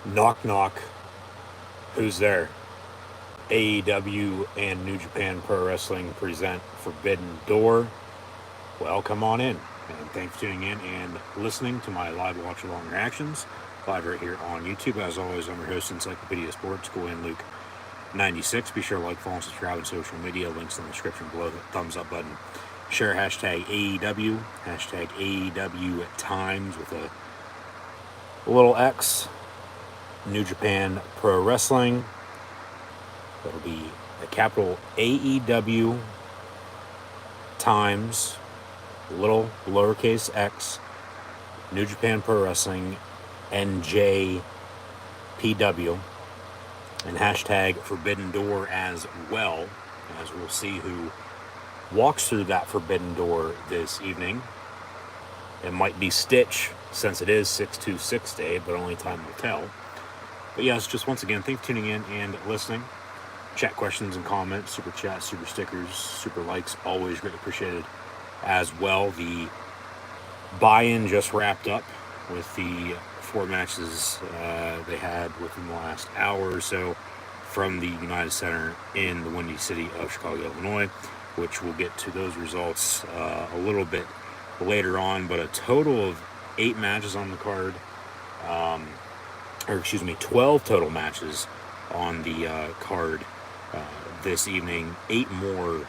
Knock knock. Who's there? AEW and New Japan Pro Wrestling present Forbidden Door. Well, come on in. And thanks for tuning in and listening to my live watch along reactions. Live right here on YouTube. As always, I'm your host, Encyclopedia Sports, Glenn Luke 96. Be sure to like, follow, and subscribe on social media. Links in the description below. The thumbs up button. Share hashtag AEW, hashtag AEW Times with a little X. New Japan Pro Wrestling. That'll be the capital AEW times little lowercase x New Japan Pro Wrestling NJPW and hashtag Forbidden Door as well, as we'll see who walks through that Forbidden Door this evening. It might be Stitch, since it is 626 Day, but only time will tell. But yes, just once again, thanks for tuning in and listening. Chat questions and comments, super chats, super stickers, super likes, always greatly appreciated as well. The buy-in just wrapped up with the 4 matches they had within the last hour or so from the United Center in the Windy City of Chicago, Illinois, which we'll get to those results a little bit later on. But a total of 8 matches on the card. 12 total matches on the card this evening. 8 more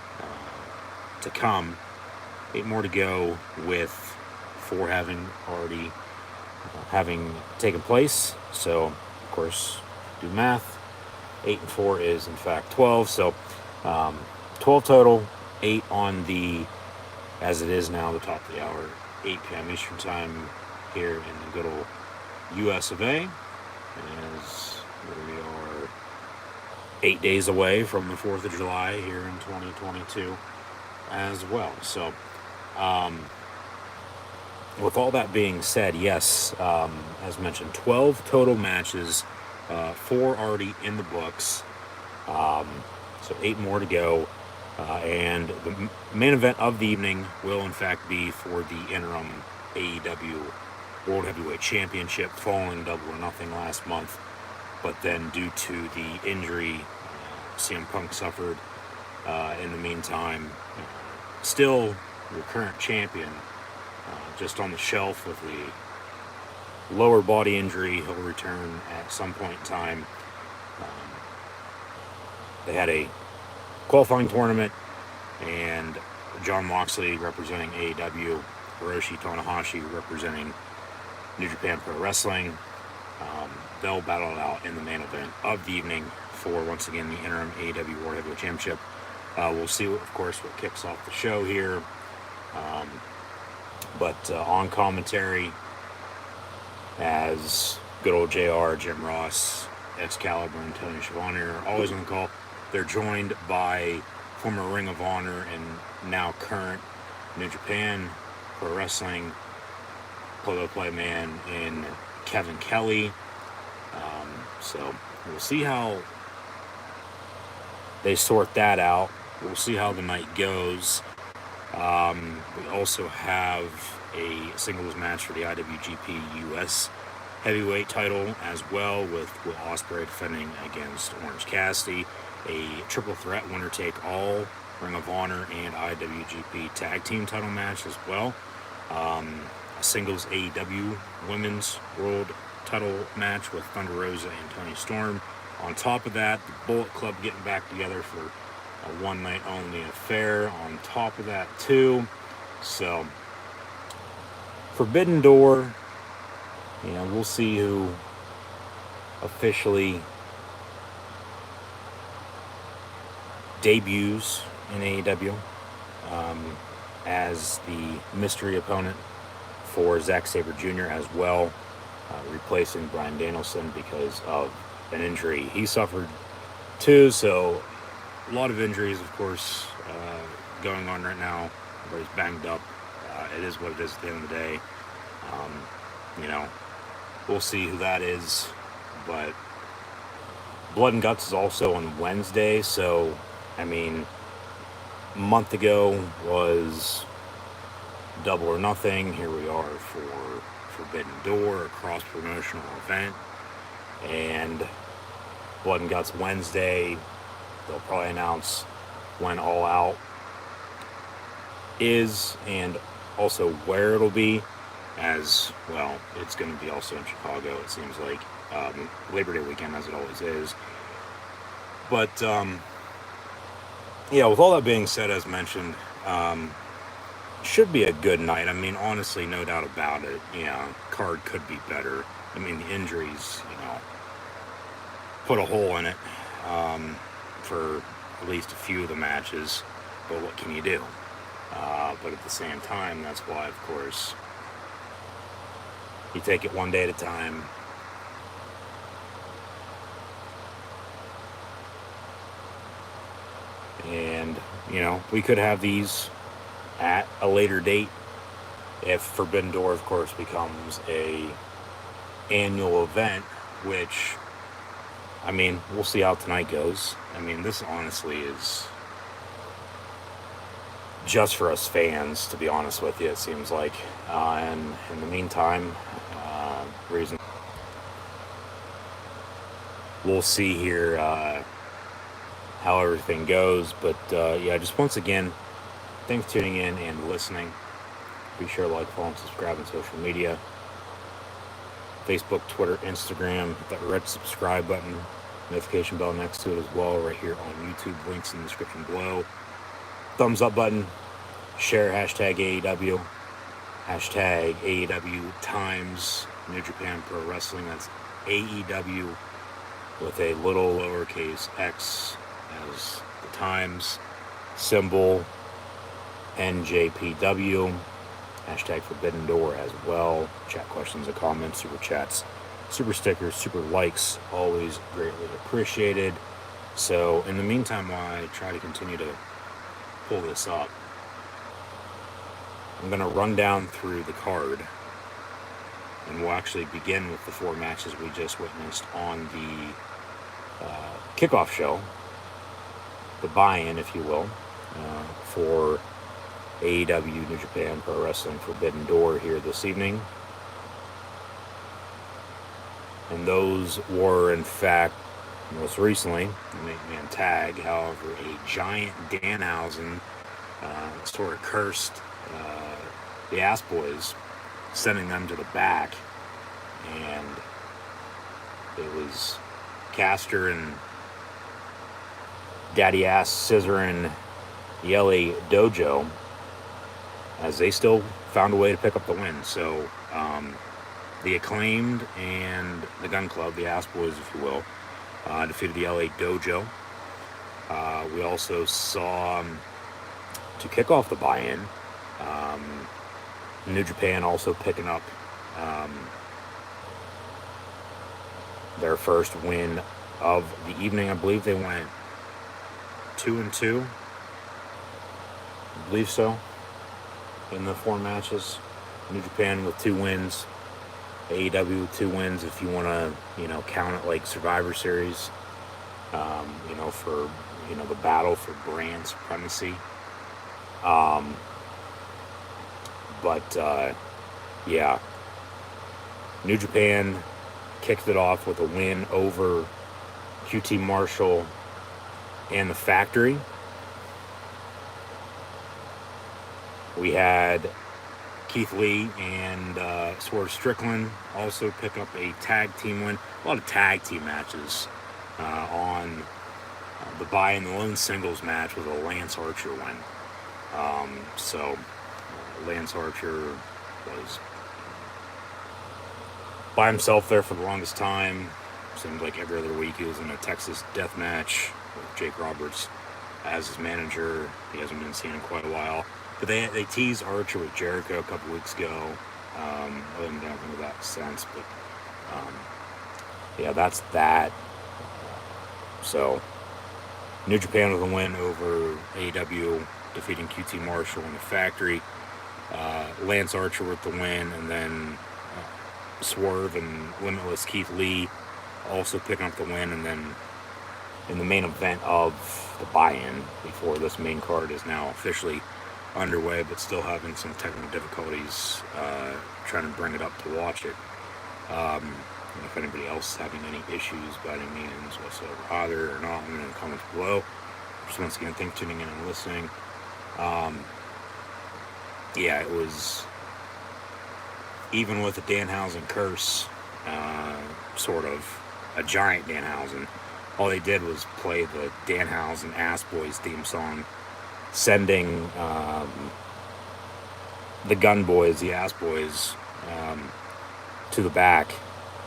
to come. 8 more to go, with 4 having already having taken place. So, of course, do math. 8 and 4 is, in fact, 12. So, 12 total. 8 on the, as it is now, the top of the hour, 8 p.m. Eastern Time here in the good old U.S. of A. As we are 8 days away from the 4th of July here in 2022 as well. So, with all that being said, yes, as mentioned, 12 total matches, 4 already in the books, so 8 more to go. And the main event of the evening will, in fact, be for the interim AEW World Heavyweight Championship, following Double or Nothing last month. But then, due to the injury CM Punk suffered in the meantime, still the current champion, just on the shelf with the lower body injury. He'll return at some point in time. They had a qualifying tournament, and Jon Moxley representing AEW, Hiroshi Tanahashi representing New Japan Pro Wrestling. They'll battle it out in the main event of the evening for, once again, the interim AEW World Heavyweight Championship. We'll see, of course, what kicks off the show here. But on commentary, as good old JR, Jim Ross, Excalibur, and Tony Schiavone are always on the call. They're joined by former Ring of Honor and now current New Japan Pro Wrestling play-by-play man in Kevin Kelly. So we'll see how they sort that out. We'll see how the night goes. We also have a singles match for the IWGP US Heavyweight title as well, with Will Ospreay defending against Orange Cassidy. A triple threat winner-take-all Ring of Honor and IWGP Tag Team title match as well. A singles AEW Women's World title match with Thunder Rosa and Toni Storm. On top of that, the Bullet Club getting back together for a one-night-only affair on top of that, too. So, Forbidden Door, we'll see who officially debuts in AEW as the mystery opponent for Zack Sabre Jr. as well, replacing Bryan Danielson because of an injury he suffered too. So a lot of injuries, of course, going on right now. Everybody's banged up. It is what it is at the end of the day. We'll see who that is. But Blood and Guts is also on Wednesday. So, a month ago was Double or Nothing. Here we are for Forbidden Door, a cross-promotional event. And Blood and Guts Wednesday, they'll probably announce when All Out is and also where it'll be, as well. It's going to be also in Chicago, it seems like, Labor Day weekend, as it always is. But yeah, with all that being said, as mentioned, should be a good night. I mean, honestly, no doubt about it. Yeah, card could be better. I mean, the injuries, put a hole in it for at least a few of the matches. But what can you do? But at the same time, that's why, of course, you take it one day at a time. And, we could have these at a later date if Forbidden Door, of course, becomes a annual event, which, I mean, we'll see how tonight goes. I mean, this honestly is just for us fans, to be honest with you, it seems like. And in the meantime, we'll see here how everything goes. But yeah, just once again, thanks for tuning in and listening. Be sure to like, follow, and subscribe on social media. Facebook, Twitter, Instagram. Hit that red subscribe button. Notification bell next to it as well, right here on YouTube. Links in the description below. Thumbs up button. Share hashtag AEW. Hashtag AEW times New Japan Pro Wrestling. That's AEW with a little lowercase x as the times symbol. NJPW. Hashtag Forbidden Door as well. Chat questions and comments, super chats, super stickers, super likes, always greatly appreciated. So in the meantime, while I try to continue to pull this up, I'm going to run down through the card, and we'll actually begin with the 4 matches we just witnessed on the kickoff show, the buy-in, if you will, for AEW New Japan Pro Wrestling Forbidden Door here this evening. And those were, in fact, most recently, the 8-man tag. However, a giant Danhausen sort of cursed the Ass Boys, sending them to the back. And it was Caster and Daddy Ass scissoring the LA Dojo, as they still found a way to pick up the win. So the Acclaimed and the Gun Club, the Ass Boys, if you will, defeated the LA Dojo. We also saw, to kick off the buy-in, New Japan also picking up their first win of the evening. I believe they went 2-2. I believe so. In the 4 matches, New Japan with 2 wins, AEW with 2 wins, if you want to, count it like Survivor Series, for, the battle for brand supremacy. Yeah, New Japan kicked it off with a win over QT Marshall and the Factory. We had Keith Lee and Swerve Strickland also pick up a tag team win. A lot of tag team matches on the buy-in. The lone singles match was a Lance Archer win. Lance Archer was by himself there for the longest time. Seemed like every other week he was in a Texas death match with Jake Roberts as his manager. He hasn't been seen in quite a while. But they teased Archer with Jericho a couple weeks ago. I haven't done anything with that since. But, yeah, that's that. So, New Japan with a win over AEW, defeating QT Marshall in the Factory. Lance Archer with the win, and then Swerve and Limitless Keith Lee also picking up the win. And then in the main event of the buy-in, before this main card is now officially underway, but still having some technical difficulties trying to bring it up to watch it. if anybody else is having any issues by any means whatsoever either or not, in the comments below. Just once again, thanks for tuning in and listening. Yeah, it was, even with the Danhausen curse, sort of a giant Danhausen, all they did was play the Danhausen Ass Boys theme song, sending the Gun Boys, the Ass Boys, to the back.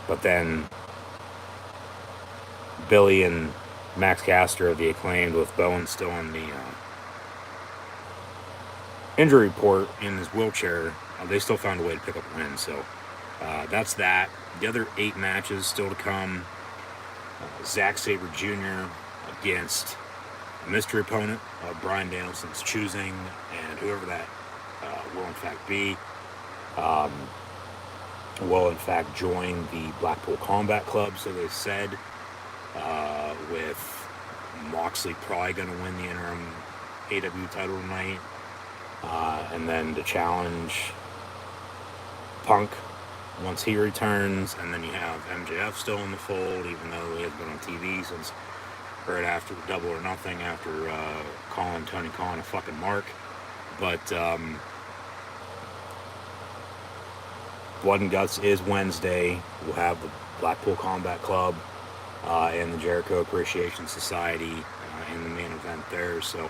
But then Billy and Max Caster of the Acclaimed, with Bowen still in the injury report in his wheelchair, they still found a way to pick up a win. So that's that. The other 8 matches still to come. Zack Sabre Jr. against a mystery opponent of Bryan Danielson's choosing, and whoever that will in fact be, will in fact join the Blackpool Combat Club, so they said, with Moxley probably going to win the interim AEW title tonight, and then to challenge Punk once he returns, and then you have MJF still in the fold, even though he has been on TV since right after the Double or Nothing, after calling Tony Khan a fucking mark. But Blood and Guts is Wednesday. We'll have the Blackpool Combat Club and the Jericho Appreciation Society in the main event there. So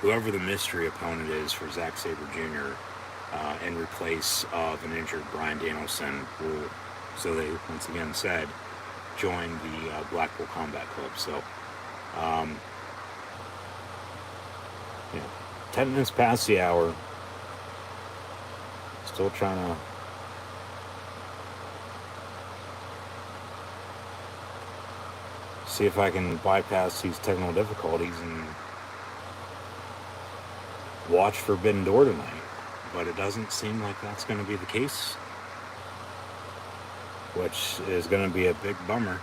whoever the mystery opponent is for Zack Sabre Jr. In replace of an injured Bryan Danielson will, so they once again said, join the Blackpool Combat Club. So, 10 minutes past the hour. Still trying to see if I can bypass these technical difficulties and watch Forbidden Door tonight. But it doesn't seem like that's going to be the case, which is going to be a big bummer.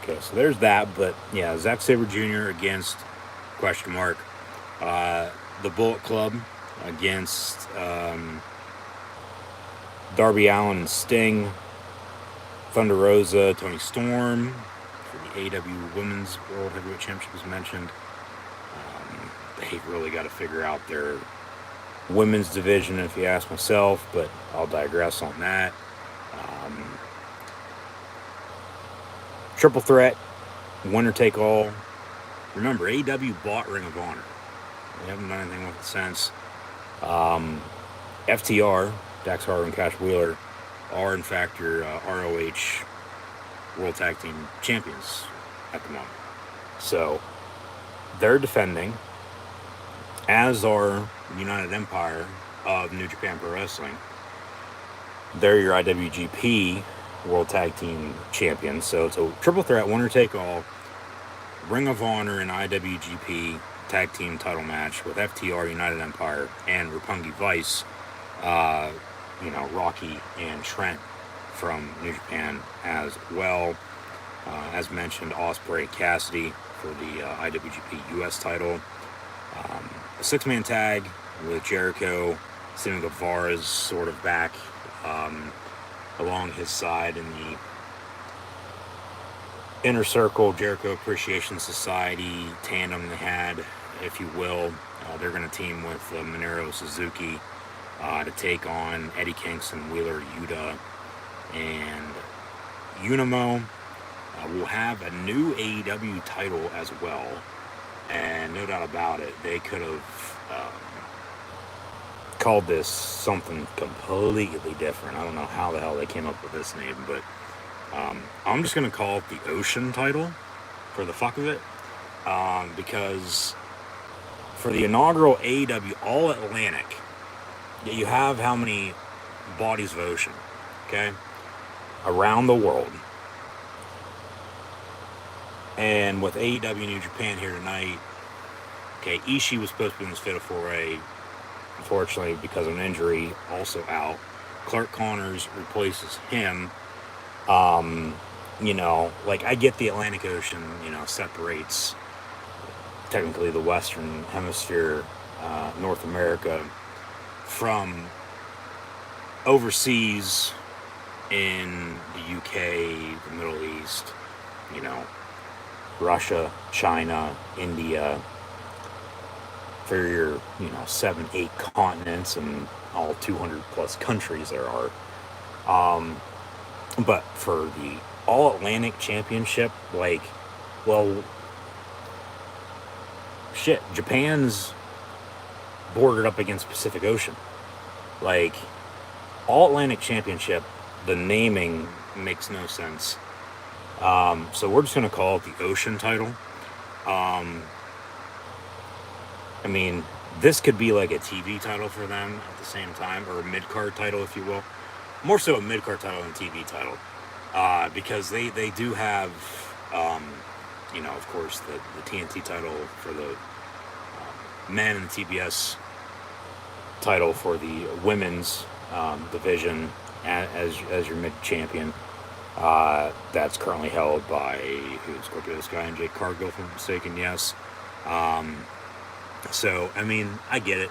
Okay, so there's that. But yeah, Zack Sabre Jr. against question mark the Bullet Club against Darby Allin and Sting, Thunder Rosa, Tony Storm for the AEW Women's World Heavyweight Championship was mentioned. They really got to figure out their women's division, if you ask myself, but I'll digress on that. Triple threat, winner take all. Remember, AEW bought Ring of Honor. They haven't done anything with it since. FTR, Dax Harwood and Cash Wheeler, are in fact your ROH World Tag Team Champions at the moment. So they're defending, as are United Empire of New Japan Pro Wrestling. They're your IWGP World Tag Team Champions. So it's a triple threat, winner take all, Ring of Honor and IWGP Tag Team title match with FTR, United Empire, and Roppongi Vice. Rocky and Trent from New Japan as well. As mentioned, Ospreay, Cassidy for the IWGP US title. A 6-man tag with Jericho, Sammy Guevara's sort of back along his side in the Inner Circle Jericho Appreciation Society tandem they had, if you will. They're going to team with Minoru Suzuki to take on Eddie Kingston, Wheeler Yuta, and Unimo. We'll have a new AEW title as well, and no doubt about it, they could have called this something completely different. I don't know how the hell they came up with this name, but I'm just going to call it the Ocean title for the fuck of it, because for the inaugural AEW All Atlantic, you have how many bodies of ocean, okay, around the world. And with AEW New Japan here tonight, okay, Ishii was supposed to be in this Fatal 4A, unfortunately because of an injury, also out. Clark Connors replaces him. I get the Atlantic Ocean, separates technically the Western Hemisphere, North America, from overseas in the UK, the Middle East, you know, Russia, China, India, for your, 7, 8 continents and all 200 plus countries there are. But for the All Atlantic Championship, like, well, shit, Japan's bordered up against Pacific Ocean. Like, All Atlantic Championship, the naming makes no sense. So we're just going to call it the Ocean title. I mean, this could be like a TV title for them at the same time, or a mid-card title, if you will. More so a mid-card title than a TV title. Because they do have, of course, the TNT title for the men and the TBS title for the women's division as your mid-champion. That's currently held by, who's Scorpio Sky and Jake Cargill, if I'm not mistaken, yes. So, I mean, I get it.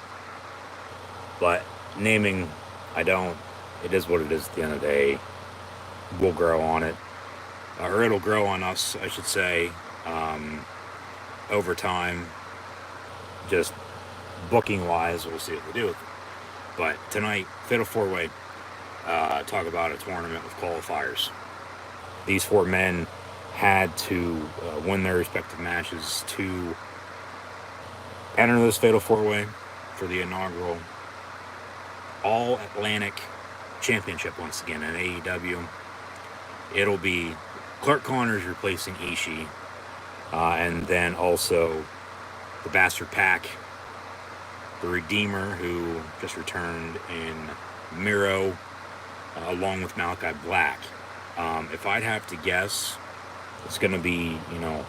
But naming, I don't. It is what it is at the end of the day. We'll grow on it. Or it'll grow on us, I should say, over time. Just booking-wise, we'll see what we do with it. But tonight, Fatal 4-Way, talk about a tournament with qualifiers. These 4 men had to win their respective matches to enter this Fatal 4-Way for the inaugural All Atlantic Championship once again in AEW. It'll be Clark Connors replacing Ishii, and then also the Bastard Pack, the Redeemer, who just returned in Miro, along with Malachi Black. If I'd have to guess, it's going to be,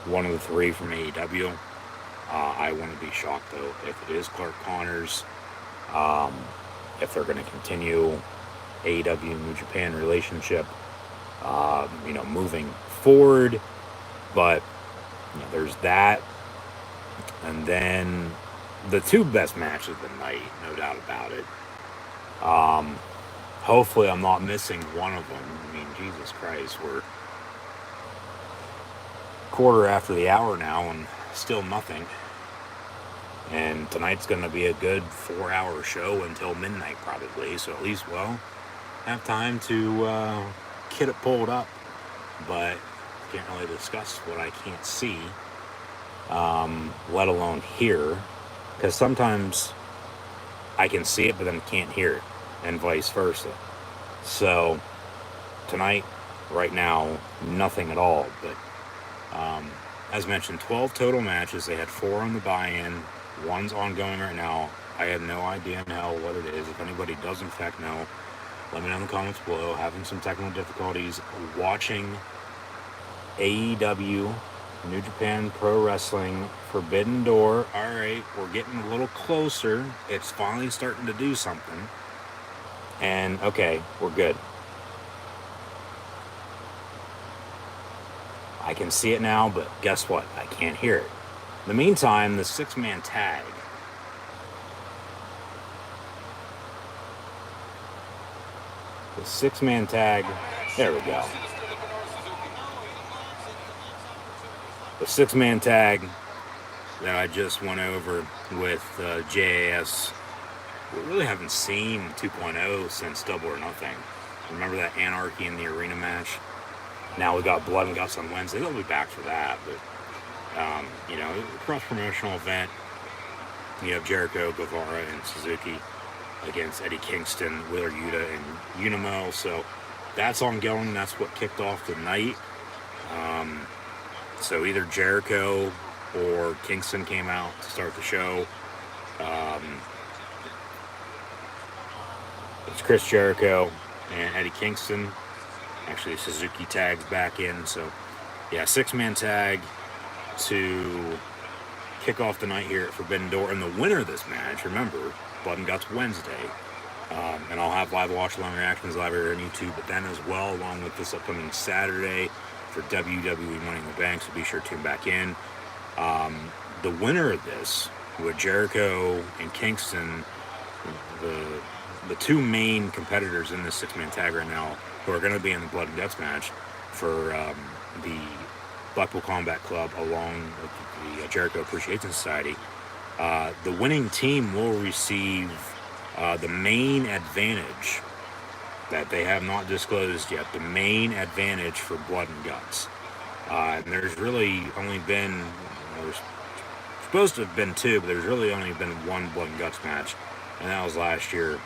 one of the 3 from AEW. I wouldn't be shocked, though, if it is Clark Connors. If they're going to continue AEW New Japan relationship, moving forward. But, there's that. And then the 2 best matches of the night, no doubt about it. Hopefully I'm not missing one of them. I mean, Jesus Christ, we're quarter after the hour now and still nothing. And tonight's going to be a good 4-hour show until midnight probably. So at least, have time to get it pulled up. But can't really discuss what I can't see, let alone hear. Because sometimes I can see it, but then can't hear it, and vice versa. So tonight, right now, nothing at all. But as mentioned, 12 total matches. They had 4 on the buy-in. 1's ongoing right now. I have no idea in hell what it is. If anybody does in fact know, let me know in the comments below. Having some technical difficulties watching AEW, New Japan Pro Wrestling, Forbidden Door. Alright, we're getting a little closer. It's finally starting to do something. And, okay, we're good. I can see it now, but guess what? I can't hear it. In the meantime, the 6-man tag. The 6-man tag. There we go. The 6-man tag that I just went over with JAS. We really haven't seen 2.0 since Double or Nothing. Remember that Anarchy in the Arena match? Now we got Blood and Guts on Wednesday. They'll be back for that, but cross-promotional event. You have Jericho, Guevara, and Suzuki against Eddie Kingston, Wheeler Yuta, and Unimo. So that's ongoing. That's what kicked off the night. So either Jericho or Kingston came out to start the show. It's Chris Jericho and Eddie Kingston. Actually, Suzuki tags back in. So, yeah, 6-man tag to kick off the night here at Forbidden Door. And the winner of this match, remember, Blood and Guts Wednesday. And I'll have live watch-along reactions live here on YouTube, but then as well, along with this upcoming Saturday for WWE Money in the Bank, so be sure to tune back in. the winner of this, with Jericho and Kingston, the two main competitors in this six-man tag right now, who are going to be in the Blood and Guts match for the Blackpool Combat Club along with the Jericho Appreciation Society, the winning team will receive the main advantage that they have not disclosed yet, the main advantage for Blood and Guts. And there's really only been, there's supposed to have been two, but there's really only been one Blood and Guts match, and that was last year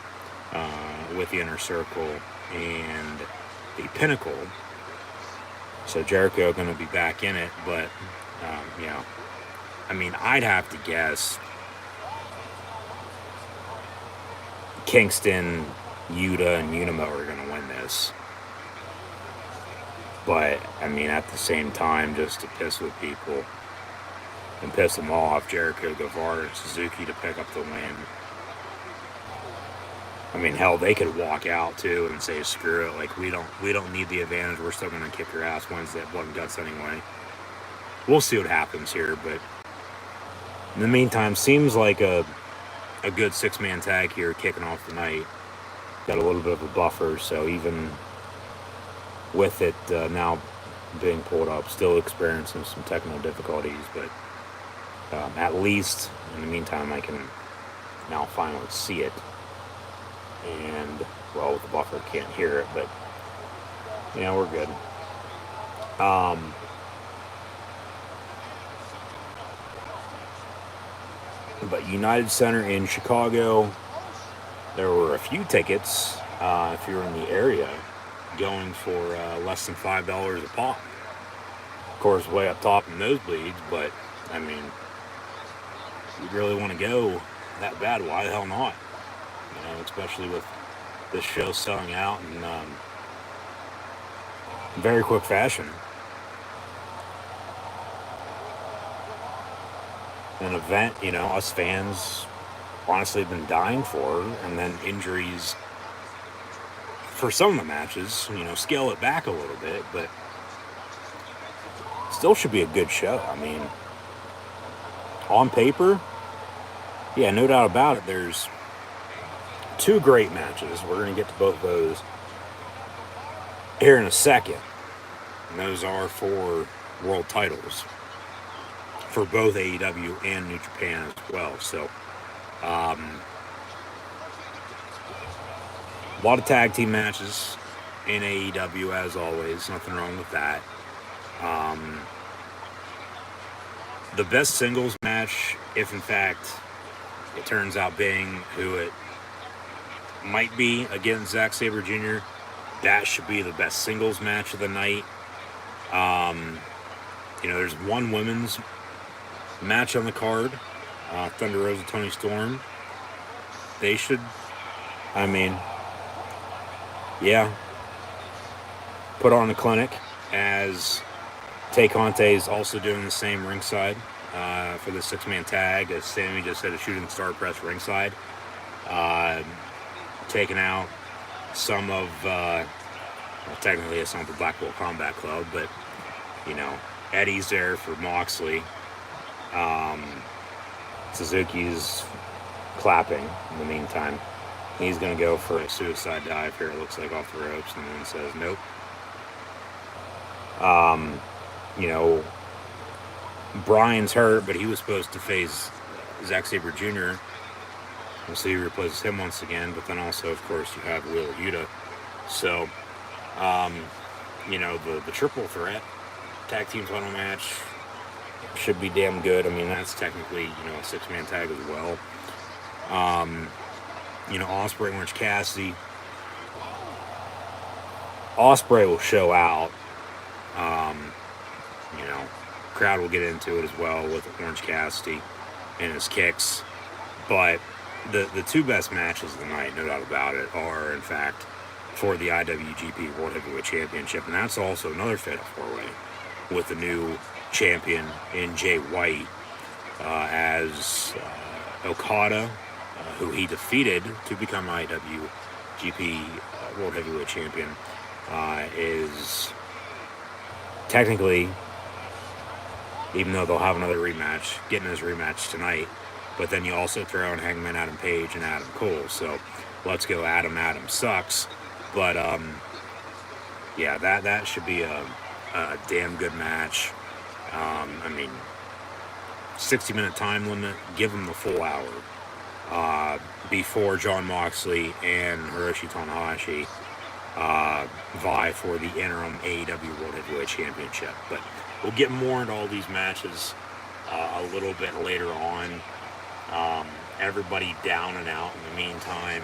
with the Inner Circle and the Pinnacle. So Jericho going to be back in it, but you know, I mean, I'd have to guess Kingston, Yuta, and Unimo are going to win this. But, I mean, at the same time, just to piss with people and piss them off, Jericho, Guevara, and Suzuki to pick up the win. I mean, hell, they could walk out too and say, screw it, like, we don't need the advantage, we're still going to kick your ass Wednesday at Blood and Guts anyway. We'll see what happens here, but in the meantime, seems like a good six-man tag here kicking off the night. Got a little bit of a buffer, so even with it now being pulled up, still experiencing some technical difficulties, but at least in the meantime I can now finally see it. And, well, with the buffer, can't hear it, but, you know, we're good. But United Center in Chicago, there were a few tickets, if you're in the area, going for less than $5 a pop. Of course, way up top in nosebleeds, but, I mean, if you really want to go that bad, why the hell not? You know, especially with this show selling out in very quick fashion. An event, you know, us fans honestly have been dying for, and then injuries for some of the matches, you know, scale it back a little bit, but still should be a good show. I mean, on paper, yeah, no doubt about it, there's two great matches. We're going to get to both of those here in a second. And those are for world titles for both AEW and New Japan as well. So, a lot of tag team matches in AEW as always. Nothing wrong with that. The best singles match, if in fact it turns out being who it might be against Zack Sabre Jr., that should be the best singles match of the night. You know, there's one women's match on the card, Thunder Rosa, Toni Storm. They should, I mean, yeah, put on a clinic, as Tay Conte is also doing the same ringside for the six-man tag, as Sammy just said, a shooting star press ringside. Taking out some of, well, technically it's not the Blackpool Combat Club, but, you know, Eddie's there for Moxley. Suzuki's clapping in the meantime. He's going to go for a suicide dive here, it looks like, off the ropes, and then says nope. You know, Brian's hurt, but he was supposed to face Zack Sabre Jr. We'll see who replaces him once again, but then also, of course, you have Wheeler Yuta. So, you know, the triple threat tag team title match should be damn good. I mean, that's technically, you know, a six-man tag as well. You know, Ospreay, Orange Cassidy. Ospreay will show out. You know, crowd will get into it as well with Orange Cassidy and his kicks. But the two best matches of the night, no doubt about it, are, in fact, for the IWGP World Heavyweight Championship. And that's also another fatal four-way with the new champion in Jay White, as Okada, who he defeated to become IWGP World Heavyweight Champion, is technically even though they'll have another rematch, getting his rematch tonight. But then you also throw in Hangman Adam Page and Adam Cole. So let's go Adam. Adam sucks. But yeah, that should be a damn good match. I mean, 60-minute time limit. Give them the full hour. Before Jon Moxley and Hiroshi Tanahashi vie for the interim AEW World Heavyweight Championship. But we'll get more into all these matches a little bit later on. Everybody down and out in the meantime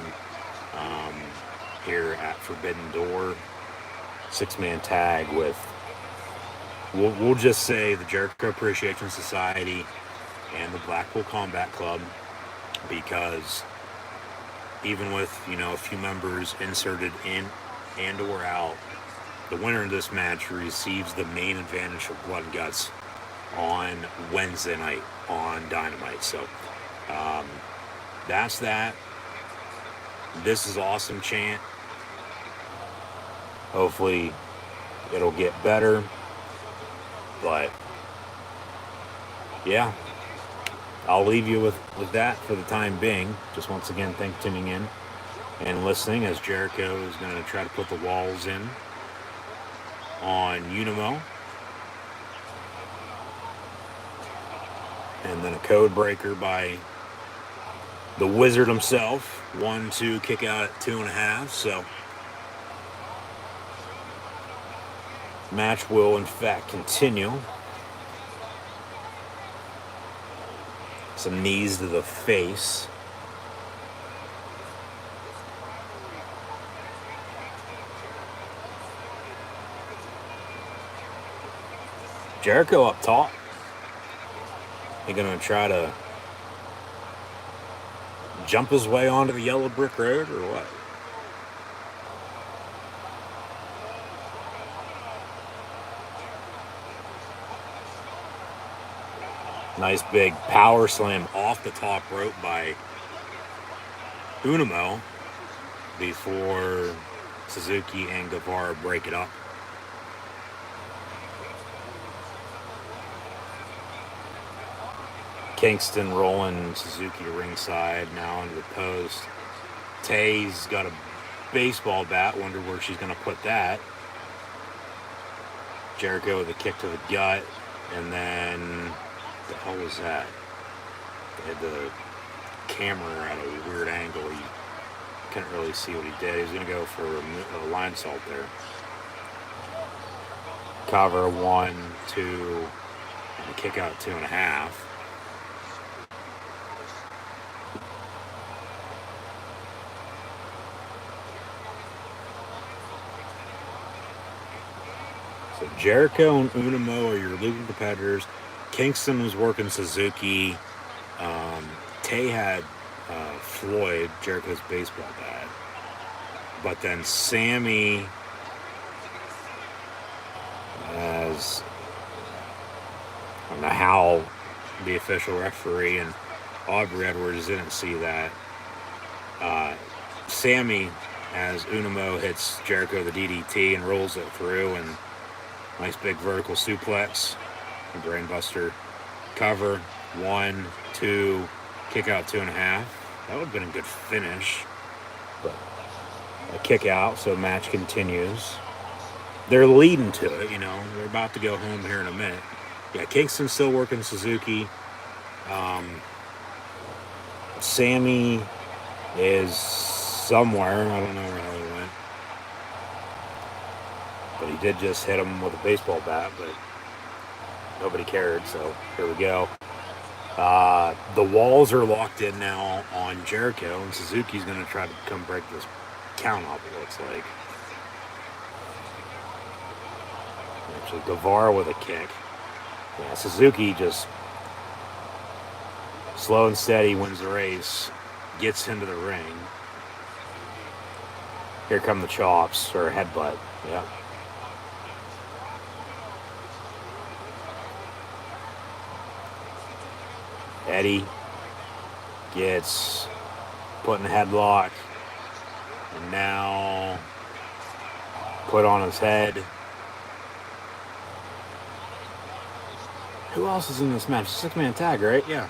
here at Forbidden Door. 6-man tag with, we'll just say, the Jericho Appreciation Society and the Blackpool Combat Club, because even with, a few members inserted in and or out, the winner of this match receives the main advantage for Blood and Guts on Wednesday night on Dynamite. So that's that. This is awesome chant. Hopefully it'll get better. But yeah, I'll leave you with that for the time being. Just once again, thanks for tuning in and listening, as Jericho is going to try to put the walls in on Unimo. And then a code breaker by the Wizard himself. 1-2, kick out at 2.5. So match will in fact continue. Some knees to the face. Jericho up top. He gonna try to jump his way onto the yellow brick road or what? Nice big power slam off the top rope by Unimo before Suzuki and Guevara break it up. Kingston rolling Suzuki to ringside, now into the post. Tay's got a baseball bat, wonder where she's going to put that. Jericho with a kick to the gut, and then what the hell was that? They had the camera at a weird angle. You couldn't really see what he did. He was going to go for a line salt there. Cover 1, 2, and a kick out 2.5. So Jericho and Unimo are your leading competitors. Kingston was working Suzuki. Tay had Floyd, Jericho's baseball bat. But then Sammy as, I don't know how the official referee and Aubrey Edwards didn't see that. Sammy, as Unimo hits Jericho the DDT and rolls it through, and nice big vertical suplex, a brainbuster cover, 1, 2, kick out 2.5. That would have been a good finish, but a kick out, so match continues. They're leading to it, they're about to go home here in a minute. Yeah, Kingston's still working Suzuki. Sammy is somewhere, I don't know where the hell he went. But he did just hit him with a baseball bat, but nobody cared, so here we go. The walls are locked in now on Jericho, and Suzuki's going to try to come break this count up, it looks like. Actually, Guevara with a kick. Yeah, Suzuki just slow and steady wins the race, gets into the ring. Here come the chops, or headbutt, yeah. Eddie gets put in a headlock, and now put on his head. Who else is in this match? 6-man tag, right? Yeah.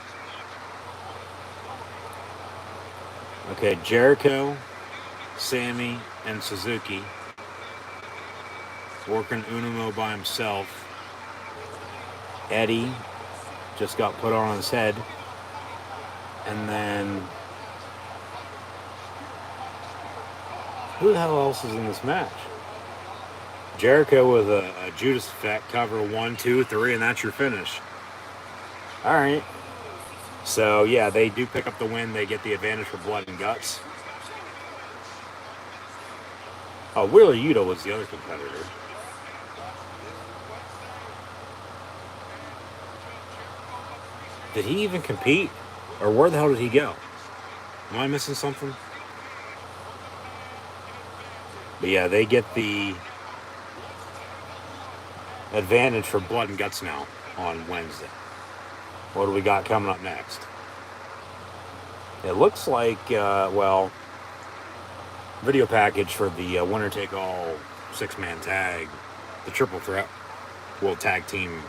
Okay, Jericho, Sammy, and Suzuki working Unamo by himself. Eddie just got put on his head. And then who the hell else is in this match? Jericho with a Judas effect, cover 1, 2, 3, and that's your finish. All right. So, yeah, they do pick up the win. They get the advantage for Blood and Guts. Oh, Wheeler Yuta was the other competitor. Did he even compete? Or where the hell did he go? Am I missing something? But yeah, they get the advantage for Blood and Guts now on Wednesday. What do we got coming up next? It looks like, video package for the winner-take-all 6-man tag, the triple threat World Tag Team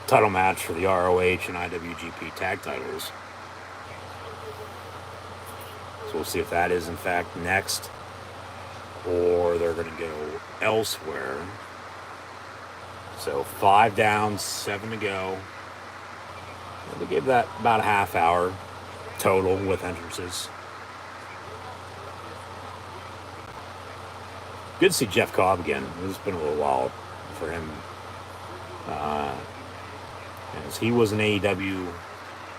title match for the ROH and IWGP tag titles. So we'll see if that is in fact next, or they're going to go elsewhere. So 5 down, 7 to go. They gave that about a half hour total with entrances. Good to see Jeff Cobb again. It's been a little while for him. As he was in AEW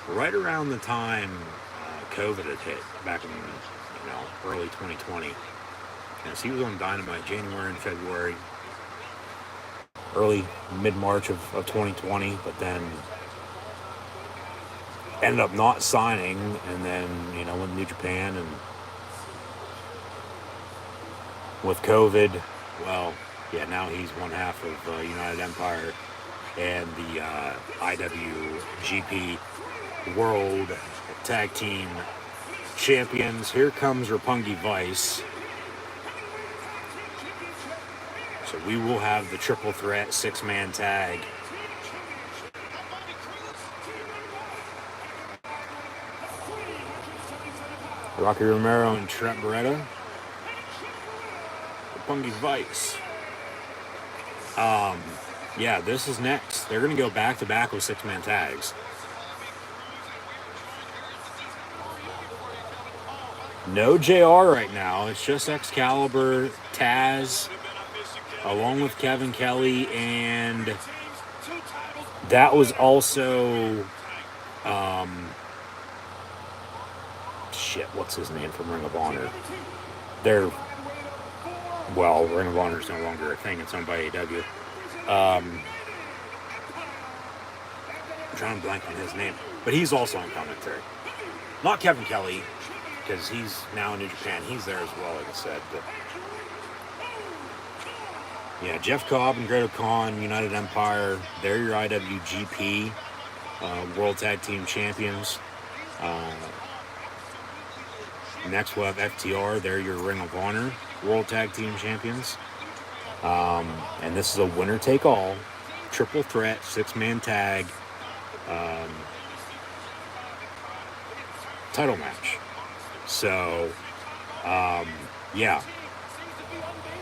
right around the time COVID had hit back in early 2020. As he was on Dynamite January and February, early mid-March of 2020, but then ended up not signing, and then went to New Japan, and with COVID, now he's one half of United Empire and the IWGP World Tag Team Champions. Here comes Roppongi Vice. So we will have the triple threat 6-man tag. Rocky Romero and Trent Beretta. Roppongi Vice. Yeah, this is next. They're going to go back-to-back with 6-man tags. No JR right now. It's just Excalibur, Taz, along with Kevin Kelly, and that was also, what's his name from Ring of Honor? Ring of Honor is no longer a thing. It's owned by AEW. I'm trying to blank on his name, but he's also on commentary. Not Kevin Kelly, because he's now in New Japan. He's there as well, like I said. But yeah, Jeff Cobb and Great Khan, United Empire, they're your IWGP World Tag Team Champions. Next we'll have FTR, they're your Ring of Honor World Tag Team Champions. And this is a winner-take-all, triple threat, 6-man tag title match. So, yeah.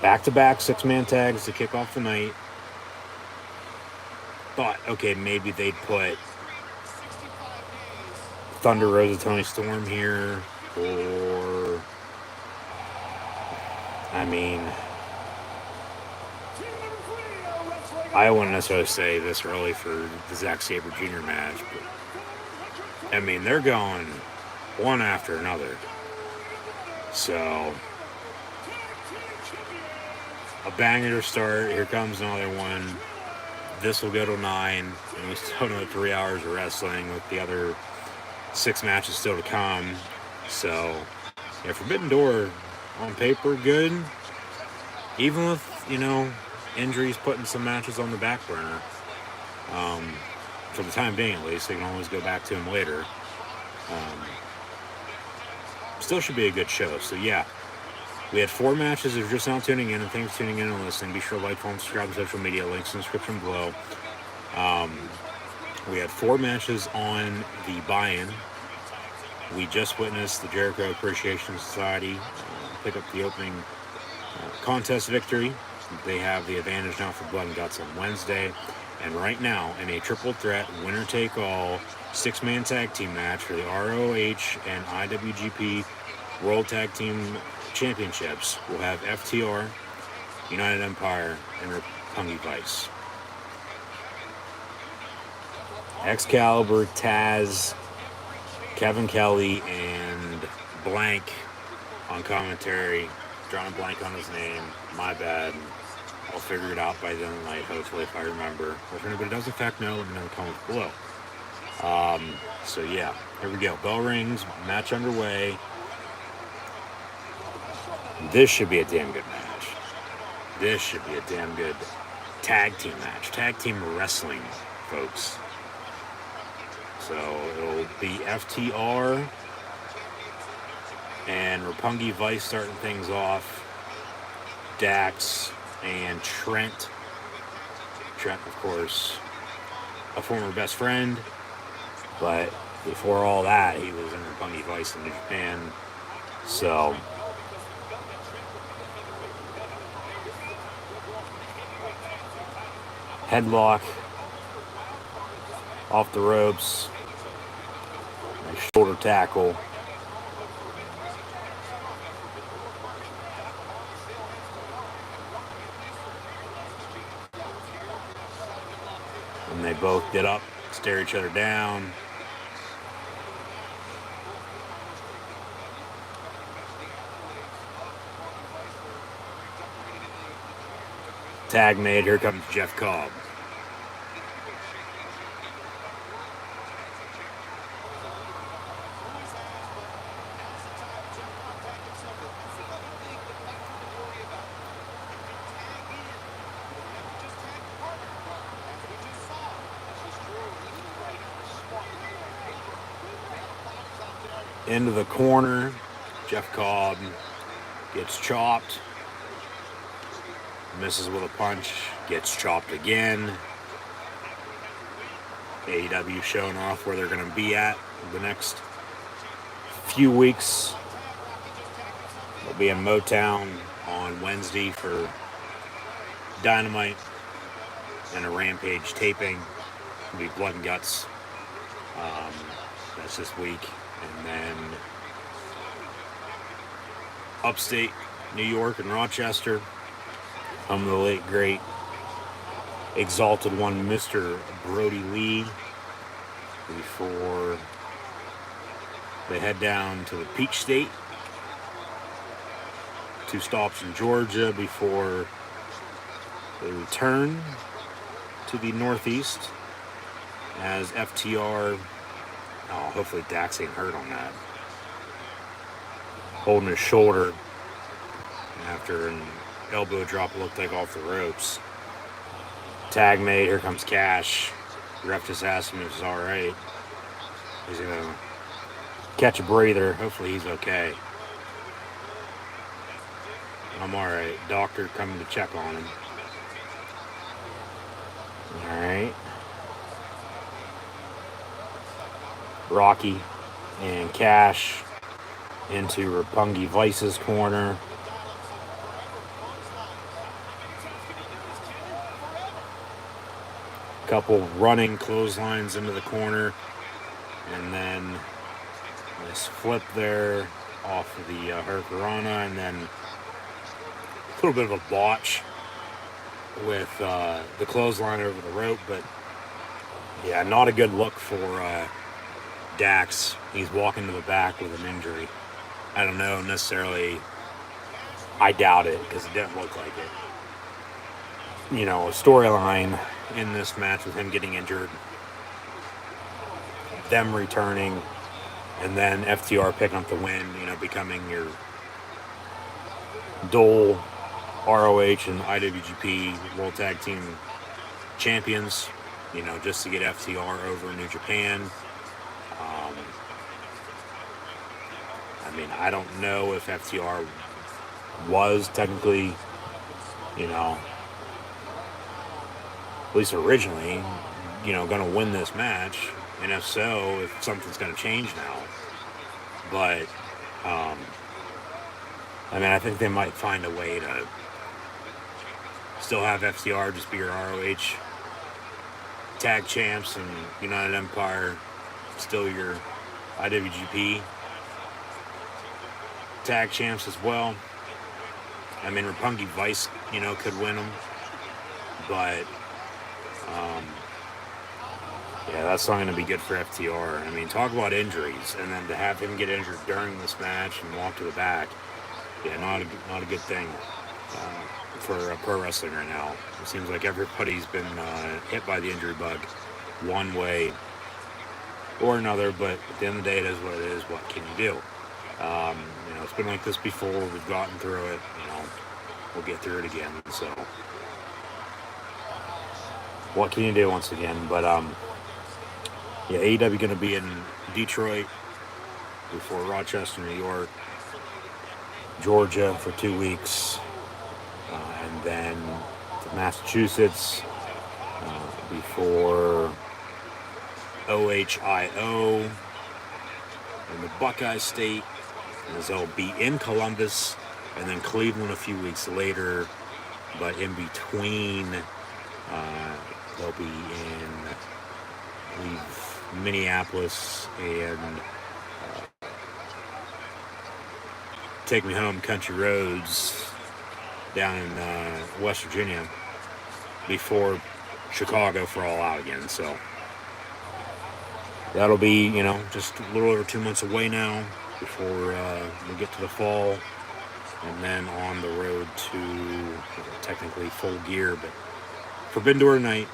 Back-to-back 6-man tags to kick off the night. Thought, okay, maybe they'd put Thunder Rosa Tony Storm here, or, I wouldn't necessarily say this early for the Zack Sabre Jr. match, but they're going one after another. So, a banger to start. Here comes another one. This will go to 9, and we still have another 3 hours of wrestling with the other 6 matches still to come. So, yeah, Forbidden Door on paper, good. Even with, injuries putting some matches on the back burner. For the time being, at least. They can always go back to them later. Still should be a good show. So, yeah. We had 4 matches. If you're just now tuning in, and thanks for tuning in and listening, be sure to like, follow, and subscribe to social media. Links in the description below. We had 4 matches on the buy-in. We just witnessed the Jericho Appreciation Society pick up the opening contest victory. They have the advantage now for Blood and Guts on Wednesday. And right now, in a triple threat, winner-take-all, 6-man tag team match for the ROH and IWGP World Tag Team Championships, we'll have FTR, United Empire, and Roppongi Vice. Excalibur, Taz, Kevin Kelly, and Blank on commentary. Drawing a blank on his name. My bad. I'll figure it out by the end of the night, hopefully, if I remember. If anybody does, in fact, know, let me know in the comments below. So, yeah, here we go. Bell rings, match underway. This should be a damn good match. This should be a damn good tag team match. Tag team wrestling, folks. So it'll be FTR and Roppongi Vice starting things off. Dax and Trent. Trent, of course, a former best friend. But before all that, he was in Roppongi Vice in New Japan. So headlock off the ropes. Nice shoulder tackle. And they both get up, stare each other down. Tag made. Here comes Jeff Cobb. Into the corner, Jeff Cobb gets chopped, misses with a punch, gets chopped again. AEW showing off where they're going to be at the next few weeks. They'll be in Motown on Wednesday for Dynamite and a Rampage taping. It'll be Blood and Guts. That's this week. And then upstate New York and Rochester, home of the late, great, exalted one, Mr. Brody Lee, before they head down to the Peach State. 2 stops in Georgia before they return to the Northeast as FTR. Oh, hopefully Dax ain't hurt on that. Holding his shoulder after an elbow drop looked like off the ropes. Tag made. Here comes Cash. The ref just asked him if he's alright. He's going to catch a breather. Hopefully he's okay. I'm alright. Doctor coming to check on him. Alright. Rocky and Cash into Roppongi Vice's corner. Couple running clotheslines into the corner, and then this flip there off of the Hurricanrana, and then a little bit of a botch with the clothesline over the rope, but yeah, not a good look for Dax. He's walking to the back with an injury. I don't know necessarily. I doubt it because it didn't look like it. You know, a storyline in this match with him getting injured, them returning, and then FTR picking up the win, you know, becoming your dual ROH and IWGP World Tag Team champions, you know, just to get FTR over New Japan. I mean, I don't know if FTR was technically, you know, at least originally, going to win this match? And if so, if something's going to change now. But, I think they might find a way to still have FTR just be your ROH tag champs and United Empire still your IWGP tag champs as well. Roppongi Vice, could win them. But, yeah, that's not going to be good for FTR. Talk about injuries, and then to have him get injured during this match and walk to the back, yeah, not a good thing for pro wrestling right now. It seems like everybody's been hit by the injury bug one way or another, but at the end of the day, it is what it is. What can you do? It's been like this before. We've gotten through it. We'll get through it again. So, what can you do once again? But, yeah, AEW going to be in Detroit before Rochester, New York, Georgia for 2 weeks, and then to Massachusetts before OHIO in the Buckeye State, as they'll be in Columbus, and then Cleveland a few weeks later, but in between they'll be in, I believe, Minneapolis and Take Me Home Country Roads down in West Virginia before Chicago for All Out again. So that'll be, just a little over 2 months away now before we get to the fall, and then on the road to technically Full Gear, but Forbidden Door night.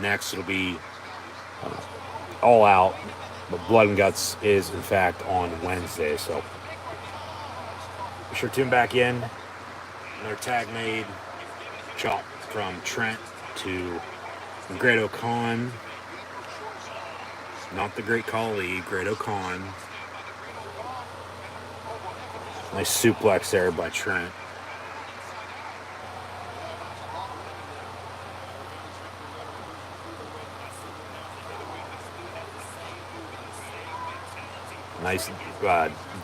Next, it'll be All Out, but Blood and Guts is, in fact, on Wednesday. So be sure to tune back in. Another tag made. Chop from Trent to Great O'Con. Not the Great Khali, Great O'Con. Nice suplex there by Trent. Nice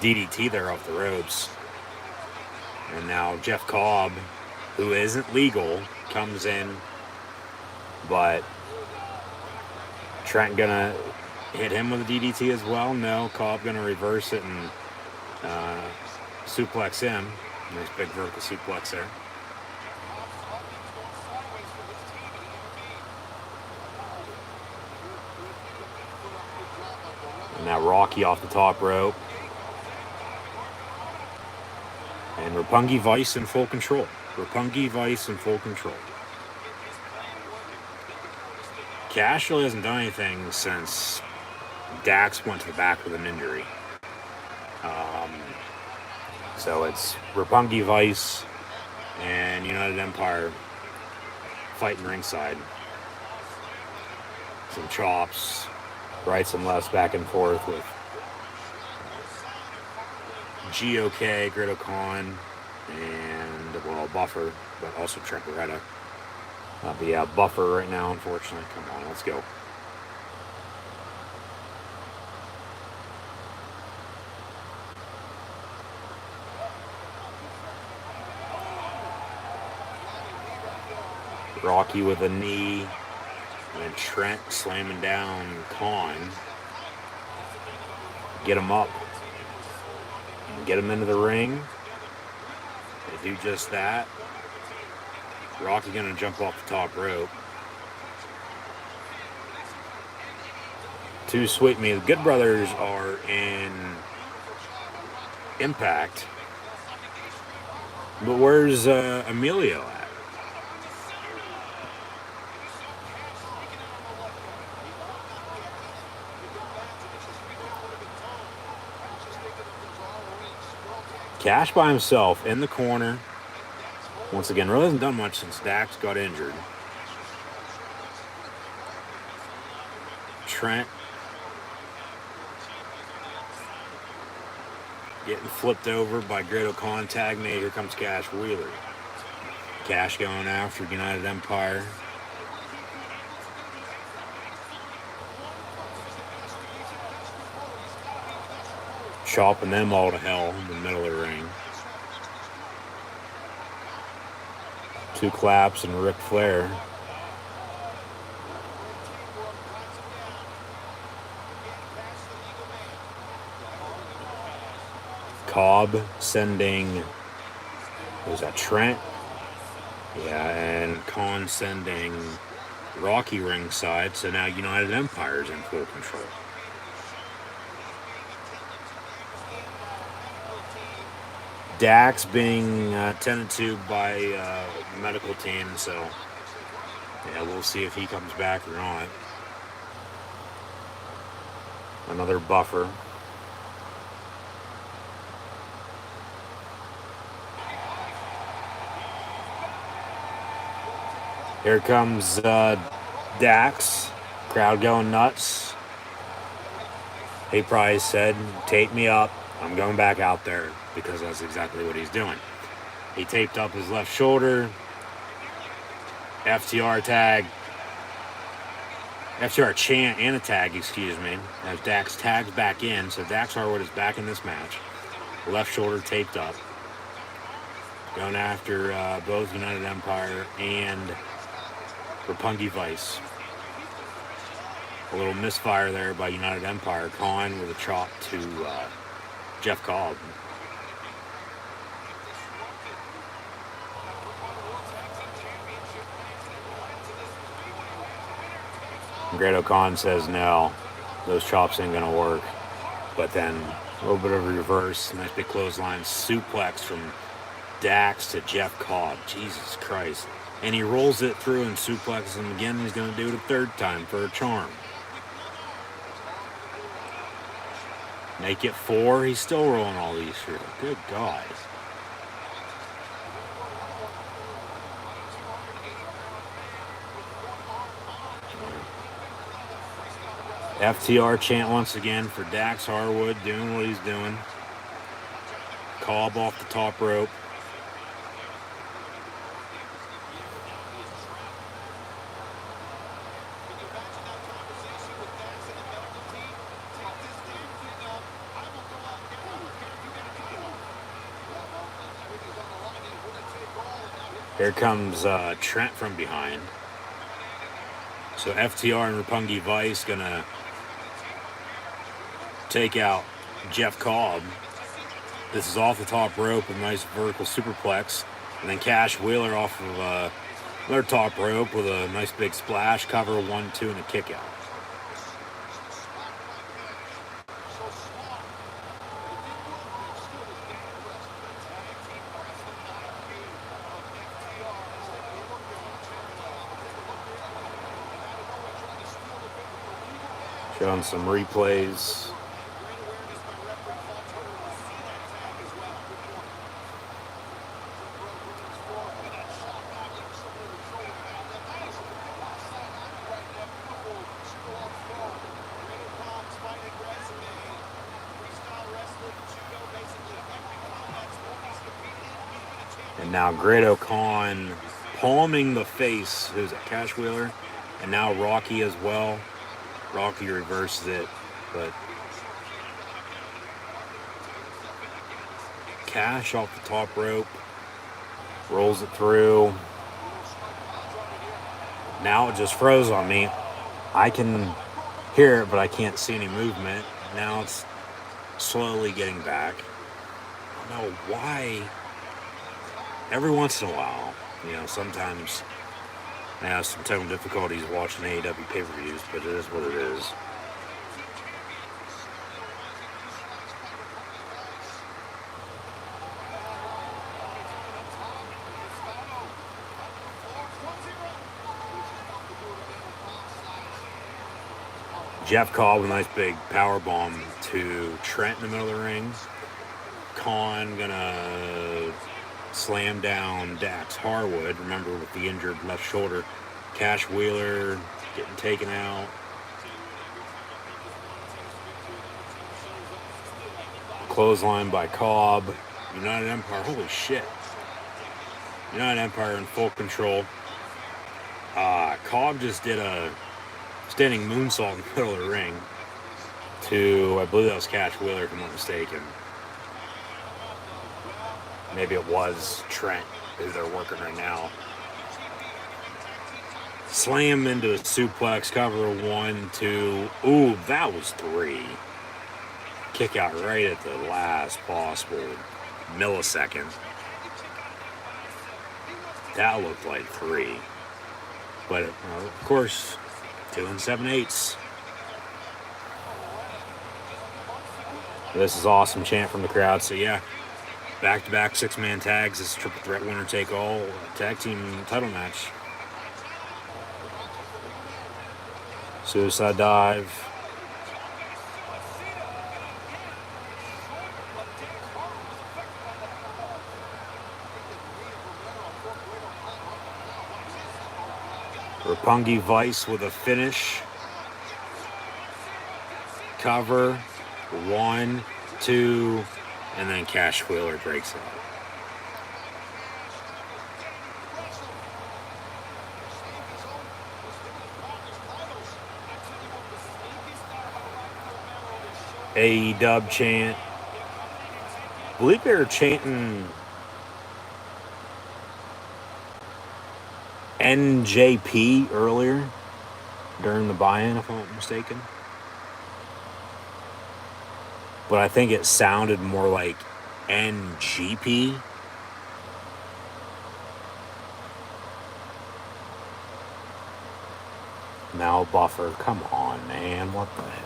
DDT there off the ropes. And now Jeff Cobb, who isn't legal, comes in. But Trent gonna hit him with a DDT as well? No, Cobb gonna reverse it and suplex him. Nice big vertical suplex there. And now Rocky off the top rope. And Roppongi Vice in full control. Roppongi Vice in full control. Cash really hasn't done anything since Dax went to the back with an injury. So it's Roppongi Vice and United Empire fighting ringside. Some chops, rights and lefts back and forth with GOK, Great O'Con, and, Buffer, but also Trent Beretta. But yeah, Buffer right now, unfortunately. Come on, let's go. Rocky with a knee, and Trent slamming down Khan. Get him up. Get him into the ring. They do just that. Rocky gonna jump off the top rope. Too sweet me. The Good Brothers are in Impact. But where's Emilio at? Cash by himself in the corner. Once again, really hasn't done much since Dax got injured. Trent getting flipped over by Great O'Con, tag made. Here comes Cash Wheeler. Cash going after United Empire. chopping them all to hell in the middle of the ring. 2 claps and Ric Flair. Cobb sending, was that Trent? Yeah, and Khan sending Rocky ringside, so now United Empire's in full control. Dax being tended to by the medical team, so yeah, we'll see if he comes back or not. Another buffer. Here comes Dax. Crowd going nuts. He probably said, tape me up. I'm going back out there, because that's exactly what he's doing. He taped up his left shoulder. FTR tag. FTR chant and a tag, excuse me, as Dax tags back in. So Dax Harwood is back in this match. Left shoulder taped up. Going after both United Empire and Roppongi Vice. A little misfire there by United Empire. Khan with a chop to Jeff Cobb. Great Khan says no, those chops ain't gonna work. But then a little bit of a reverse, nice big clothesline suplex from Dax to Jeff Cobb. Jesus Christ. And he rolls it through and suplexes him again. He's gonna do it a third time for a charm. Make it 4. He's still rolling all these through. Good God. FTR chant once again for Dax Harwood doing what he's doing. Cobb off the top rope. Here comes Trent from behind. So FTR and Roppongi Vice gonna take out Jeff Cobb. This is off the top rope, a nice vertical superplex. And then Cash Wheeler off of their top rope with a nice big splash, cover 1-2 and a kick out. Showing some replays. And now Great Khan palming the face. Who's that? Cash Wheeler. And now Rocky as well. Rocky reverses it, but Cash off the top rope, rolls it through. Now it just froze on me. I can hear it, but I can't see any movement. Now it's slowly getting back. I don't know why. Every once in a while, sometimes I have some technical difficulties watching AEW pay-per-views, but it is what it is. Jeff Cobb with a nice big power bomb to Trent in the middle of the ring. Khan gonna slam down Dax Harwood, remember, with the injured left shoulder. Cash Wheeler getting taken out. Clothesline by Cobb. United Empire, holy shit. United Empire in full control. Cobb just did a standing moonsault in the middle of the ring to, I believe that was Cash Wheeler, if I'm not mistaken. Maybe it was Trent, who they're working right now. Slam into a suplex, cover 1, 2. Ooh, that was 3. Kick out right at the last possible millisecond. That looked like 3. But, of course, 2 7/8. This is awesome chant from the crowd. So, yeah, back-to-back 6-man tags. This is triple threat winner-take-all tag team title match. Suicide dive. Roppongi Vice with a finish. Cover. 1, 2, and then Cash Wheeler breaks out. AEW chant. I believe they were chanting NJP earlier during the buy-in, if I'm not mistaken. But I think it sounded more like NGP. Now Buffer, come on, man, what the hell?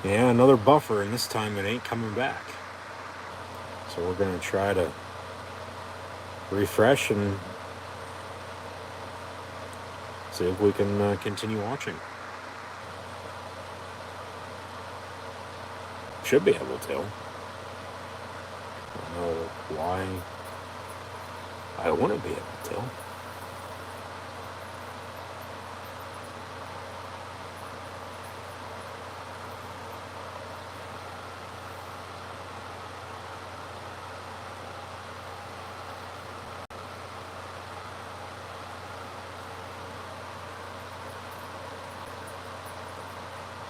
Yeah, another buffer, and this time it ain't coming back. So we're going to try to refresh and see if we can continue watching. Should be able to. I don't know why I wouldn't be able to.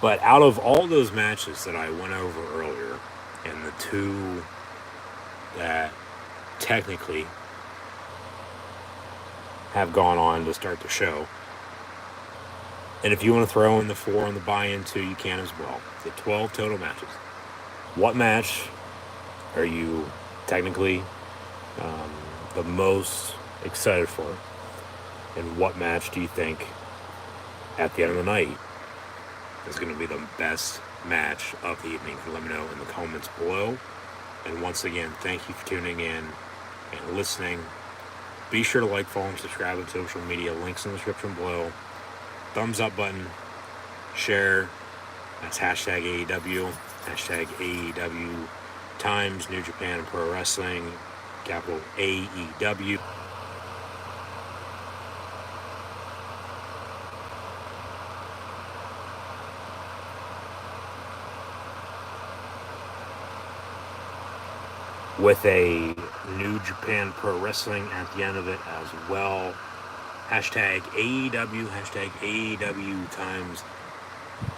But out of all those matches that I went over earlier, and the 2 that technically have gone on to start the show, and if you want to throw in the 4 on the buy-in too, you can as well. The 12 total matches. What match are you technically the most excited for? And what match do you think at the end of the night is going to be the best match of the evening? Let me know in the comments below. And once again, thank you for tuning in and listening. Be sure to like, follow, and subscribe on social media. Links in the description below. Thumbs up button. Share. That's hashtag AEW. Hashtag AEW times New Japan Pro Wrestling. Capital AEW. With a New Japan Pro Wrestling at the end of it as well. Hashtag AEW, hashtag AEW times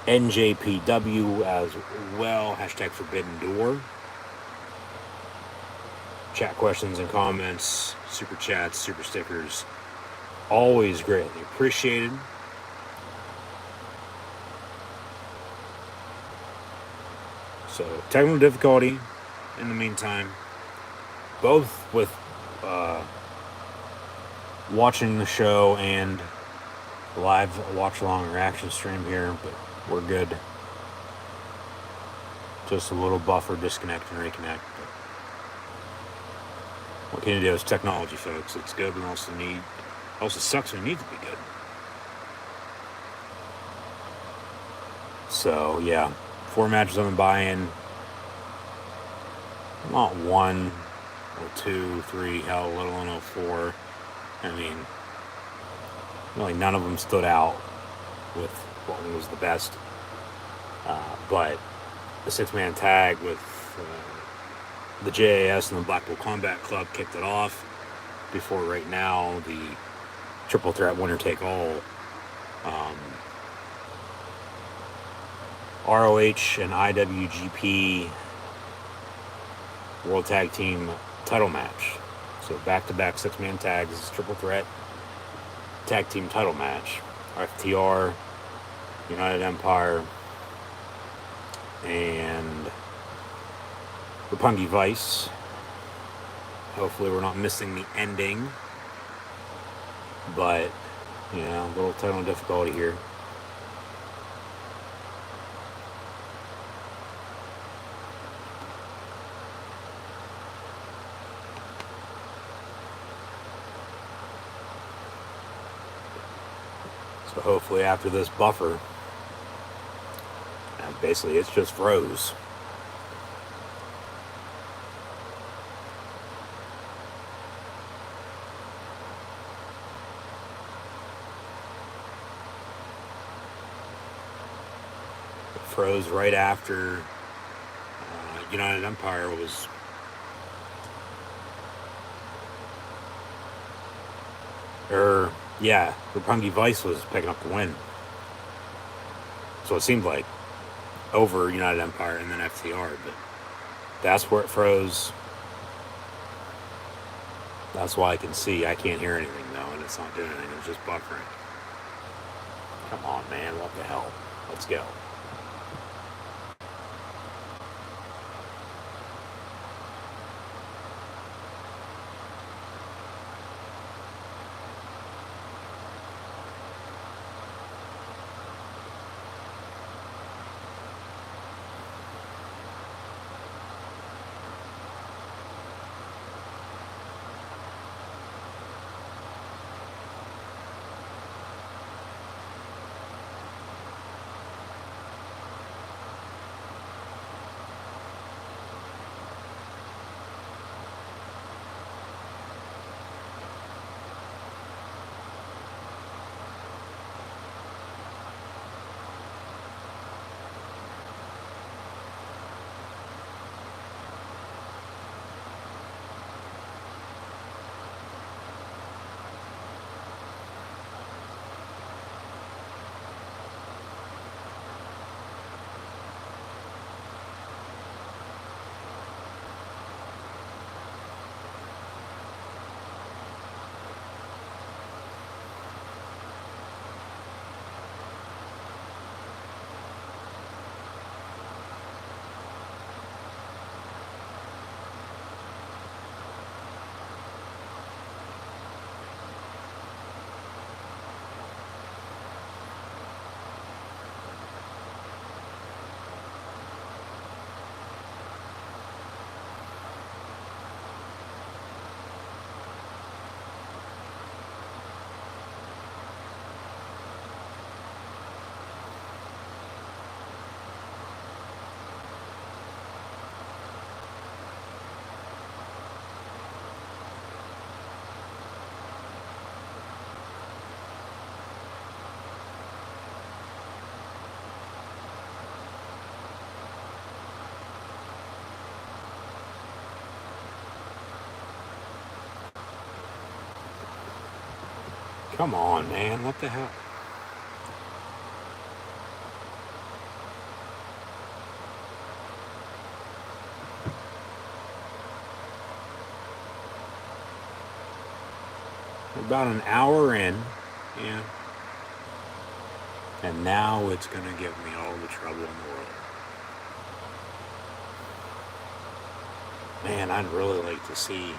NJPW as well. Hashtag Forbidden Door. Chat questions and comments, super chats, super stickers. Always greatly appreciated. So, technical difficulty in the meantime. Both with watching the show and live watch-along reaction stream here, but we're good. Just a little buffer, disconnect and reconnect. But what can you do? It's technology, folks. It's good. We also need Also sucks when it needs to be good. So, yeah. 4 matches on the buy-in. Not 1 or 2, 3, hell, let alone 4. I mean, really none of them stood out with what was the best. But the 6-man tag with the JAS and the Blackpool Combat Club kicked it off. Before right now, the triple threat winner take all. ROH and IWGP World Tag Team title match. So back-to-back 6-man tags, triple threat tag team title match. FTR, United Empire, and Roppongi Vice. Hopefully we're not missing the ending. But, a little technical difficulty here. So hopefully after this buffer, basically it's just froze. It froze right after United Empire was Roppongi Vice was picking up the win. So it seemed like over United Empire and then FTR, but that's where it froze. That's why I can see. I can't hear anything though, and it's not doing anything. It's just buffering. Come on, man. What the hell? Let's go. Come on, man. What the hell? We're about an hour in. Yeah. And now it's going to give me all the trouble in the world. Man, I'd really like to see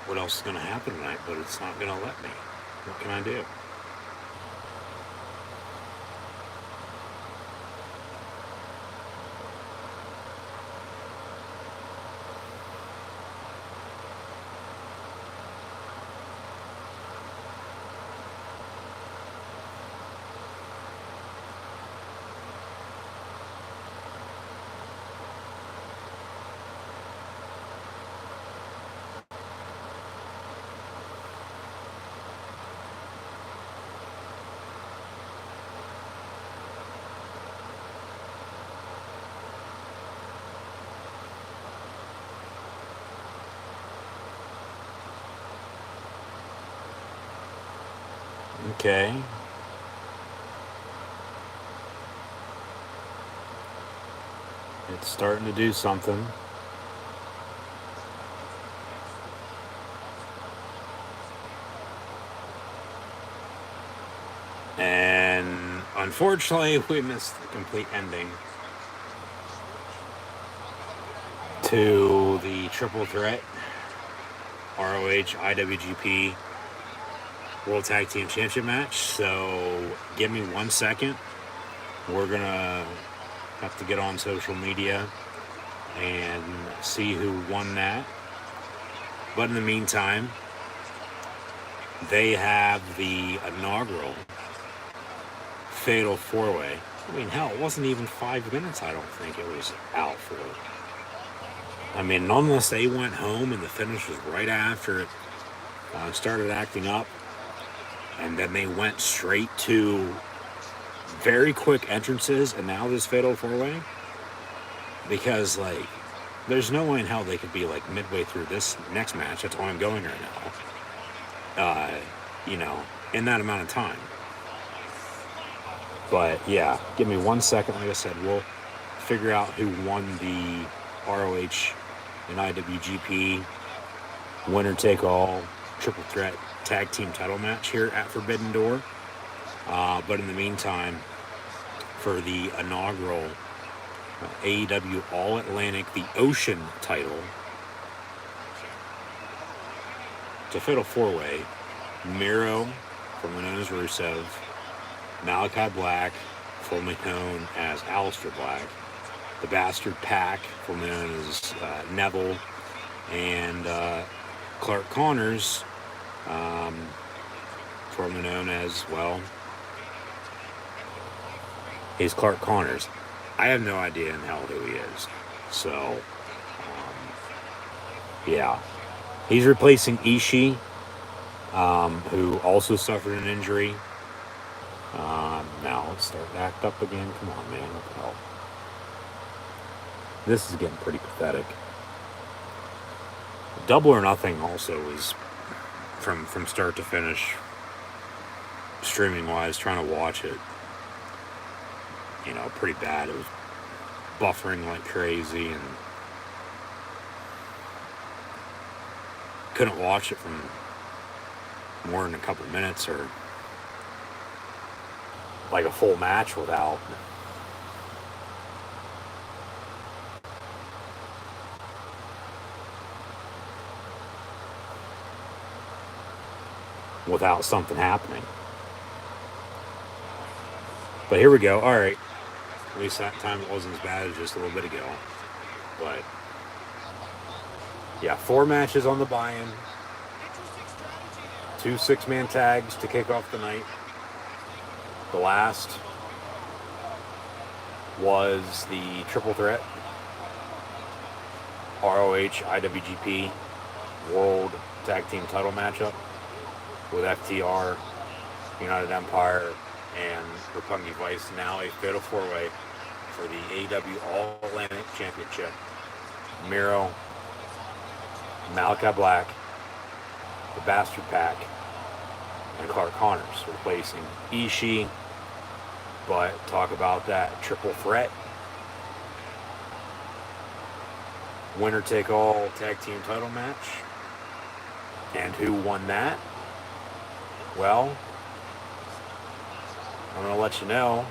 what else is going to happen tonight, but it's not going to let me. What can I do? Okay. It's starting to do something. And unfortunately, we missed the complete ending to the triple threat ROH IWGP World Tag Team Championship match. So give me 1 second. We're going to have to get on social media and see who won that. But in the meantime, they have the inaugural Fatal 4-Way. I mean, hell, it wasn't even 5 minutes, I don't think it was out for. I mean, unless they went home and the finish was right after it started acting up, and then they went straight to very quick entrances, and now this Fatal 4-Way. Because, like, there's no way in hell they could be, like, midway through this next match. That's why I'm going right now. In that amount of time. But, yeah, give me 1 second. Like I said, we'll figure out who won the ROH and IWGP winner-take-all triple threat tag team title match here at Forbidden Door. But in the meantime, for the inaugural AEW All-Atlantic, the Ocean title, it's a Fatal 4-Way. Miro, formerly known as Rusev, Malachi Black, formerly known as Aleister Black, the Bastard Pack, formerly known as Neville, and Clark Connors, formerly known as, well, he's Clark Connors. I have no idea in hell who he is. So, yeah. He's replacing Ishii, who also suffered an injury. Now let's start to act up again. Come on, man. What the hell? This is getting pretty pathetic. Double or Nothing also was from start to finish, streaming wise, trying to watch it, pretty bad. It was buffering like crazy and couldn't watch it from more than a couple minutes or like a full match without something happening. But here we go. All right. At least that time it wasn't as bad as just a little bit ago. But yeah, 4 matches on the buy-in. 2 6-man tags to kick off the night. The last was the triple threat ROH IWGP World Tag Team title matchup with FTR, United Empire, and Roppongi Vice. Now a Fatal 4-Way for the AEW All-Atlantic Championship. Miro, Malachi Black, the Bastard Pack, and Clark Connors replacing Ishii. But talk about that triple threat. Winner-take-all tag team title match. And who won that? Well, I'm going to let you know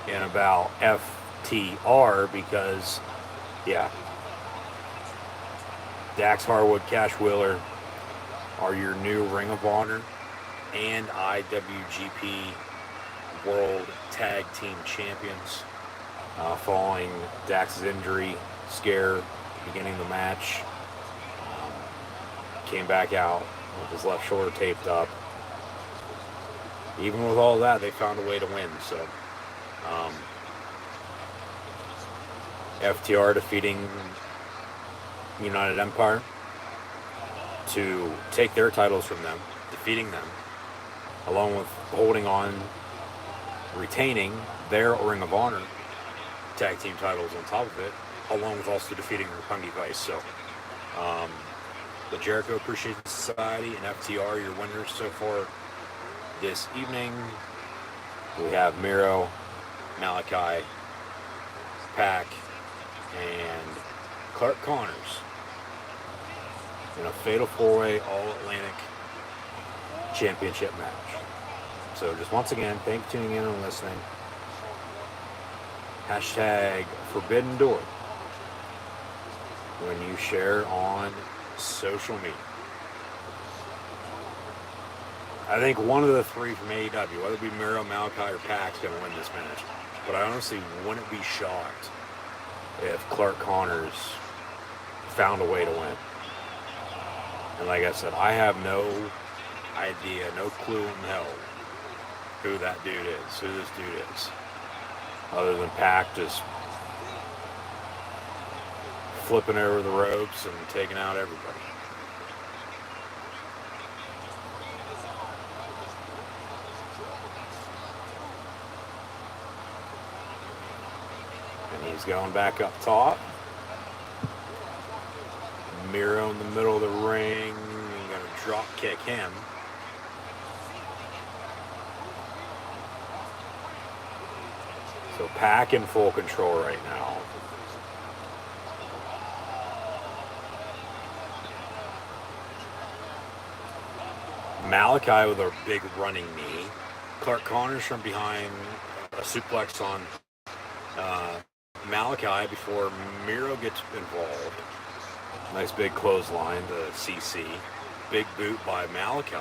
in about FTR because, yeah, Dax Harwood, Cash Wheeler are your new Ring of Honor and IWGP World Tag Team Champions. Following Dax's injury scare at the beginning of the match, came back out with his left shoulder taped up. Even with all that, they found a way to win. So, FTR defeating United Empire to take their titles from them, defeating them, along with holding on, retaining their Ring of Honor tag team titles on top of it, along with also defeating Roppongi Vice. So, The Jericho Appreciation Society and FTR, your winners so far this evening. We have Miro, Malachi, Pac, and Clark Connors in a Fatal 4-Way All-Atlantic Championship match. So just once again, thank you for tuning in and listening. Hashtag Forbidden Door when you share on social media. I think one of the three from AEW, whether it be Miro, Malachi, or Pac's going to win this match. But I honestly wouldn't be shocked if Clark Connors found a way to win. And like I said, I have no idea, no clue in hell who that dude is, who this dude is. Other than Pac just flipping over the ropes and taking out everybody. And he's going back up top. Miro in the middle of the ring. I'm going to drop kick him. So Pac in full control right now. Malachi with a big running knee. Clark Connors from behind, a suplex on Malachi before Miro gets involved. Nice big clothesline to CC. Big boot by Malachi.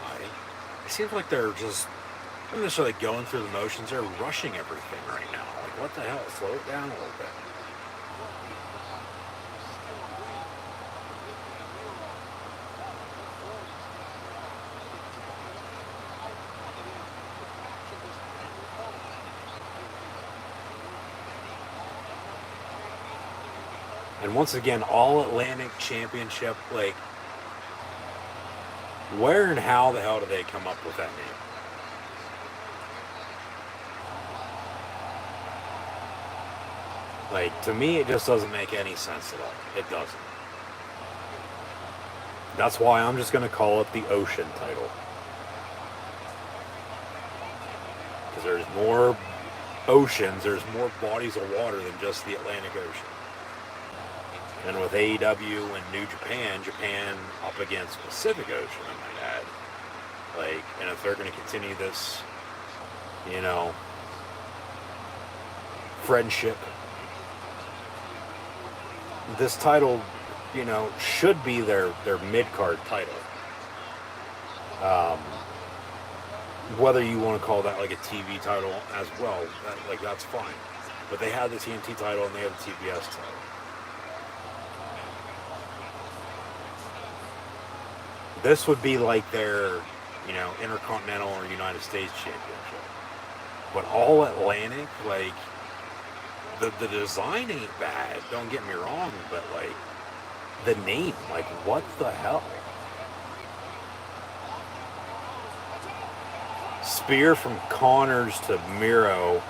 It seems like they're just not necessarily going through the motions. They're rushing everything right now. Like, what the hell? Slow it down a little bit. And once again, All-Atlantic Championship, like, where and how the hell do they come up with that name? Like, to me, it just doesn't make any sense at all. It doesn't. That's why I'm just going to call it the Ocean title. Because there's more oceans, there's more bodies of water than just the Atlantic Ocean. And with AEW and New Japan, Japan up against Pacific Ocean, I might add. Like, and if they're going to continue this, you know, friendship, this title, you know, should be their mid-card title. Whether you want to call that like a TV title as well, that's fine. But they have the TNT title and they have the TBS title. This would be like their, you know, Intercontinental or United States Championship. But All Atlantic, like, the design ain't bad, don't get me wrong, but, like, the name, like, what the hell? Spear from Connors to Miro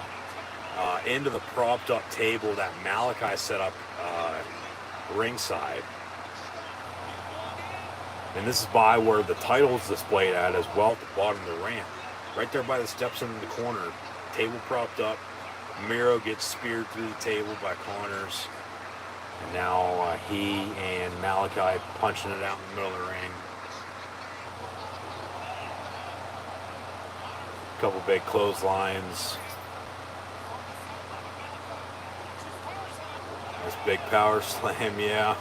into the propped up table that Malachi set up ringside. And this is by where the title is displayed at as well, at the bottom of the ramp. Right there by the steps in the corner, table propped up. Miro gets speared through the table by Connors. And now he and Malachi punching it out in the middle of the ring. Couple big clotheslines. This big power slam, yeah.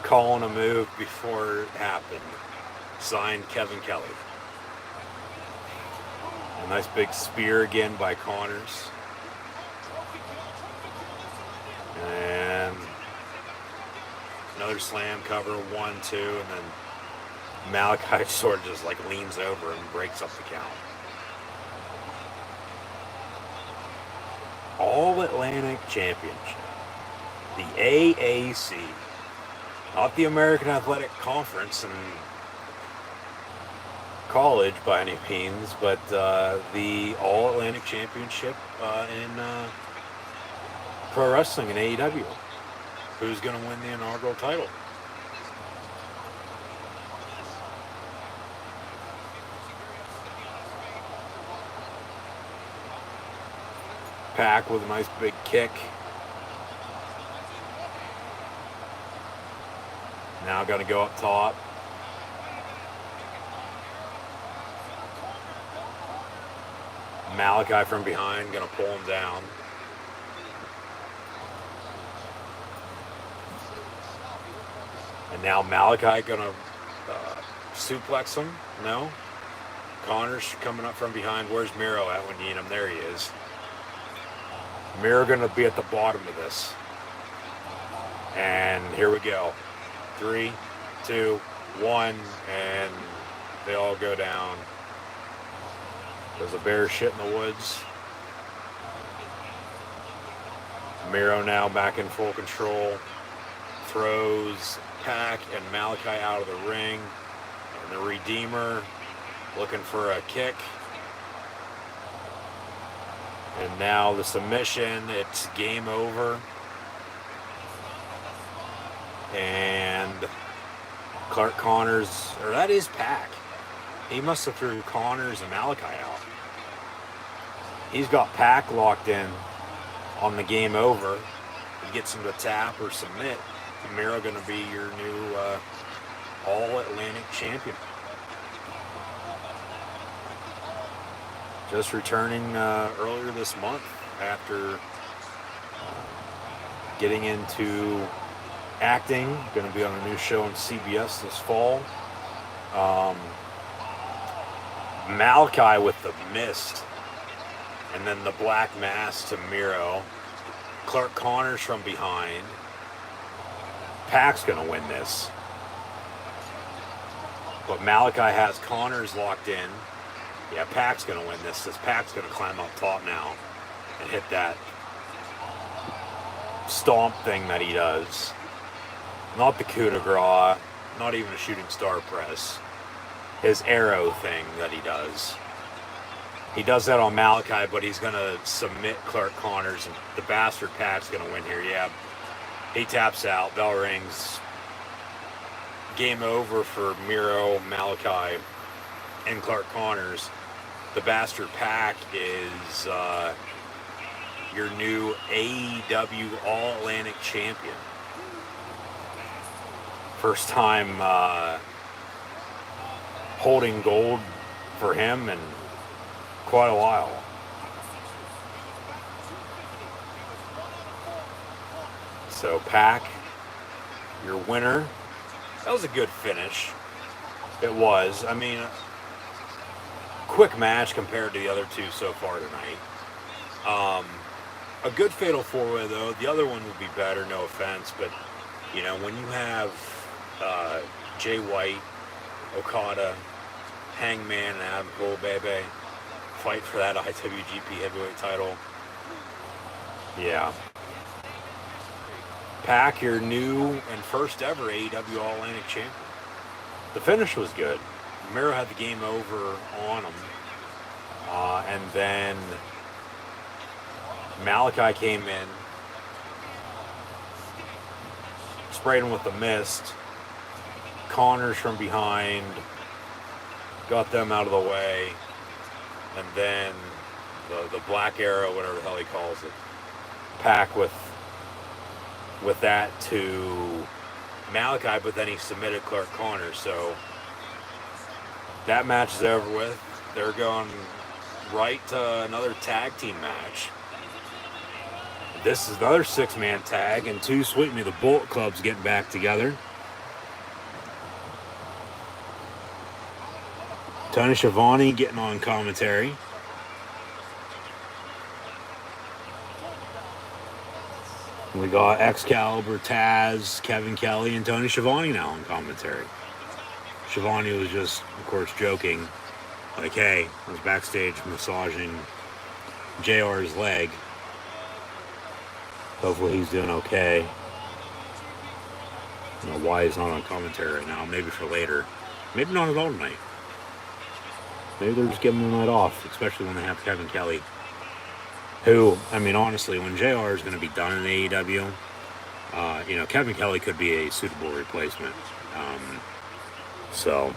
Calling a move before it happened. Signed Kevin Kelly. A nice big spear again by Connors. And another slam cover, 1-2, and then Malachi sort of just like leans over and breaks up the count. All Atlantic Championship. The AAC. Not the American Athletic Conference and college by any means, but the All Atlantic Championship in pro wrestling in AEW. Who's going to win the inaugural title? Pac with a nice big kick. Now going to go up top. Malachi from behind, going to pull him down. And now Malachi going to suplex him. No. Connor's coming up from behind. Where's Miro at when you need him? There he is. Miro going to be at the bottom of this. And here we go. 3, 2, 1, and they all go down. There's a bear shit in the woods. Miro now back in full control. Throws Pac and Malachi out of the ring. And the Redeemer looking for a kick. And now the submission. It's game over. And Clark Connors, or that is Pac. He must have threw Connors and Malachi out. He's got Pac locked in on the game over. He gets him to tap or submit. Miro going to be your new All-Atlantic champion. Just returning earlier this month after getting into acting. Going to be on a new show on CBS this fall. Malachi with the mist. And then the black mass to Miro. Clark Connors from behind. Pac's going to win this. But Malachi has Connors locked in. Yeah, Pac's going to win this. This Pac's going to climb up top now and hit that stomp thing that he does. Not the coup de grace, not even a shooting star press. His arrow thing that he does. He does that on Malachi, but he's going to submit Clark Connors, and the bastard Pac's going to win here. Yeah, he taps out, bell rings. Game over for Miro, Malachi, and Clark Connors. The bastard Pac is your new AEW All-Atlantic champion. First time holding gold for him in quite a while. So Pac, your winner. That was a good finish. It was. I mean, quick match compared to the other two so far tonight. A good fatal four-way though. The other one would be better, no offense, but you know, when you have Jay White, Okada, Hangman, and Adam Cole, baby, fight for that IWGP heavyweight title. Yeah. Pac, your new and first ever AEW All-Atlantic champion. The finish was good. Miro had the game over on him. And then Malachi came in, sprayed him with the mist. Connors from behind, got them out of the way. And then the black arrow, whatever the hell he calls it, Pac with that to Malachi, but then he submitted Clark Connors. So that match is over with. They're going right to another tag team match. This is another 6-man tag, and two Sweet Me the Bullet Club's getting back together. Tony Schiavone getting on commentary. We got Excalibur, Taz, Kevin Kelly, and Tony Schiavone now on commentary. Schiavone was just, of course, joking. Like, hey, I was backstage massaging JR's leg. Hopefully he's doing okay. I don't know why he's not on commentary right now. Maybe for later. Maybe not at all tonight. Maybe they're just giving him the night off, especially when they have Kevin Kelly. Who, I mean, honestly, when JR is going to be done in AEW, you know, Kevin Kelly could be a suitable replacement. So,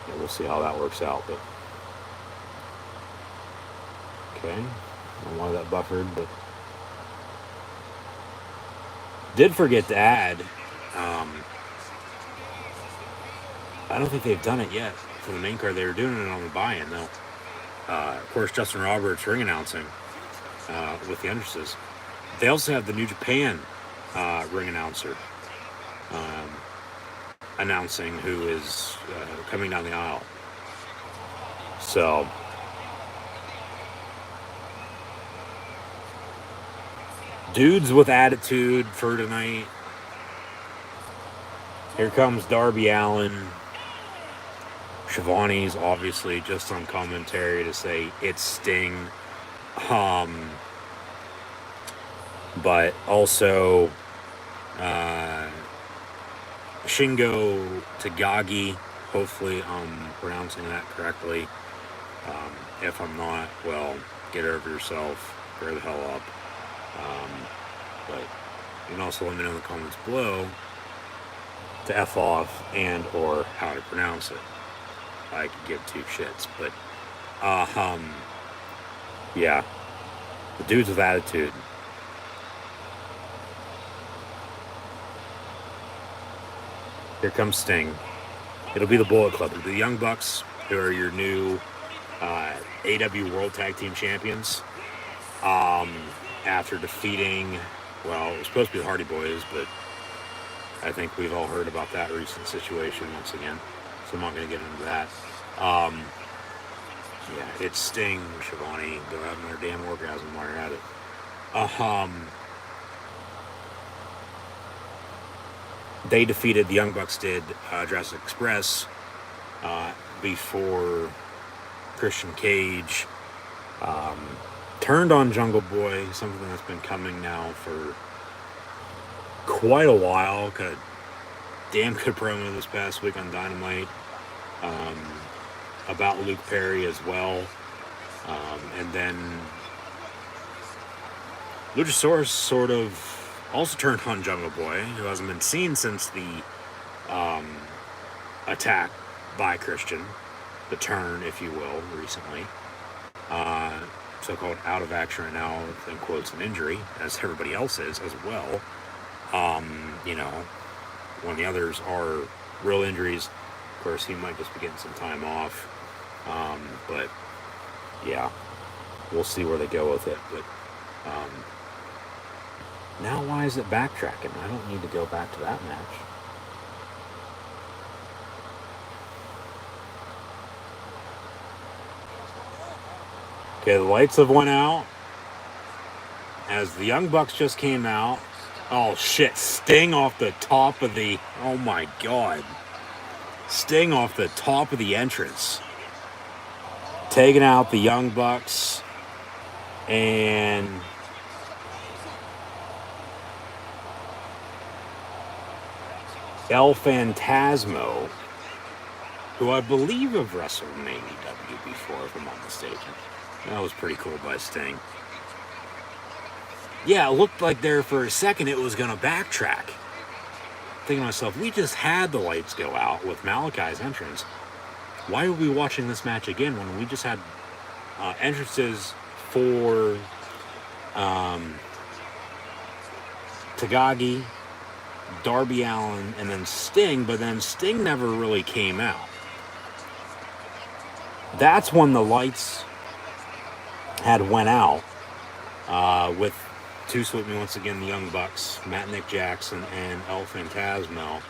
yeah, we'll see how that works out. But Okay. I don't know why that buffered, but did forget to add. I don't think they've done it yet for the main card. They were doing it on the buy-in, though. Of course, Justin Roberts ring announcing with the entrances. They also have the New Japan ring announcer announcing who is coming down the aisle. So, dudes with attitude for tonight. Here comes Darby Allin. Shivani's obviously just on commentary to say it's Sting. But also Shingo Tagagi. Hopefully I'm pronouncing that correctly. If I'm not, well, get over yourself. Bear the hell up. But you can also let me know in the comments below to F off and or how to pronounce it. I could give two shits, but yeah, the dudes with attitude. Here comes Sting. It'll be the Bullet Club. It'll be the Young Bucks, who are your new AEW World Tag Team Champions. After defeating, well, it was supposed to be the Hardy Boys, but I think we've all heard about that recent situation once again, so I'm not going to get into that. Yeah, it's Sting, Shivani. Go have another damn orgasm while you're at it. They defeated, the Young Bucks did, Jurassic Express before Christian Cage turned on Jungle Boy, something that's been coming now for quite a while. Got a damn good promo this past week on Dynamite about Luke Perry as well. And then Luchasaurus sort of also turned on Jungle Boy, who hasn't been seen since the attack by Christian, the turn, if you will, recently. So-called out of action right now, in quotes, an injury, as everybody else is as well. You know, when the others are real injuries, of course, he might just be getting some time off. But yeah, we'll see where they go with it. But now why is it backtracking? I don't need to go back to that match. Okay, the lights have went out as the Young Bucks just came out. Oh shit, Sting off the top of the, oh my god. Sting off the top of the entrance. Taking out the Young Bucks. And El Phantasmo, who I believe have wrestled in AEW before, if I'm not mistaken. That was pretty cool by Sting. Yeah, it looked like there for a second it was going to backtrack. Thinking to myself, we just had the lights go out with Malachi's entrance. Why are we watching this match again when we just had entrances for Tagagi, Darby Allin, and then Sting, but then Sting never really came out. That's when the lights had went out with two with me once again, the Young Bucks, Matt Nick Jackson and El Phantasmo.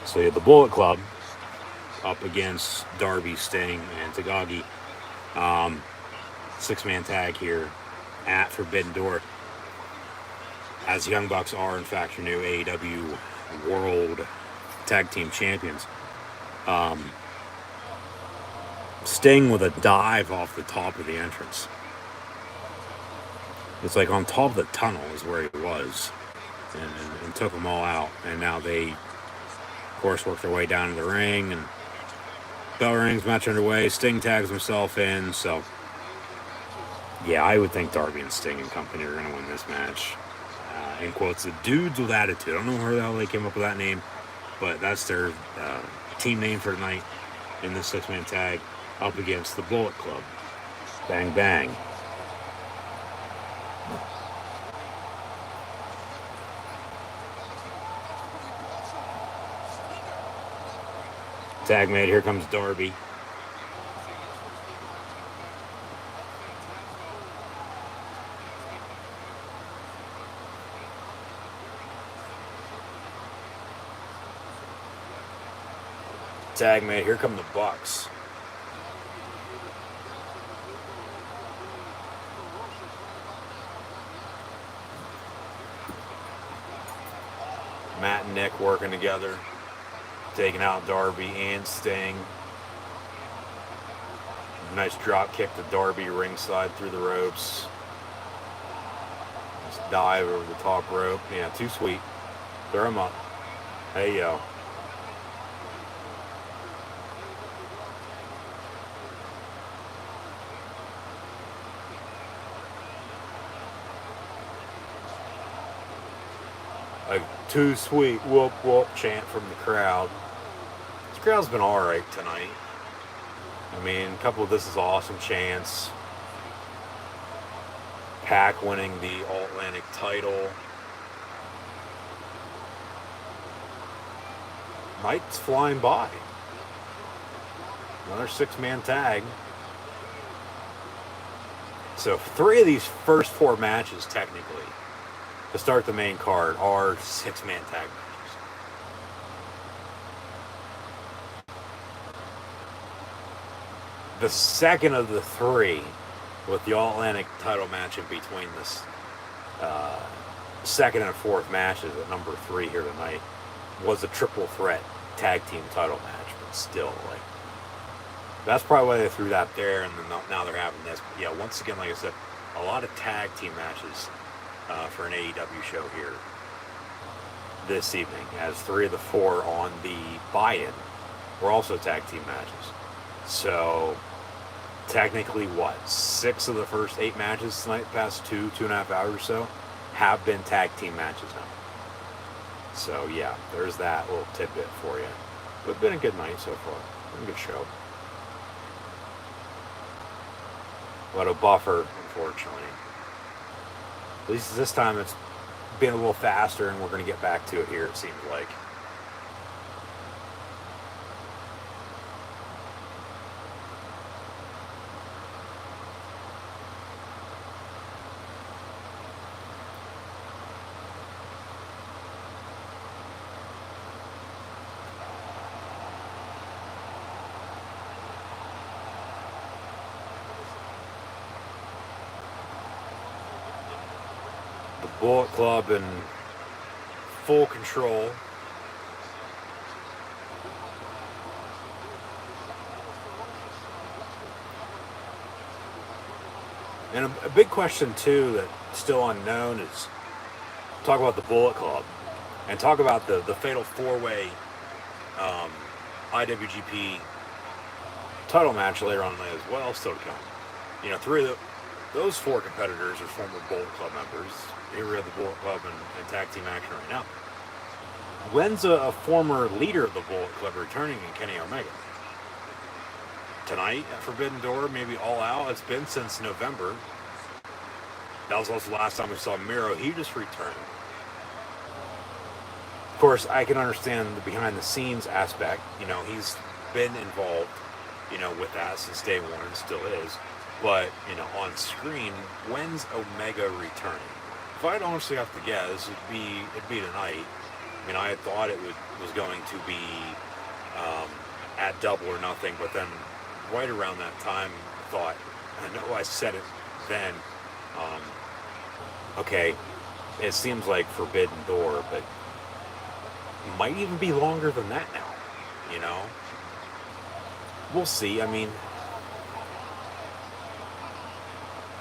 So you had the Bullet Club up against Darby, Sting, and Tagagi. 6-man tag here at Forbidden Door, as Young Bucks are in fact your new AEW World Tag Team Champions. Sting with a dive off the top of the entrance. It's like on top of the tunnel is where he was, and took them all out. And now they, of course, work their way down to the ring, and bell rings, match underway. Sting tags himself in. So yeah, I would think Darby and Sting and company are going to win this match. In quotes, the dudes with attitude. I don't know where the hell they came up with that name, but that's their team name for tonight in this 6-man tag up against the Bullet Club. Bang, bang. Tag made. Here comes Darby. Tag made. Here come the Bucks. Matt and Nick working together, taking out Darby and Sting. Nice drop kick to Darby ringside through the ropes. Nice dive over the top rope. Yeah, too sweet. Throw him up. Hey, yo. A too sweet whoop whoop chant from the crowd. This crowd's been alright tonight. I mean, a couple of this is awesome chants. Pac winning the All-Atlantic title. Night's flying by. Another 6-man tag. So 3 of these first 4 matches, technically, to start the main card, are 6-man tag matches. The second of the 3, with the All-Atlantic title match in between this second and 4th matches at number 3 here tonight, was a triple threat tag team title match. But still, like, that's probably why they threw that there, and then now they're having this. But yeah, once again, like I said, a lot of tag team matches for an AEW show here this evening, as 3 of the 4 on the buy-in were also tag team matches. So technically, what, 6 of the first 8 matches tonight, past 2.5 hours or so, have been tag team matches now. So yeah, there's that little tidbit for you. But it's been a good night so far. Been a good show. But a buffer, unfortunately. At least this time it's been a little faster, and we're going to get back to it here, it seems like. Bullet Club in full control. And a big question, too, that's still unknown is talk about the Bullet Club and talk about the fatal 4-way IWGP title match later on tonight as well, still to come. You know, 3 of those 4 competitors are former Bullet Club members. Here we have the Bullet Club in tag team action right now. When's a former leader of the Bullet Club returning in Kenny Omega? Tonight at Forbidden Door, maybe All Out. It's been since November. That was also the last time we saw Miro. He just returned. Of course, I can understand the behind-the-scenes aspect. You know, he's been involved, you know, with that since day one and still is. But, you know, on screen, when's Omega returning? If I'd honestly have to guess, it'd be tonight. I mean, I had thought it was going to be at Double or Nothing, but then right around that time, I thought, I know I said it then, okay, it seems like Forbidden Door, but it might even be longer than that now, you know? We'll see. I mean,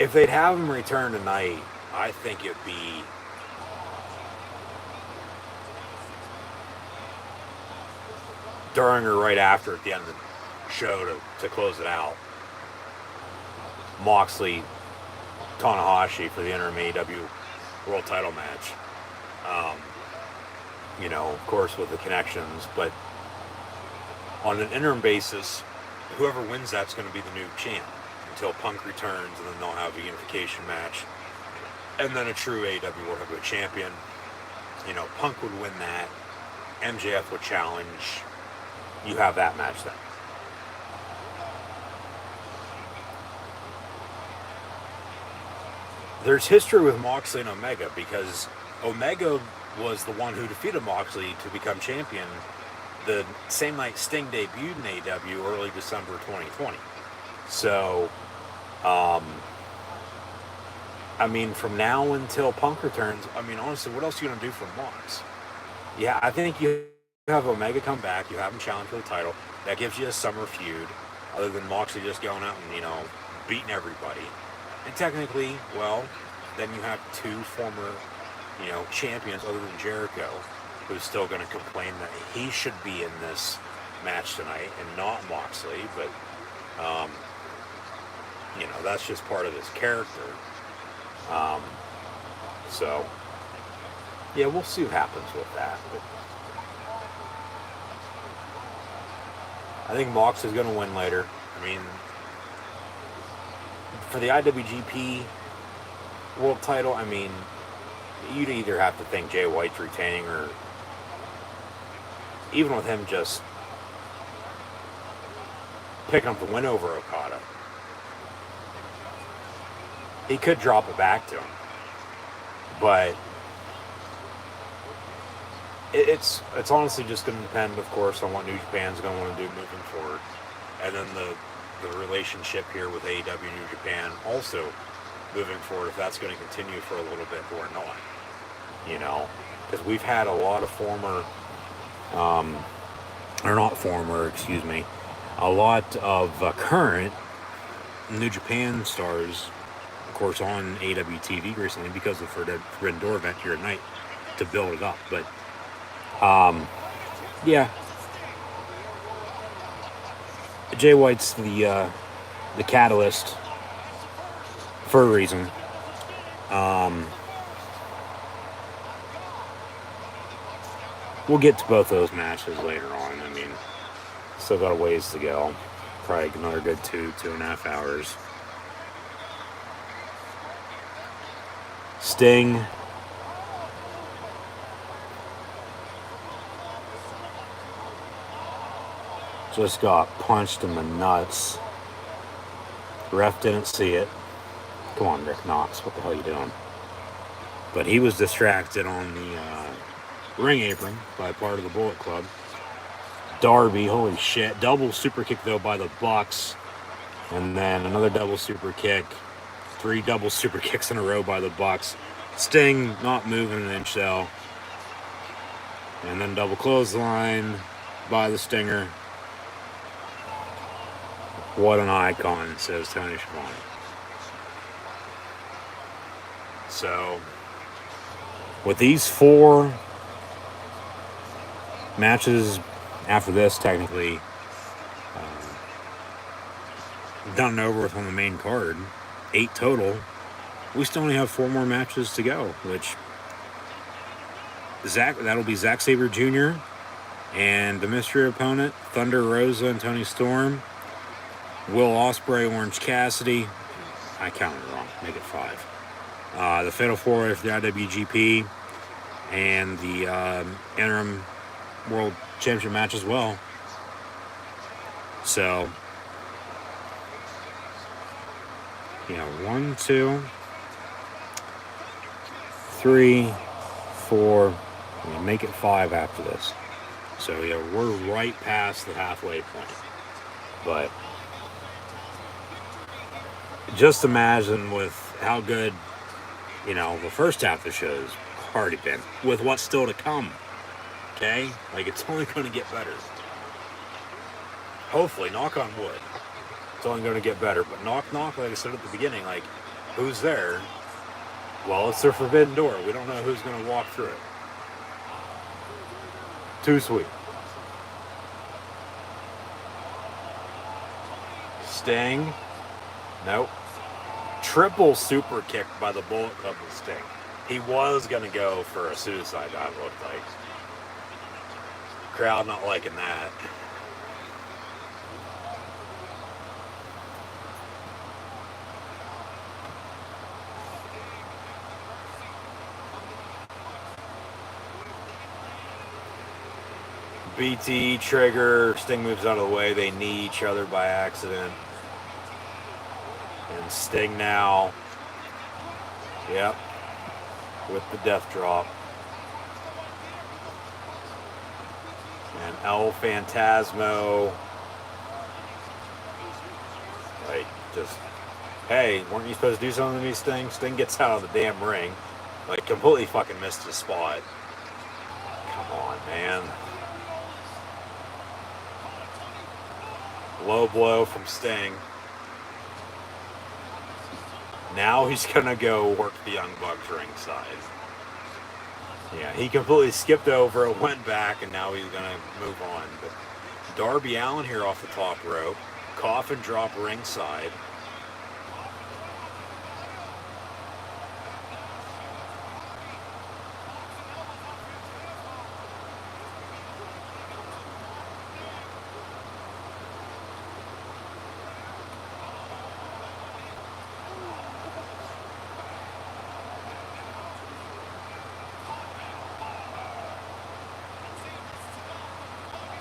if they'd have him return tonight, I think it'd be during or right after at the end of the show to close it out. Moxley, Tanahashi for the interim AEW World Title match. You know, of course, with the connections, but on an interim basis, whoever wins that's going to be the new champ. until Punk returns, and then they'll have a unification match. And then a true AEW World Heavyweight Champion. You know, Punk would win that. MJF would challenge. You have that match then. There's history with Moxley and Omega because Omega was the one who defeated Moxley to become champion the same night Sting debuted in AEW early December 2020. So, I mean, from now until Punk returns, I mean, honestly, what else are you going to do for Mox? Yeah, I think you have Omega come back, you have him challenge for the title. That gives you a summer feud, other than Moxley just going out and, you know, beating everybody. And technically, well, then you have two former, you know, champions other than Jericho, who's still going to complain that he should be in this match tonight and not Moxley, but, you know, that's just part of his character. So, yeah, we'll see what happens with that. But I think Mox is going to win later. I mean, for the IWGP World title, I mean, you'd either have to think Jay White's retaining, or even with him just picking up the win over Okada, he could drop it back to him. But it's honestly just going to depend, of course, on what New Japan's going to want to do moving forward. And then the relationship here with AEW and New Japan also moving forward, if that's going to continue for a little bit or not. You know, because we've had a lot of a lot of current New Japan stars, of course, on AEW TV recently because of the Forbidden Door event here tonight to build it up. But, yeah. Jay White's the catalyst for a reason. We'll get to both those matches later on. I mean, still got a ways to go. Probably another good 2.5 hours. Sting. Just got punched in the nuts. Ref didn't see it. Come on, Rick Knox. What the hell are you doing? But he was distracted on the ring apron by part of the Bullet Club. Darby, holy shit. Double super kick, though, by the Bucks. And then another double super kick. 3 double super kicks in a row by the Bucks. Sting not moving an inch, though. And then double clothesline by the Stinger. What an icon, says Tony Schiavone. So, with these 4 matches after this, technically, done and over with on the main card, 8 total, we still only have 4 more matches to go, which that'll be Zack Sabre Jr. and the mystery opponent, Thunder Rosa and Tony Storm, Will Ospreay, Orange Cassidy. I counted it wrong. Make it 5. The Fatal 4-Way for the IWGP, and the interim World Championship match as well. So, you know, 1, 2, 3, 4. We make it 5 after this. So, yeah, we're right past the halfway point. But just imagine with how good, you know, the first half of the show's already been, with what's still to come. Okay? Like, it's only going to get better. Hopefully, knock on wood. It's only going to get better. But knock, like I said at the beginning, like, who's there? Well, it's the Forbidden Door. We don't know who's going to walk through it. Too sweet. Sting. Nope. Triple super kick by the Bullet Club with Sting. He was going to go for a suicide dive, looked like. Crowd not liking that. BT, Trigger, Sting moves out of the way. They knee each other by accident. And Sting now, yep, with the death drop. And El Phantasmo, like, just, hey, weren't you supposed to do something to me, Sting? Sting gets out of the damn ring. Like, completely fucking missed his spot. Come on, man. Low blow from Sting. Now he's gonna go work the Young Bucks ringside. Yeah, he completely skipped over it, went back, and now he's gonna move on. But Darby Allin here off the top rope. Coffin drop ringside.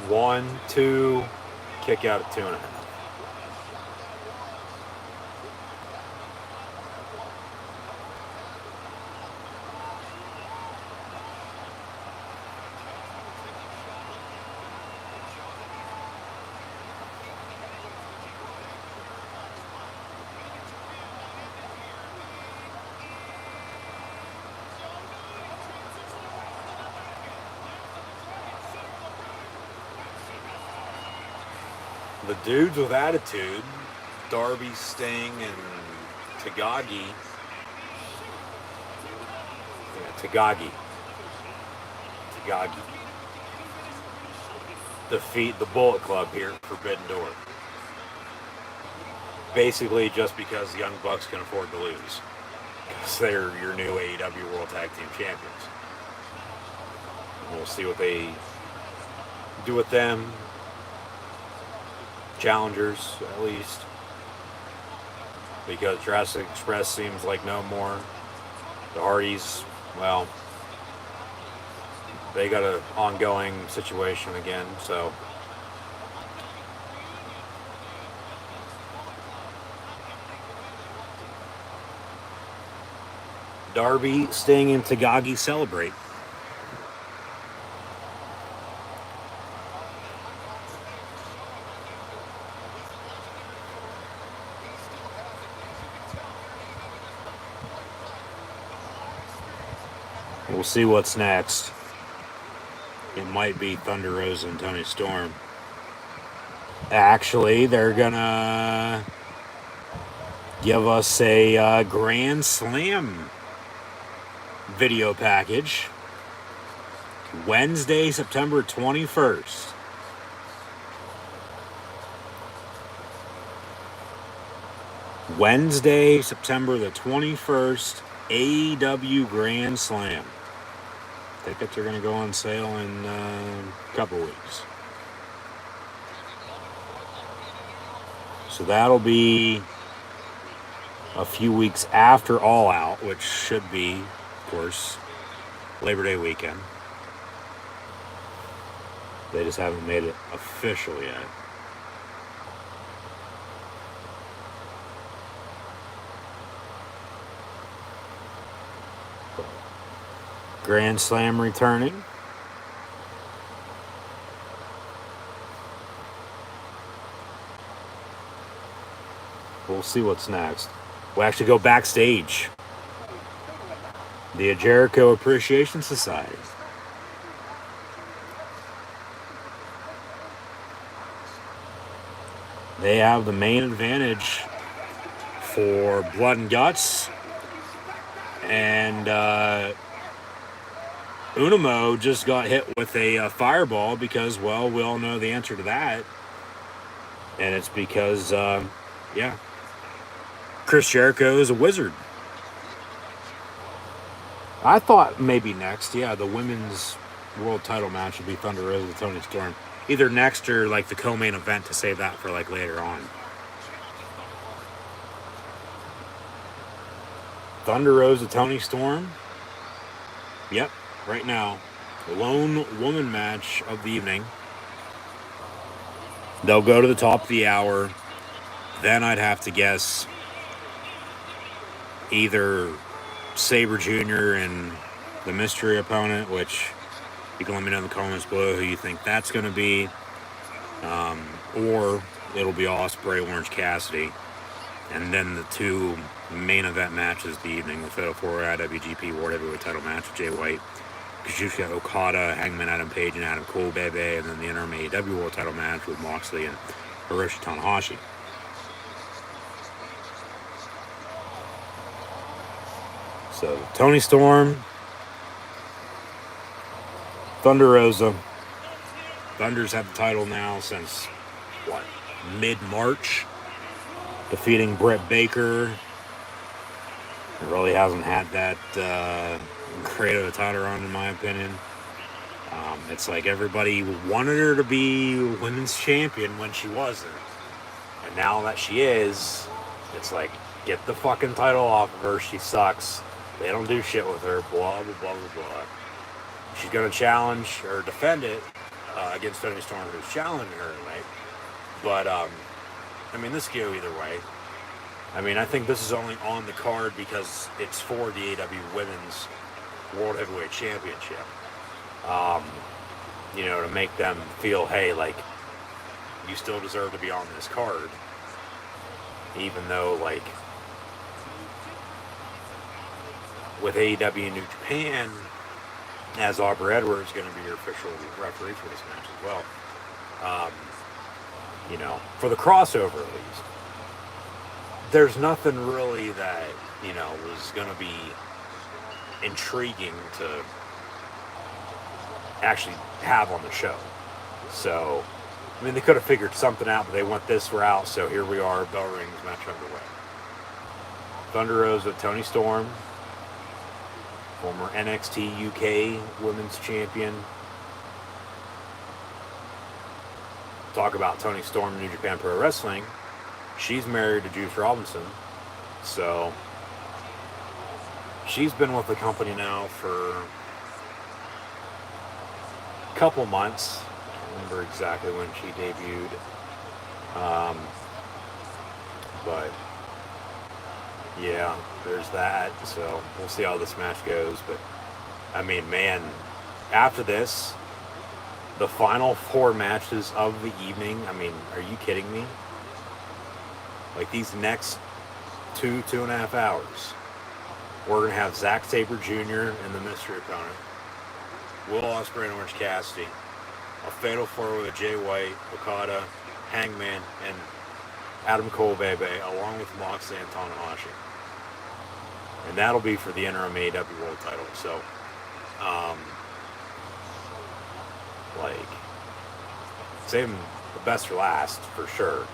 One, two, kick out at 2.5. The dudes with attitude, Darby, Sting, and Tagagi. Yeah, Tagagi. Defeat the Bullet Club here at Forbidden Door. Basically just because the Young Bucks can afford to lose. Because they're your new AEW World Tag Team Champions. We'll see what they do with them. Challengers, at least. Because Jurassic Express seems like no more. The Hardys, well, they got an ongoing situation again, so. Darby, Sting, and Tagagi celebrate. We'll see what's next. It might be Thunder Rosa and Tony Storm. Actually, they're gonna give us a Grand Slam video package. Wednesday, September 21st. Wednesday, September the 21st, AEW Grand Slam. Tickets are going to go on sale in a couple weeks. So that'll be a few weeks after All Out, which should be, of course, Labor Day weekend. They just haven't made it official yet. Grand Slam returning. We'll see what's next. We'll actually go backstage. The Jericho Appreciation Society. They have the main advantage for Blood and Guts. And Unamo just got hit with a fireball because, well, we all know the answer to that. And it's because, Chris Jericho is a wizard. I thought maybe next, the women's world title match would be Thunder Rosa with Tony Storm. Either next or like the co-main event to save that for like later on. Thunder Rosa, Tony Storm. Yep, right now. The lone woman match of the evening. They'll go to the top of the hour. Then I'd have to guess either Sabre Jr. and the mystery opponent, which you can let me know in the comments below who you think that's going to be. Or it'll be Ospreay, Orange Cassidy. And then the two main event matches of the evening, the Fatal 4 IWGP World Heavyweight title match with Jay White, Kazuchika Okada, Hangman Adam Page, and Adam Cole, baby. And then the interim AEW World title match with Moxley and Hiroshi Tanahashi. So, Toni Storm, Thunder Rosa. Thunder's had the title now since, what, mid-March? Defeating Britt Baker. It really hasn't had that great of a title run, in my opinion. It's like everybody wanted her to be women's champion when she wasn't. And now that she is, it's like, get the fucking title off of her. She sucks. They don't do shit with her. Blah, blah, blah, blah, blah. She's going to challenge or defend it against Toni Storm, who's challenging her tonight. But, I mean, this could go either way. I mean, I think this is only on the card because it's for the AEW Women's World Heavyweight Championship. You know, to make them feel, hey, like, you still deserve to be on this card. Even though, like, with AEW New Japan, as Aubrey Edwards going to be your official referee for this match as well. You know, for the crossover at least, there's nothing really that, you know, was going to be intriguing to actually have on the show. So, I mean, they could have figured something out, but they went this route, so here we are, bell rings, match underway. Thunder Rosa, Toni Storm, former NXT UK Women's Champion. Talk about Toni Storm, New Japan Pro Wrestling. She's married to Juice Robinson, so she's been with the company now for a couple months. I don't remember exactly when she debuted, but yeah, there's that. So we'll see how this match goes. But I mean, man, after this, the final 4 matches of the evening, I mean, are you kidding me? Like, these next 2.5 hours, we're going to have Zack Sabre Jr. and the mystery opponent, Will Ospreay and Orange Cassidy, a fatal 4 with Jay White, Okada, Hangman, and Adam Cole, baby, along with Moxley and Tanahashi. And that'll be for the interim AEW World title. So, like, saving the best for last, for sure.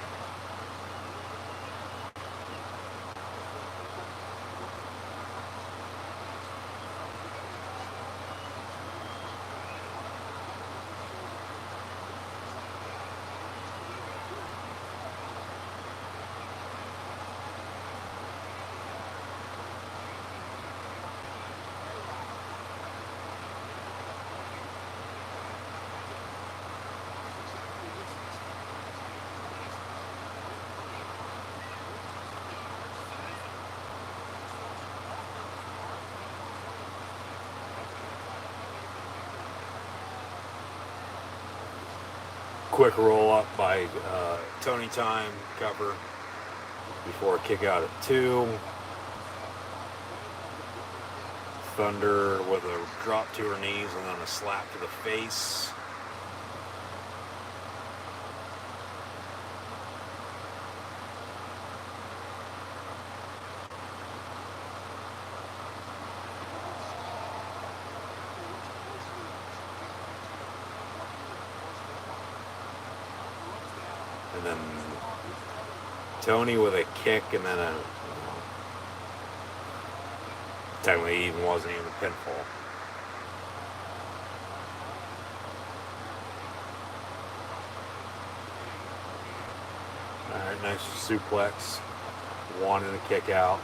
Quick roll up by Tony Time cover before a kick out at 2. Thunder with a drop to her knees and then a slap to the face. And then Tony with a kick and then a, technically even wasn't even a pinfall. Alright, nice suplex. One and a kick out.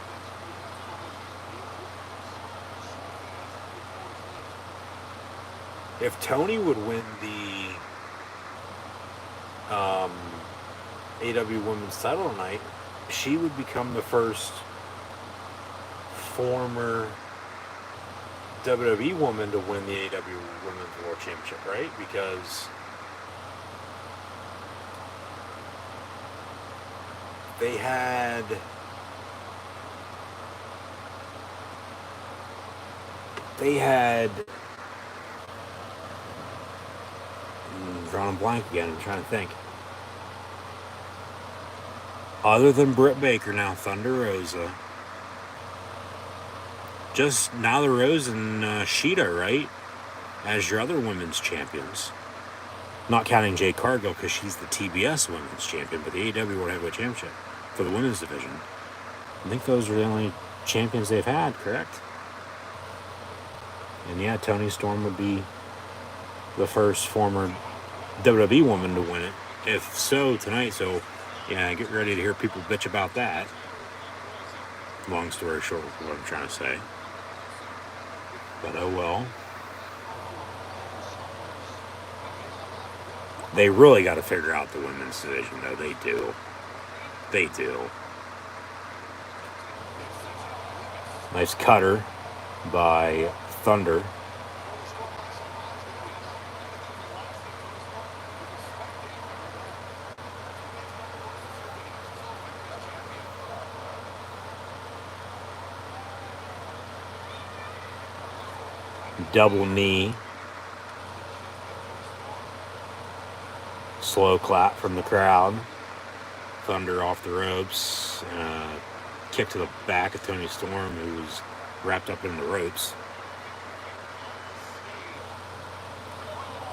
If Tony would win the AEW Women's title tonight, she would become the first former WWE woman to win the AEW Women's World Championship, right? Because they had I'm drawing a blank again. I'm trying to think. Other than Britt Baker now, Thunder Rosa. Just Nyla Rose and Sheeta, right? As your other women's champions. Not counting Jade Cargill because she's the TBS women's champion, but the AEW World Heavyweight Championship for the women's division. I think those are the only champions they've had, correct? And yeah, Toni Storm would be the first former WWE woman to win it. If so, tonight. So, yeah, get ready to hear people bitch about that. Long story short, what I'm trying to say. But oh well. They really got to figure out the women's division, though. They do. They do. Nice cutter by Thunder. Double knee. Slow clap from the crowd. Thunder off the ropes. Kick to the back of Toni Storm, who was wrapped up in the ropes.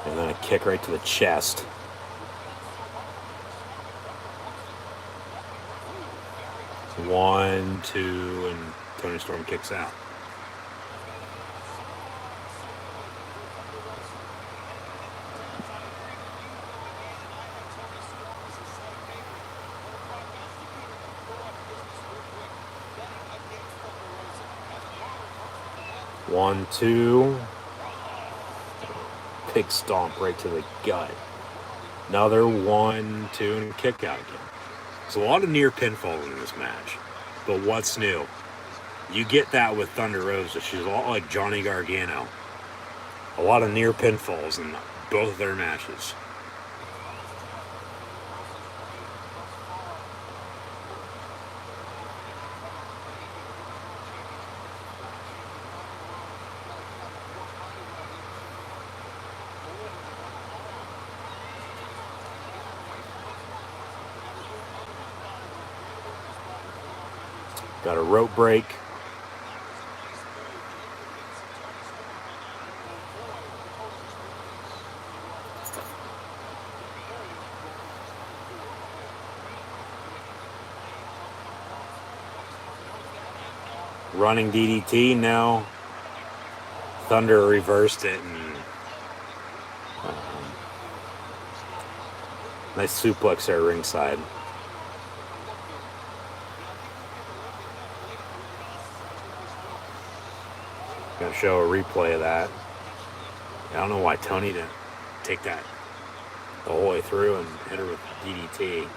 And then a kick right to the chest. One, two, and Toni Storm kicks out. One, two. Big stomp right to the gut. Another one, two, and a kick out again. There's a lot of near pinfalls in this match. But what's new? You get that with Thunder Rosa. She's a lot like Johnny Gargano. A lot of near pinfalls in both of their matches. Got a rope break. Running DDT now. Thunder reversed it and nice suplex there ringside. Gonna show a replay of that. I don't know why Toni didn't take that the whole way through and hit her with DDT.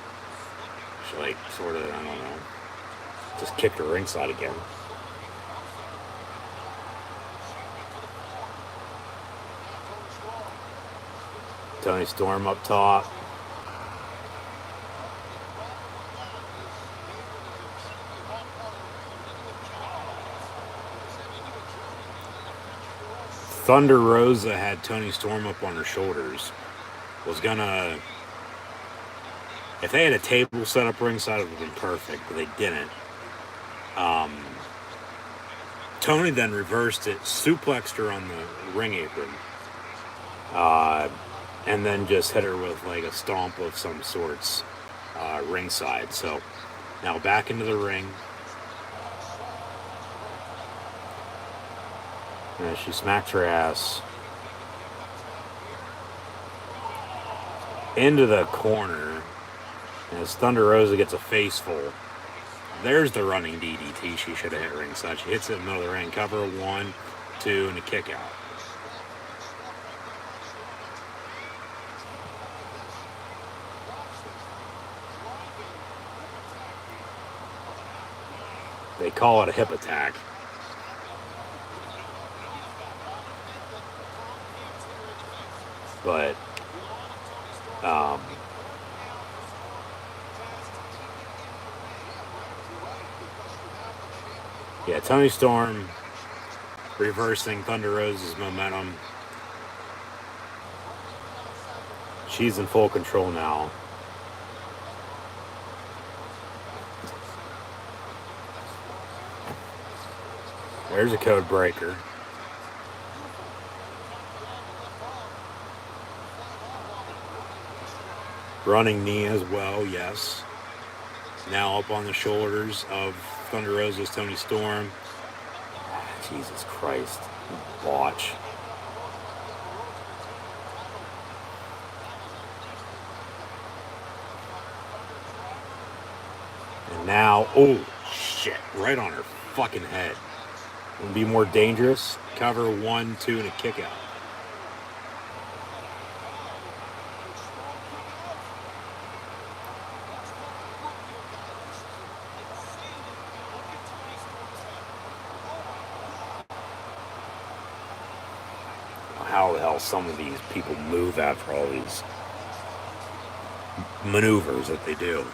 She like sort of, I don't know, just kicked her ringside again. Toni Storm up top. Thunder Rosa had Toni Storm up on her shoulders. Was gonna... If they had a table set up ringside, it would have been perfect, but they didn't. Toni then reversed it, suplexed her on the ring apron, and then just hit her with like a stomp of some sorts ringside. So now back into the ring. And she smacks her ass into the corner. And as Thunder Rosa gets a face full, there's the running DDT she should have hit ringside. She hits it in the middle of the ring. Cover, 1, 2, and a kick out. They call it a hip attack. But yeah, Toni Storm reversing Thunder Rosa's momentum. She's in full control now. There's a code breaker. Running knee as well, yes. Now up on the shoulders of Thunder Rosa's Toni Storm. Jesus Christ. Watch. And now, oh shit, right on her fucking head. Would be more dangerous. Cover 1, 2, and a kick out. How the hell some of these people move after all these maneuvers that they do.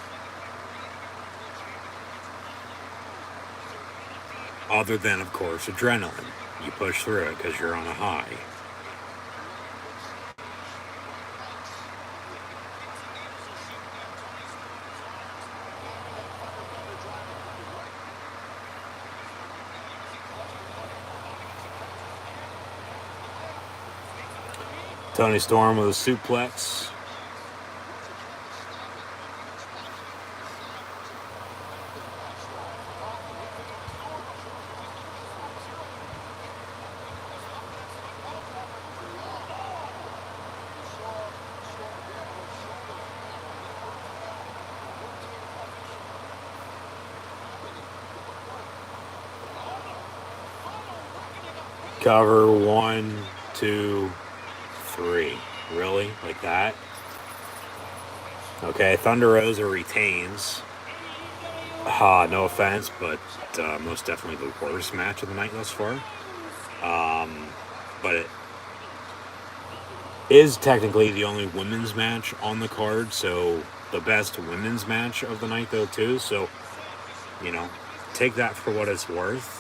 Other than, of course, adrenaline. You push through it because you're on a high. Toni Storm with a suplex. Cover 1, 2, 3. Really? Like that? Okay, Thunder Rosa retains. No offense, but most definitely the worst match of the night thus far. But it is technically the only women's match on the card, so the best women's match of the night, though, too. So, you know, take that for what it's worth.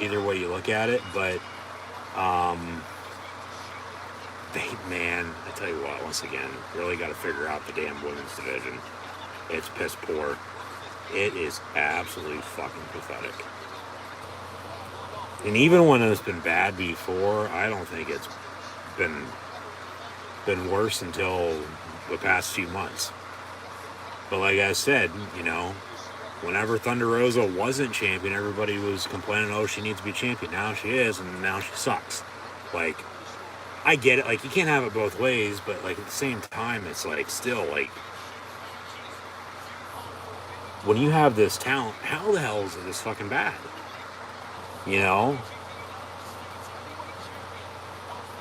Either way you look at it, but man, I tell you what, once again, really got to figure out the damn women's division. It's piss poor. It is absolutely fucking pathetic. And even when it's been bad before, I don't think it's been worse until the past few months. But like I said, you know, whenever Thunder Rosa wasn't champion, everybody was complaining, oh, she needs to be champion. Now she is, and now she sucks. Like, I get it. Like, you can't have it both ways, but, like, at the same time, it's, like, still, like, when you have this talent, how the hell is it this fucking bad? You know?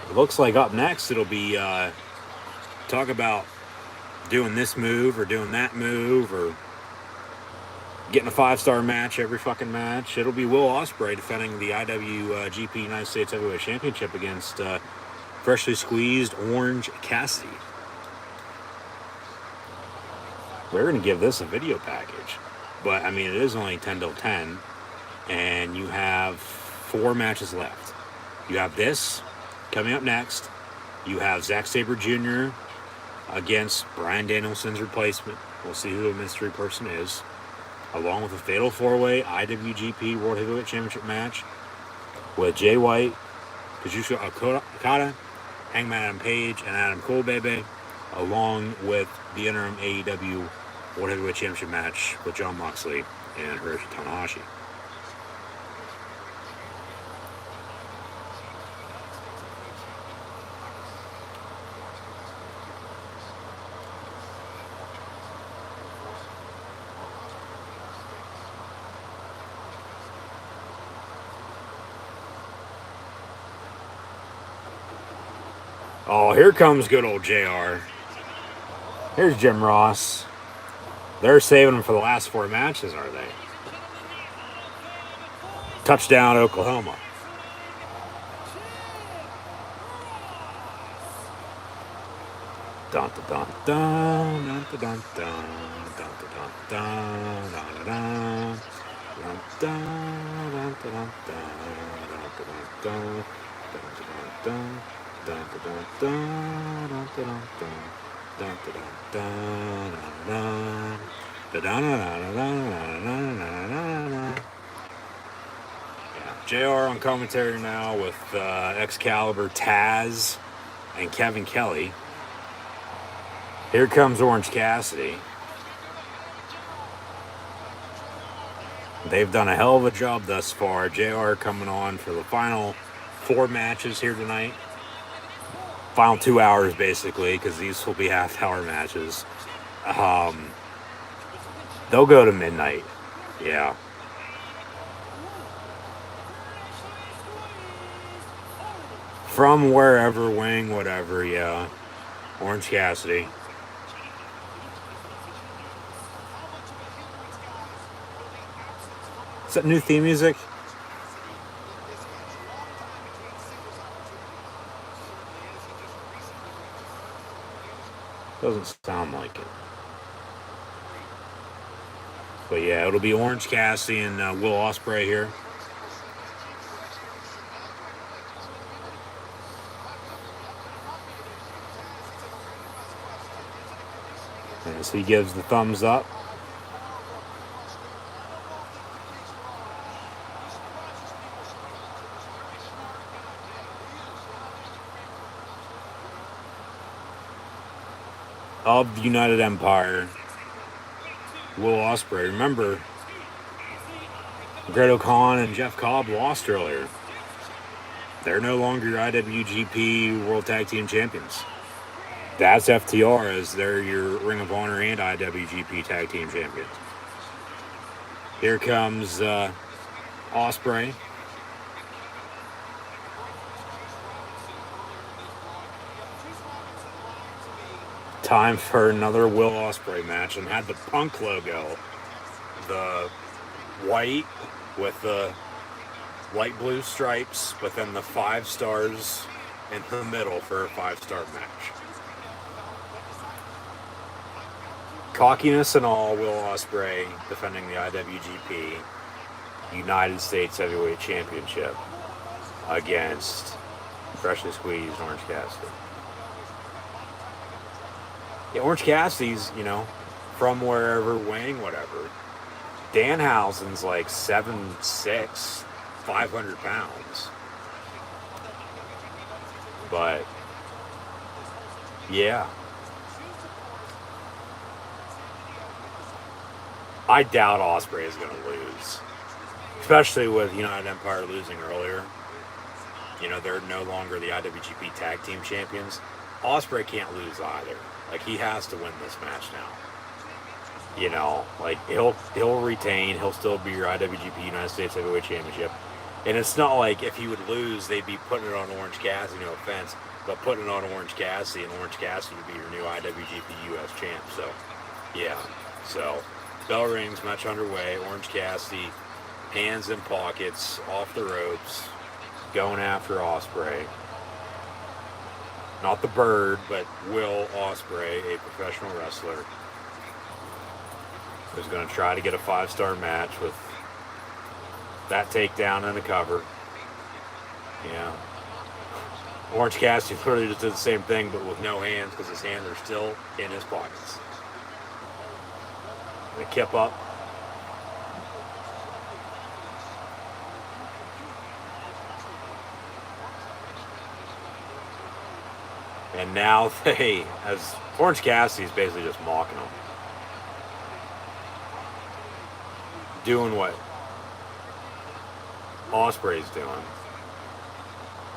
It looks like up next it'll be, talk about doing this move or doing that move or getting a 5-star match every fucking match. It'll be Will Ospreay defending the IWGP United States Heavyweight Championship against freshly squeezed Orange Cassidy. We're going to give this a video package. But, I mean, it is only 10 till 10. And you have 4 matches left. You have this coming up next. You have Zack Sabre Jr. against Bryan Danielson's replacement. We'll see who the mystery person is. Along with a Fatal 4-Way IWGP World Heavyweight Championship match with Jay White, Kazuchika Okada, Hangman Adam Page, and Adam Cole, baby, along with the interim AEW World Heavyweight Championship match with Jon Moxley and Hiroshi Tanahashi. Oh, here comes good old JR. Here's Jim Ross. They're saving him for the last 4 matches, are they? Touchdown, Oklahoma. Dun dun dun dun dun dun dun dun dun dun dun JR on commentary now with Excalibur, Taz, and Kevin Kelly. Here comes Orange Cassidy. They've done a hell of a job thus far. JR coming on for the final 4 matches here tonight. Final 2 hours, basically, because these will be half-hour matches. They'll go to midnight. Yeah. From wherever, wing, whatever, yeah. Orange Cassidy. Is that new theme music? Doesn't sound like it. But yeah, it'll be Orange Cassidy and Will Ospreay here. As he gives the thumbs up. Of the United Empire, Will Ospreay. Remember, Great O'Khan and Jeff Cobb lost earlier. They're no longer your IWGP World Tag Team Champions. That's FTR, as they're your Ring of Honor and IWGP Tag Team Champions. Here comes Ospreay. Time for another Will Ospreay match, and had the Punk logo, the white with the light blue stripes, but then the 5 stars in the middle for a 5-star match. Cockiness and all, Will Ospreay defending the IWGP United States Heavyweight Championship against freshly squeezed Orange Cassidy. Yeah, Orange Cassidy's, from wherever, weighing whatever. Danhausen's like 7'6", 500 pounds. But, yeah. I doubt Ospreay is going to lose. Especially with United Empire losing earlier. They're no longer the IWGP Tag Team Champions. Ospreay can't lose either. Like, he has to win this match now. He'll retain. He'll still be your IWGP United States Heavyweight Championship. And it's not like if he would lose, they'd be putting it on Orange Cassidy, no offense, but putting it on Orange Cassidy, and Orange Cassidy would be your new IWGP US champ. So, yeah. So, bell rings, match underway. Orange Cassidy, hands in pockets, off the ropes, going after Ospreay. Not the Bird, but Will Ospreay, a professional wrestler, who's going to try to get a 5-star match with that takedown and a cover. Yeah. Orange Cassidy literally just did the same thing, but with no hands, because his hands are still in his pockets. The kip up. And now as Orange Cassidy's basically just mocking them. Doing what Ospreay's doing.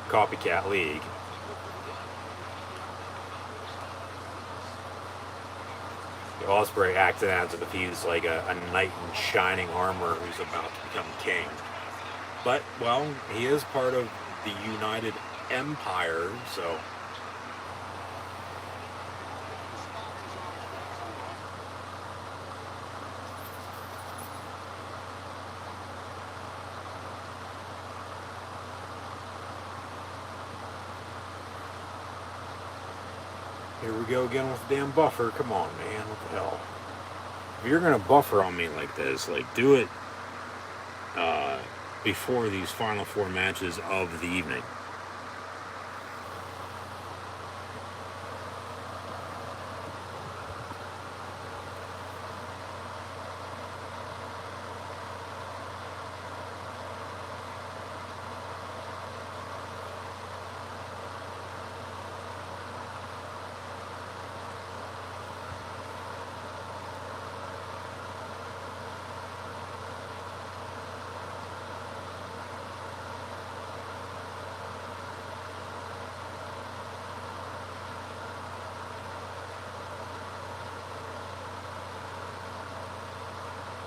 Copycat League. Ospreay acting as if he's like a knight in shining armor who's about to become king. But, well, he is part of the United Empire, so... Here we go again with the damn buffer. Come on, man. What the hell? If you're going to buffer on me like this, like, do it before these final 4 matches of the evening.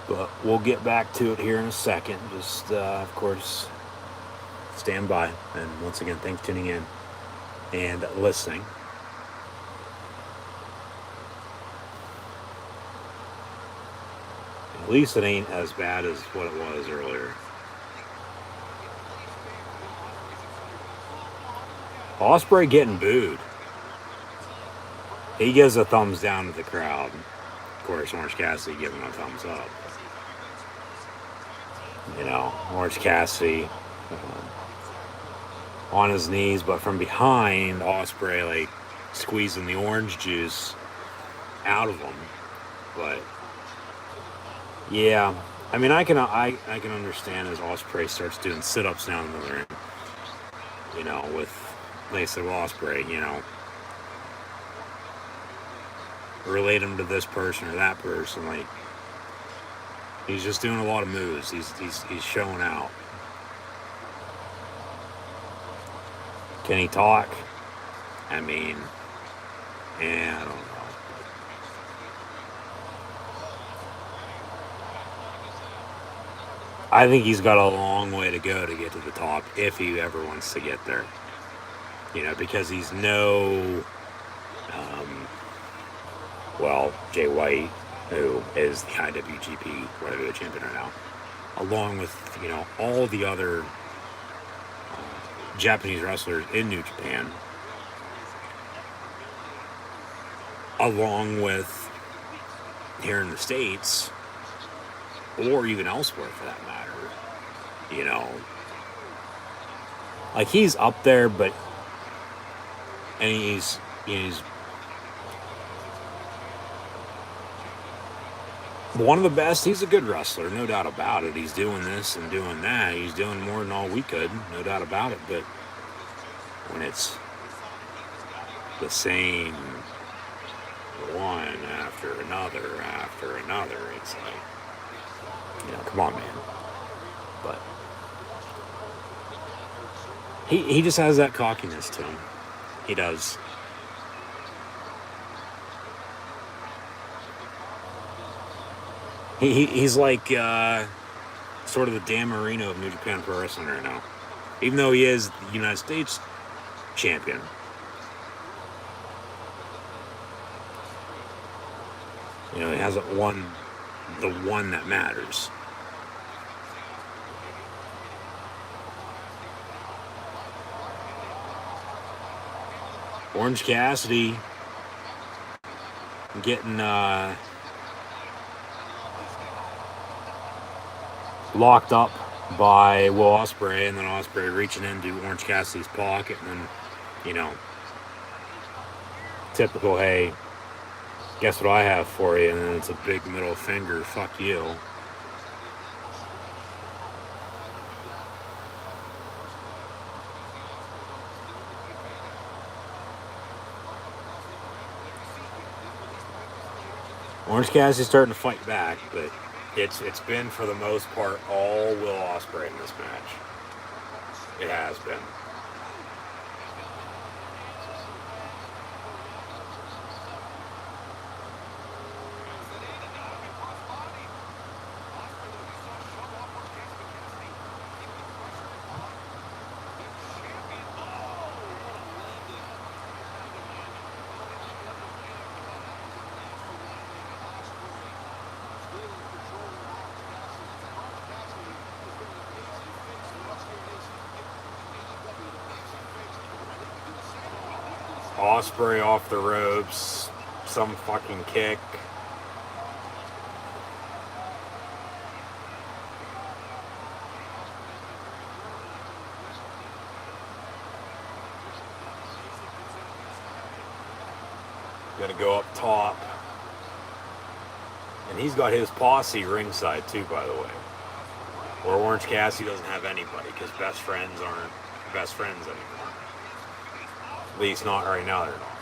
But we'll get back to it here in a second. Just, of course, stand by. And once again, thanks for tuning in and listening. At least it ain't as bad as what it was earlier. Ospreay getting booed. He gives a thumbs down to the crowd. Of course, Orange Cassidy giving a thumbs up. You know, Orange Cassidy on his knees, but from behind, Ospreay like squeezing the orange juice out of him. But yeah, I mean, I can understand as Ospreay starts doing sit-ups down in the ring. You know, with like I said, with Ospreay, you know, relate him to this person or that person, like. He's just doing a lot of moves. He's showing out. Can he talk? I mean, I don't know. I think he's got a long way to go to get to the top if he ever wants to get there. You know, because he's no, Jay White, who is the IWGP Heavyweight Champion right now, along with, you know, all the other Japanese wrestlers in New Japan, along with here in the States, or even elsewhere for that matter, you know. Like, he's up there, but, and he's one of the best. He's a good wrestler, no doubt about it. He's doing this and doing that. He's doing more than all we could, no doubt about it. But when it's the same one after another, it's like, you know, come on, man. But he just has that cockiness to him. He does. He's like sort of the Dan Marino of New Japan Pro Wrestling right now. Even though he is the United States champion. You know, he hasn't won the one that matters. Orange Cassidy getting locked up by Will Ospreay, and then Ospreay reaching into Orange Cassidy's pocket, and then, you know, typical, hey, guess what I have for you, and then it's a big middle finger, fuck you. Orange Cassidy's starting to fight back, but it's been, for the most part, all Will Ospreay in this match. It has been. Ospreay off the ropes. Some fucking kick. Gonna go up top. And he's got his posse ringside too, by the way. Where Orange Cassidy doesn't have anybody because best friends aren't best friends anymore. At least not right now, they're not.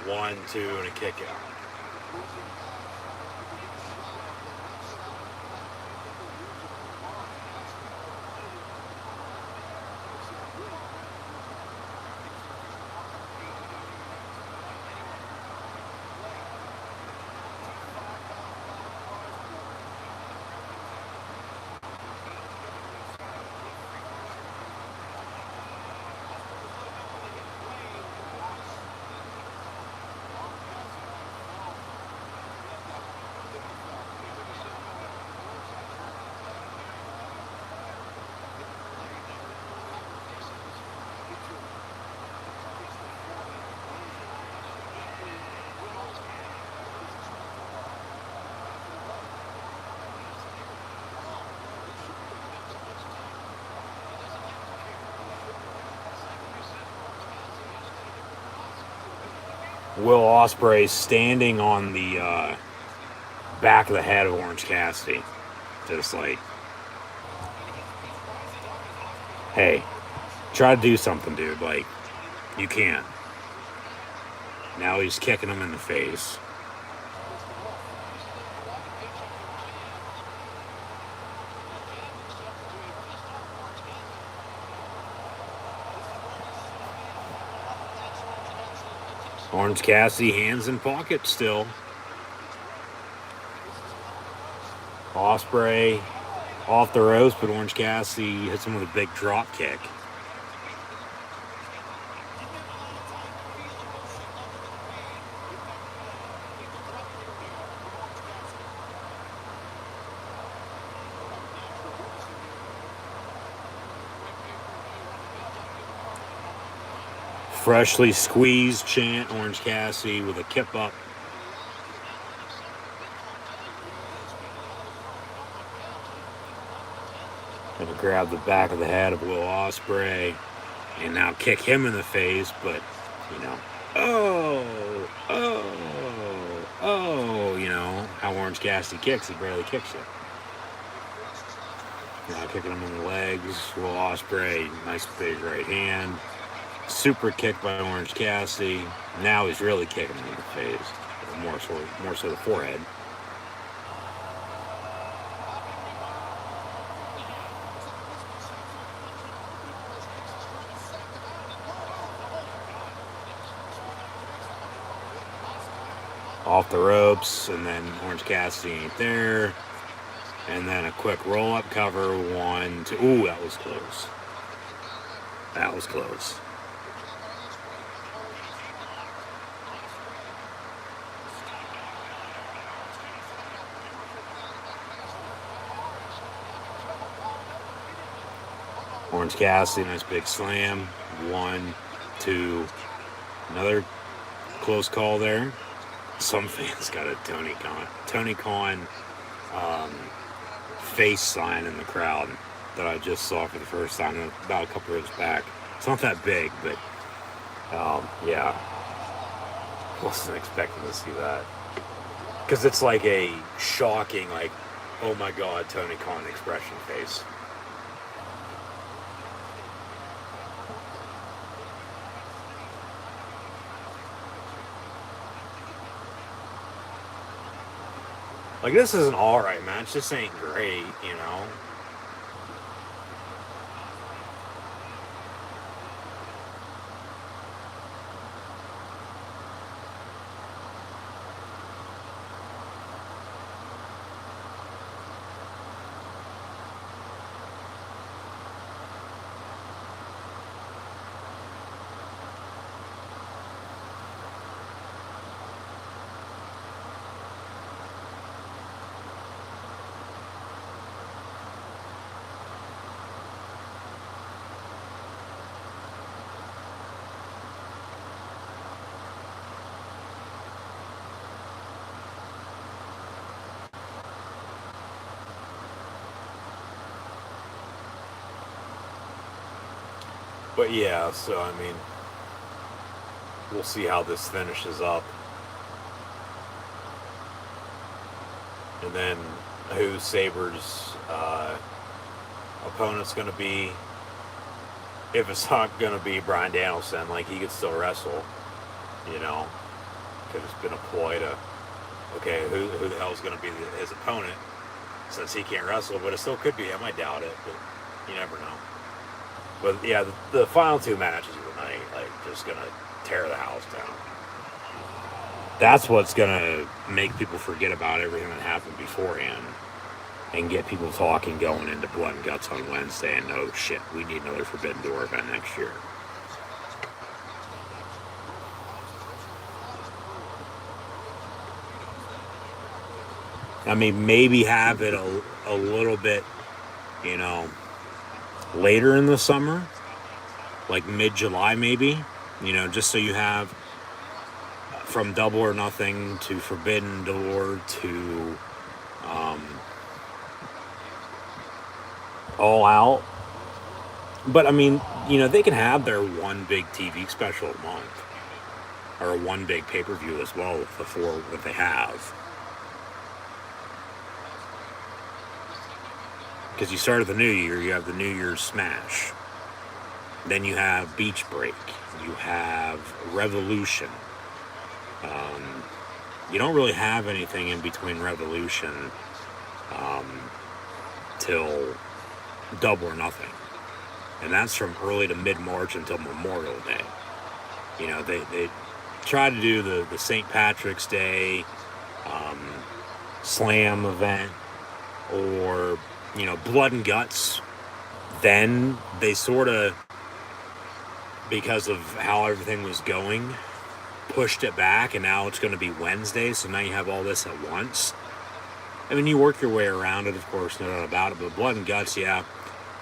1, 2, and a kick out. Will Ospreay standing on the back of the head of Orange Cassidy. Just like, hey, try to do something, dude. Like, you can't. Now he's kicking him in the face. Orange Cassidy, hands in pocket still. Ospreay off the ropes, but Orange Cassidy hits him with a big drop kick. Freshly squeezed chant, Orange Cassidy with a kip up. Gonna grab the back of the head of Will Ospreay and now kick him in the face, but, you know, you know, how Orange Cassidy kicks, he barely kicks it. Now kicking him in the legs, Will Ospreay, nice big right hand. Super kick by Orange Cassidy. Now he's really kicking him in the face. More so the forehead. Off the ropes, and then Orange Cassidy ain't there. And then a quick roll-up cover. 1, 2. Ooh, that was close. That was close. Orange Cassidy, nice big slam. 1, 2. Another close call there. Some fans got a Tony Khan face sign in the crowd that I just saw for the first time about a couple rows back. It's not that big, but yeah. Wasn't expecting to see that. Because it's like a shocking, like, oh my god, Tony Khan expression face. Like, this is an alright match. This ain't great, you know. But yeah, so I mean, we'll see how this finishes up. And then who Sabre's opponent's going to be. If it's not going to be Bryan Danielson, like, he could still wrestle, you know, because it's been a ploy to, okay, who the hell is going to be his opponent since he can't wrestle, but it still could be him. I doubt it, but you never know. But yeah, the final two matches of the night, like, just going to tear the house down. That's what's going to make people forget about everything that happened beforehand and get people talking going into Blood and Guts on Wednesday and oh shit, we need another Forbidden Door event next year. I mean, maybe have it a little bit, you know, later in the summer, like mid-July maybe, you know, just so you have from Double or Nothing to Forbidden Door to All Out. But I mean, you know, they can have their one big TV special a month or one big pay-per-view as well with the four that they have. Because you start at the new year, you have the New Year's Smash. Then you have Beach Break. You have Revolution. You don't really have anything in between Revolution till Double or Nothing. And that's from early to mid-March until Memorial Day. You know, they try to do the St. Patrick's Day Slam event or, you know, Blood and Guts. Then they sort of, because of how everything was going, pushed it back, and now it's going to be Wednesday, so now you have all this at once. I mean, you work your way around it, of course, no doubt about it, but Blood and Guts, yeah,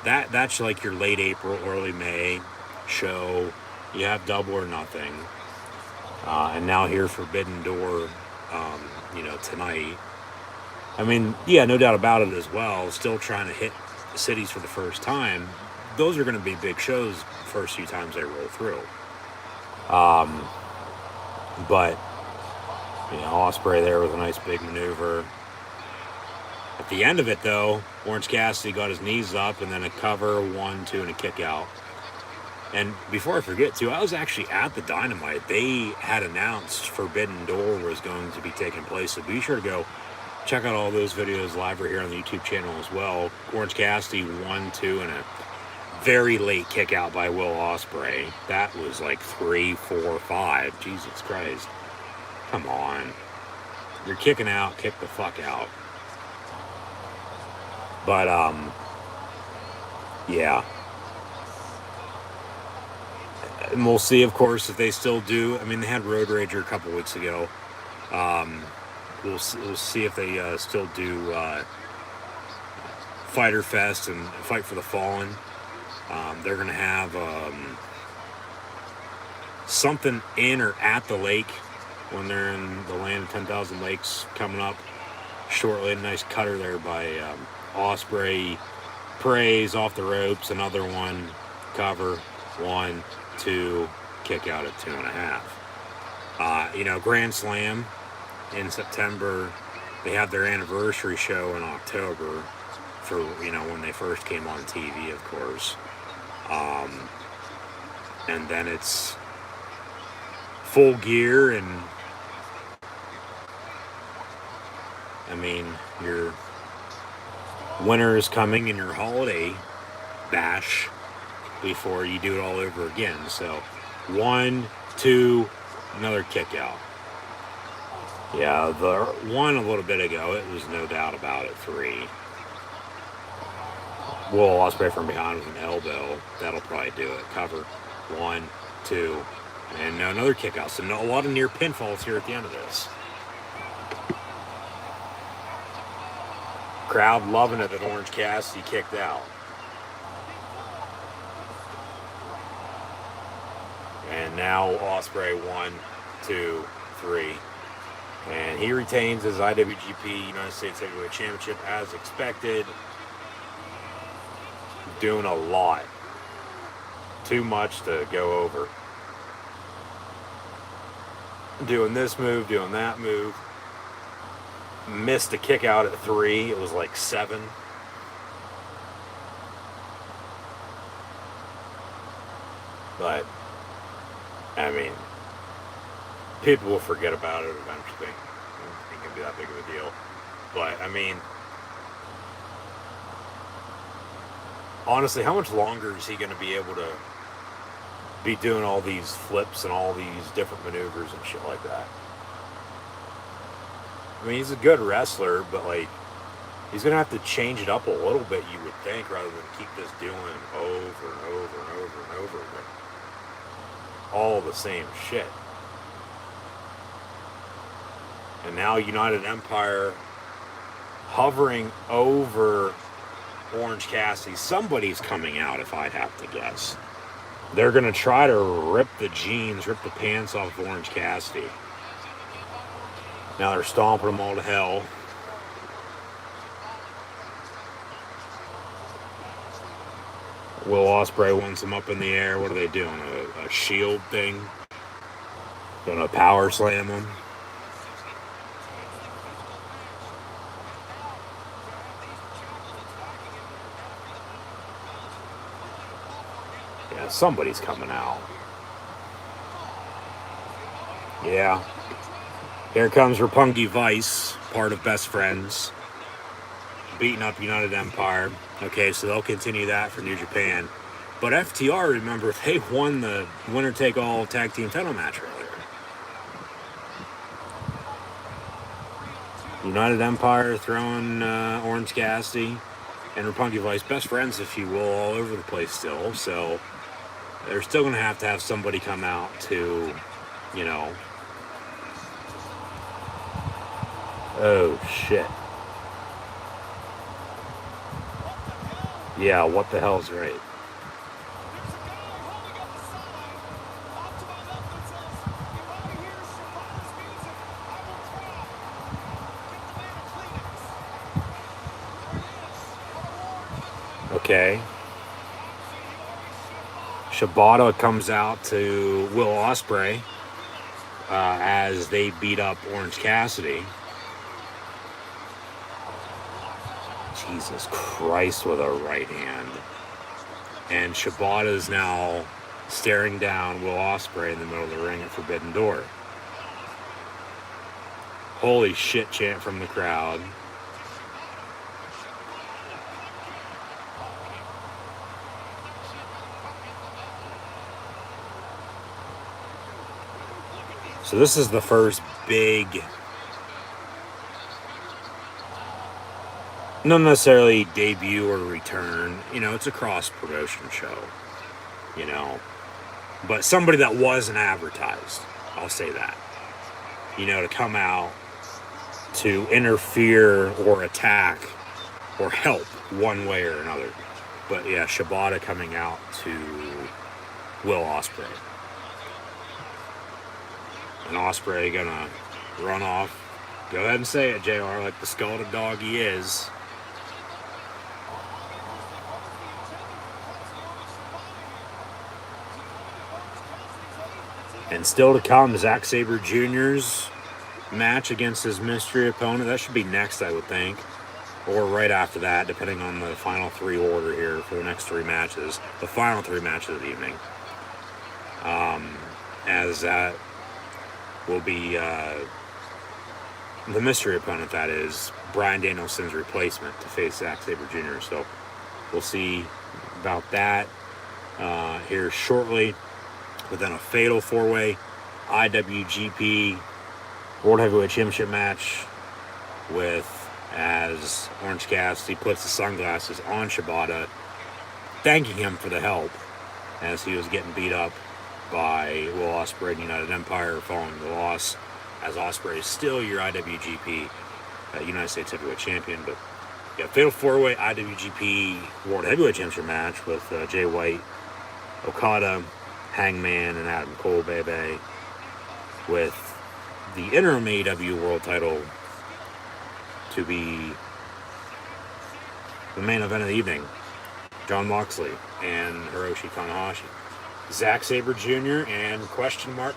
that's like your late April, early May show. You have Double or Nothing. And now here, Forbidden Door, you know, tonight. I mean, yeah, no doubt about it as well, still trying to hit cities for the first time. Those are going to be big shows the first few times they roll through. But, you know, Ospreay there with a nice big maneuver. At the end of it, though, Orange Cassidy got his knees up and then a cover, 1, 2, and a kick out. And before I forget, too, I was actually at the Dynamite. They had announced Forbidden Door was going to be taking place, so be sure to go check out all those videos live right here on the YouTube channel as well. Orange Cassidy, 1, 2, and a very late kick out by Will Ospreay. That was like 3, 4, 5. Jesus Christ. Come on. You're kicking out, kick the fuck out. But, yeah. And we'll see, of course, if they still do. I mean, they had Road Rager a couple weeks ago. We'll see if they still do Fyter Fest and Fight for the Fallen. They're going to have something in or at the lake when they're in the land of 10,000 lakes coming up shortly. A nice cutter there by Ospreay. Praise off the ropes. Another one. Cover. 1, 2. Kick out at 2.5. You know, Grand Slam in September. They have their anniversary show in October for, you know, when they first came on TV, of course. And then it's Full Gear, and I mean, your winter is coming in your holiday bash before you do it all over again. So 1, 2, another kick out. Yeah, the one a little bit ago, it was no doubt about it, 3. Will Ospreay from behind with an elbow. That'll probably do it. Cover. 1, 2, and another kick out. So a lot of near pinfalls here at the end of this. Crowd loving it that Orange Cassidy kicked out. And now Ospreay 1, 2, 3. And he retains his IWGP United States Heavyweight Championship as expected. Doing a lot too much to go over. Doing this move, doing that move. Missed a kick out at 3. It was like 7. But, I mean, people will forget about it eventually. It can be that big of a deal. But, I mean, honestly, how much longer is he going to be able to be doing all these flips and all these different maneuvers and shit like that? I mean, he's a good wrestler, but, like, he's going to have to change it up a little bit, you would think, rather than keep this doing over and over and over and over again. All the same shit. And now United Empire hovering over Orange Cassidy. Somebody's coming out, if I'd have to guess. They're going to try to rip the jeans, rip the pants off of Orange Cassidy. Now they're stomping them all to hell. Will Ospreay wants him up in the air. What are they doing? A shield thing? Gonna power slam him? Yeah, somebody's coming out. Yeah. Here comes Roppongi Vice, part of Best Friends, beating up United Empire. Okay, so they'll continue that for New Japan. But FTR, remember, they won the winner-take-all tag team title match earlier. United Empire throwing Orange Cassidy and Roppongi Vice, best friends, if you will, all over the place still. So they're still going to have somebody come out to, you know... Oh, shit. Yeah, what the hell's right? Okay. Shibata comes out to Will Ospreay as they beat up Orange Cassidy. Jesus Christ, with a right hand. And Shibata is now staring down Will Ospreay in the middle of the ring at Forbidden Door. Holy shit chant from the crowd. So this is the first big, not necessarily debut or return, you know, it's a cross-promotion show, you know, but somebody that wasn't advertised, I'll say that, you know, to come out to interfere or attack or help one way or another. But yeah, Shibata coming out to Will Ospreay. And Ospreay gonna run off. Go ahead and say it, JR, like the scalded dog he is. And still to come, Zack Sabre Jr.'s match against his mystery opponent. That should be next, I would think. Or right after that, depending on the final 3 order here for the next 3 matches. The final 3 matches of the evening. As that will be the mystery opponent, that is, Bryan Danielson's replacement to face Zack Sabre Jr. So we'll see about that here shortly. But then a fatal 4-way IWGP World Heavyweight Championship match with, as Orange Cassidy puts the sunglasses on Shibata, thanking him for the help as he was getting beat up by Will Ospreay and United Empire following the loss, as Ospreay is still your IWGP United States Heavyweight Champion. But yeah, fatal 4-way IWGP World Heavyweight Championship match with Jay White, Okada, Hangman, and Adam Cole, baby, with the interim AEW World title to be the main event of the evening. Jon Moxley and Hiroshi Tanahashi. Zack Sabre Jr. and question mark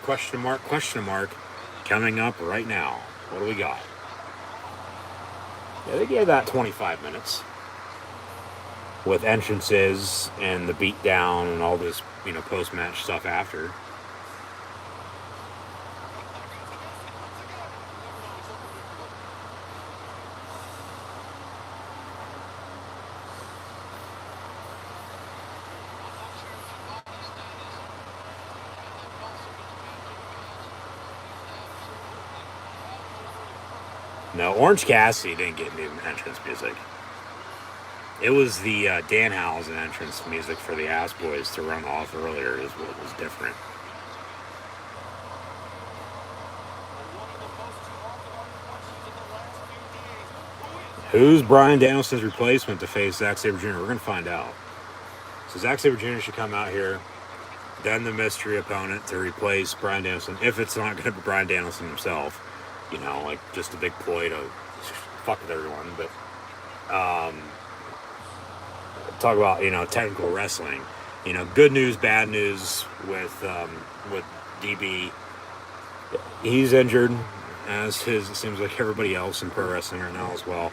coming up right now. What do we got? Yeah, they gave that 25 minutes with entrances and the beatdown and all this, post-match stuff after. No, Orange Cassidy didn't get new entrance music. It was the Danhausen entrance music for the Ass Boys to run off earlier is what was different. Who's Bryan Danielson's replacement to face Zack Sabre Jr.? We're going to find out. So Zack Sabre Jr. should come out here, then the mystery opponent to replace Bryan Danielson, if it's not going to be Bryan Danielson himself. Like just a big ploy to fuck with everyone. But talk about, technical wrestling. Good news, bad news with DB. He's injured, as it seems like everybody else in pro wrestling right now as well.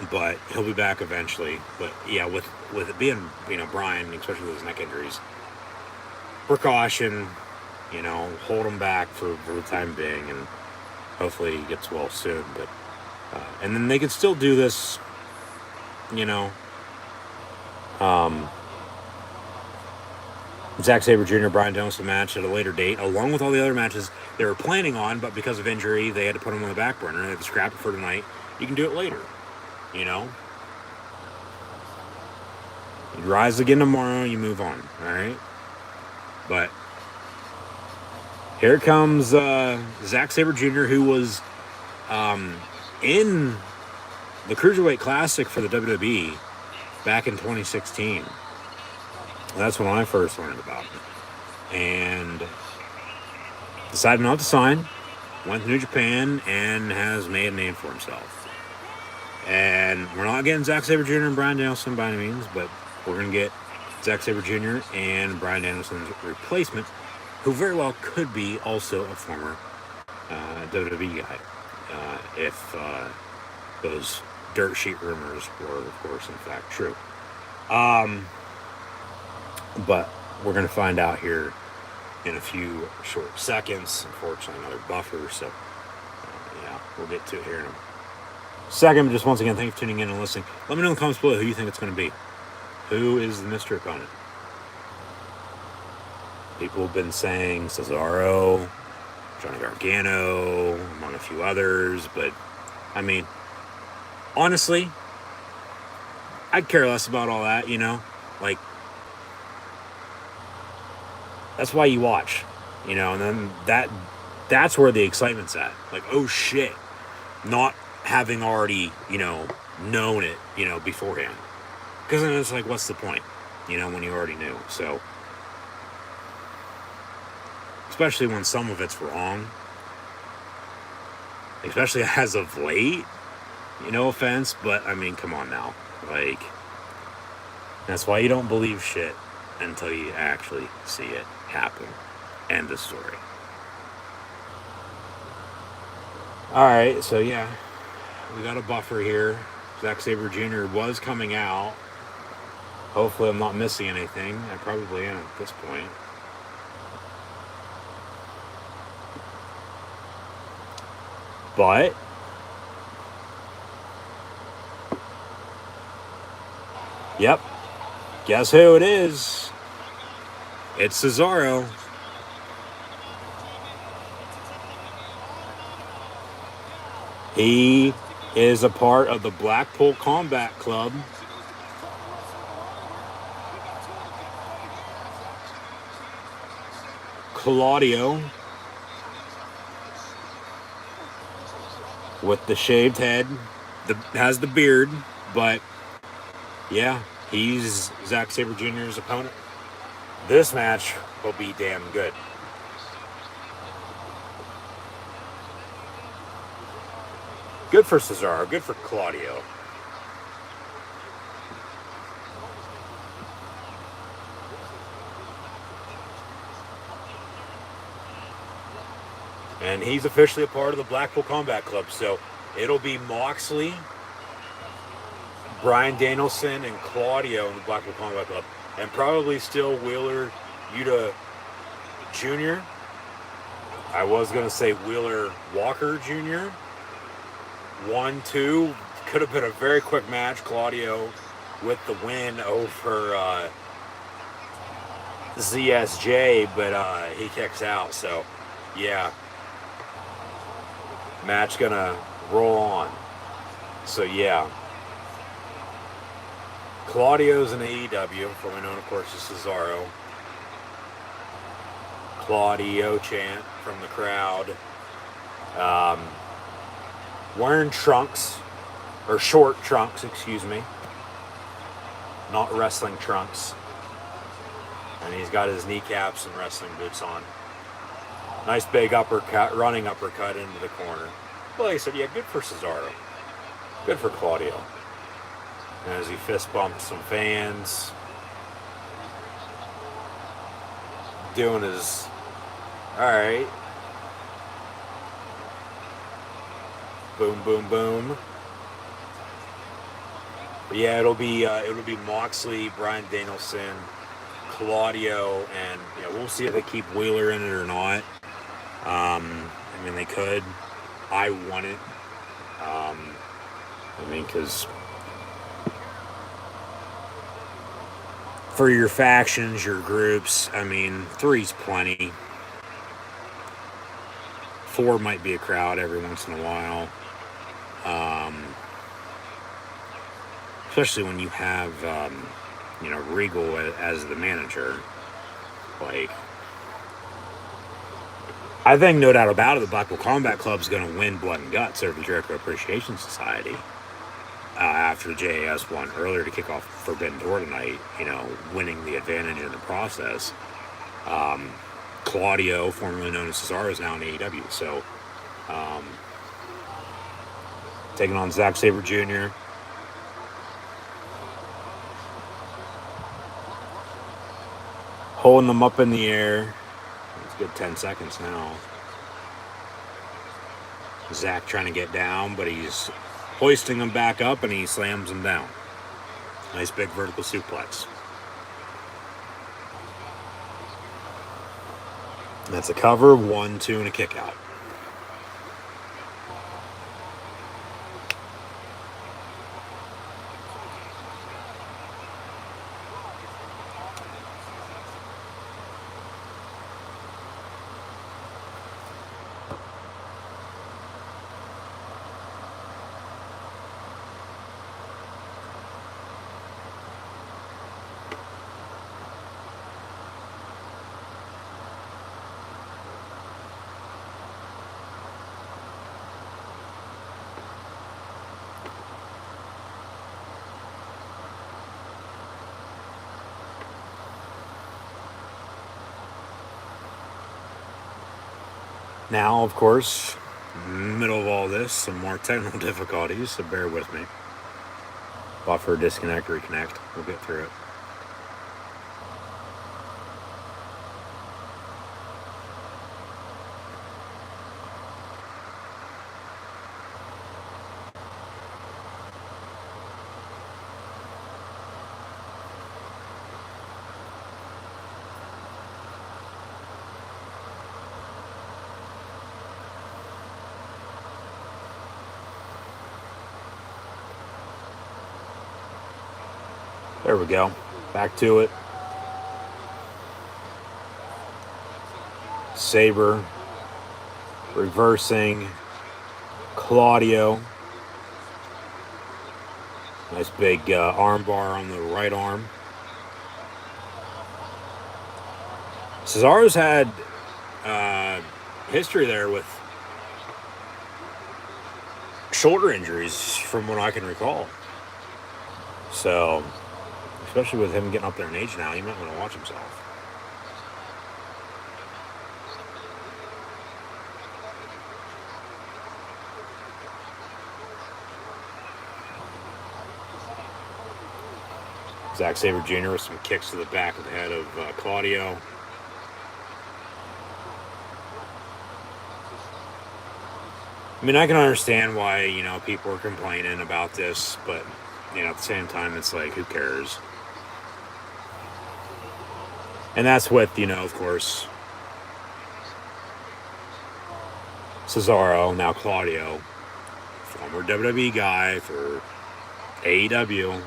But he'll be back eventually. But yeah, with it being, Bryan, especially with his neck injuries, precaution, hold him back for the time being, and hopefully he gets well soon. But and then they could still do this, Zack Sabre Jr. Bryan Danielson match at a later date, along with all the other matches they were planning on, but because of injury, they had to put them on the back burner. They had to scrap it for tonight. You can do it later, You rise again tomorrow, you move on, all right? But here comes Zack Sabre Jr., who was in the Cruiserweight Classic for the WWE back in 2016. That's when I first learned about him. And decided not to sign, went to New Japan, and has made a name for himself. And we're not getting Zack Sabre Jr. and Bryan Danielson by any means, but we're going to get Zack Sabre Jr. and Bryan Danielson's replacement, who very well could be also a former WWE guy, if those dirt sheet rumors were, of course, in fact, true. But we're going to find out here in a few short seconds. Unfortunately, another buffer, so yeah, we'll get to it here in a second. Just once again, thank you for tuning in and listening. Let me know in the comments below who you think it's going to be. Who is the mystery opponent? People have been saying Cesaro, Johnny Gargano, among a few others, but I mean, honestly, I'd care less about all that, like, that's why you watch, and then that's where the excitement's at. Like, oh shit, not having already, known it, beforehand. Because then it's like, what's the point, when you already knew? So, especially when some of it's wrong, especially as of late, no offense, but I mean, come on now. Like, that's why you don't believe shit until you actually see it happen. End of story. Alright, so yeah, we got a buffer here. Zack Sabre Jr. was coming out. Hopefully I'm not missing anything. I probably am at this point. But yep, guess who it is? It's Cesaro. He is a part of the Blackpool Combat Club. Claudio, with the shaved head, has the beard, but yeah, he's Zack Sabre Jr.'s opponent. This match will be damn good. Good for Cesaro, good for Claudio. And he's officially a part of the Blackpool Combat Club. So it'll be Moxley, Bryan Danielson, and Claudio in the Blackpool Combat Club. And probably still Wheeler Yuta Jr. I was going to say Wheeler Walker Jr. 1-2. Could have been a very quick match. Claudio with the win over ZSJ, but he kicks out. So, yeah. Match going to roll on. So, yeah. Claudio's in AEW, formerly known, of course, as Cesaro. Claudio chant from the crowd. Wearing trunks, or short trunks, excuse me. Not wrestling trunks. And he's got his kneecaps and wrestling boots on. Nice big uppercut, running uppercut into the corner. Well, like I said, yeah, good for Cesaro. Good for Claudio. As he fist bumps some fans. Doing his... Alright. Boom, boom, boom. But yeah, it'll be Moxley, Bryan Danielson, Claudio, and we'll see if they keep Wheeler in it or not. I mean, they could. I want it. Because for your factions, your groups, 3's plenty. 4 might be a crowd every once in a while. Especially when you have, Regal as the manager. Like, I think no doubt about it, the Blackpool Combat Club is going to win Blood and Guts over the Jericho Appreciation Society. After JAS won earlier to kick off Forbidden Door tonight, winning the advantage in the process. Claudio, formerly known as Cesaro, is now in AEW. So, taking on Zack Sabre Jr. Holding them up in the air. It's a good 10 seconds now. Zack trying to get down, but he's hoisting them back up and he slams them down. Nice big vertical suplex. That's a cover, 1, 2, and a kick out. Now, of course, middle of all this, some more technical difficulties, so bear with me. Buffer, disconnect, reconnect. We'll get through it. There we go. Back to it. Sabre reversing. Claudio. Nice big arm bar on the right arm. Cesaro's had history there with shoulder injuries from what I can recall. So, especially with him getting up there in age now, he might want to watch himself. Zack Sabre Jr. with some kicks to the back of the head of Claudio. I mean, I can understand why, people are complaining about this, but, at the same time, it's like, who cares? And that's with, of course, Cesaro, now Claudio, former WWE guy for AEW.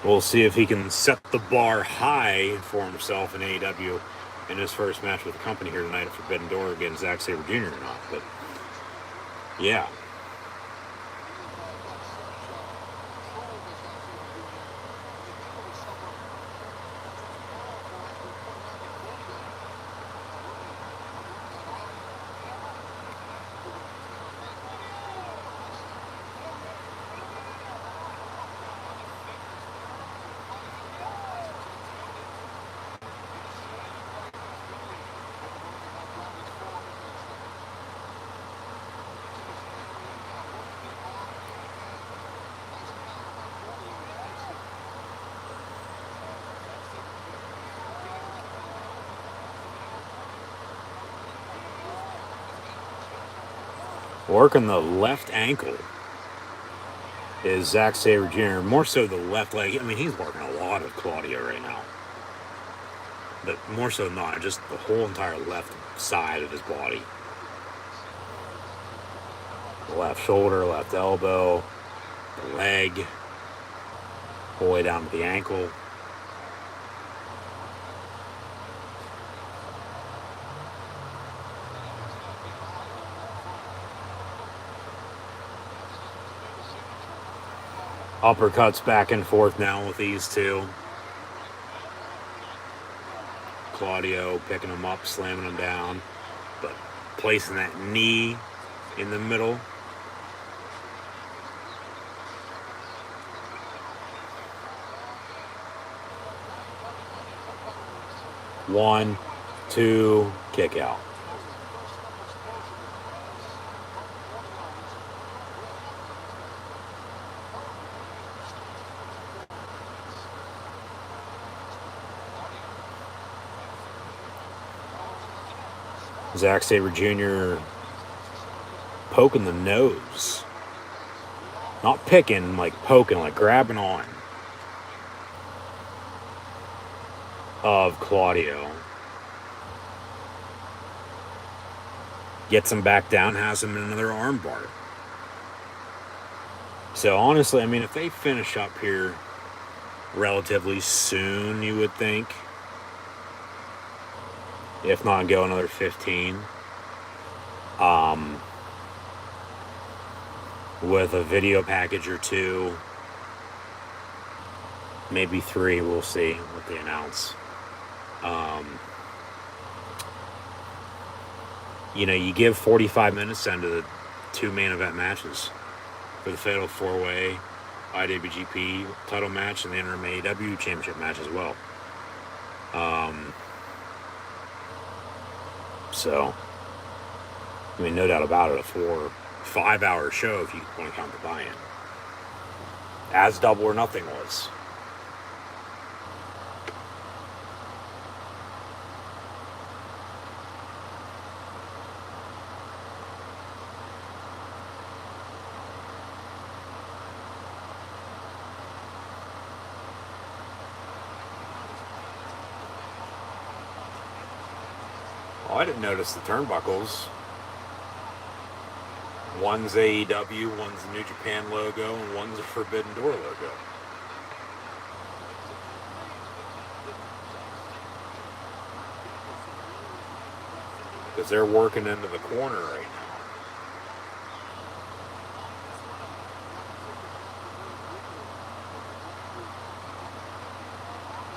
We'll see if he can set the bar high for himself in AEW in his first match with the company here tonight at Forbidden Door against Zack Sabre Jr. or not. But, yeah. Working the left ankle is Zack Sabre Jr. More so the left leg. I mean, he's working a lot of Claudio right now. But more so not, just the whole entire left side of his body. The left shoulder, left elbow, the leg, all the way down to the ankle. Uppercuts back and forth now with these two. Claudio picking him up, slamming him down, but placing that knee in the middle. One, two, kick out. Zack Sabre Jr. poking the nose. Not picking, like poking, like grabbing on of Claudio. Gets him back down, has him in another armbar. So honestly, I mean, if they finish up here relatively soon, you would think, if not go another 15, with a video package or two, maybe 3, we'll see what they announce. You give 45 minutes into the 2 main event matches for the Fatal 4-Way IWGP title match and the Interim AEW Championship match as well. So, I mean, no doubt about it, a 4-5 hour show if you want to count the buy-in. As Double or Nothing was. Oh, I didn't notice the turnbuckles. One's AEW, one's the New Japan logo, and one's a Forbidden Door logo. Because they're working into the corner right now.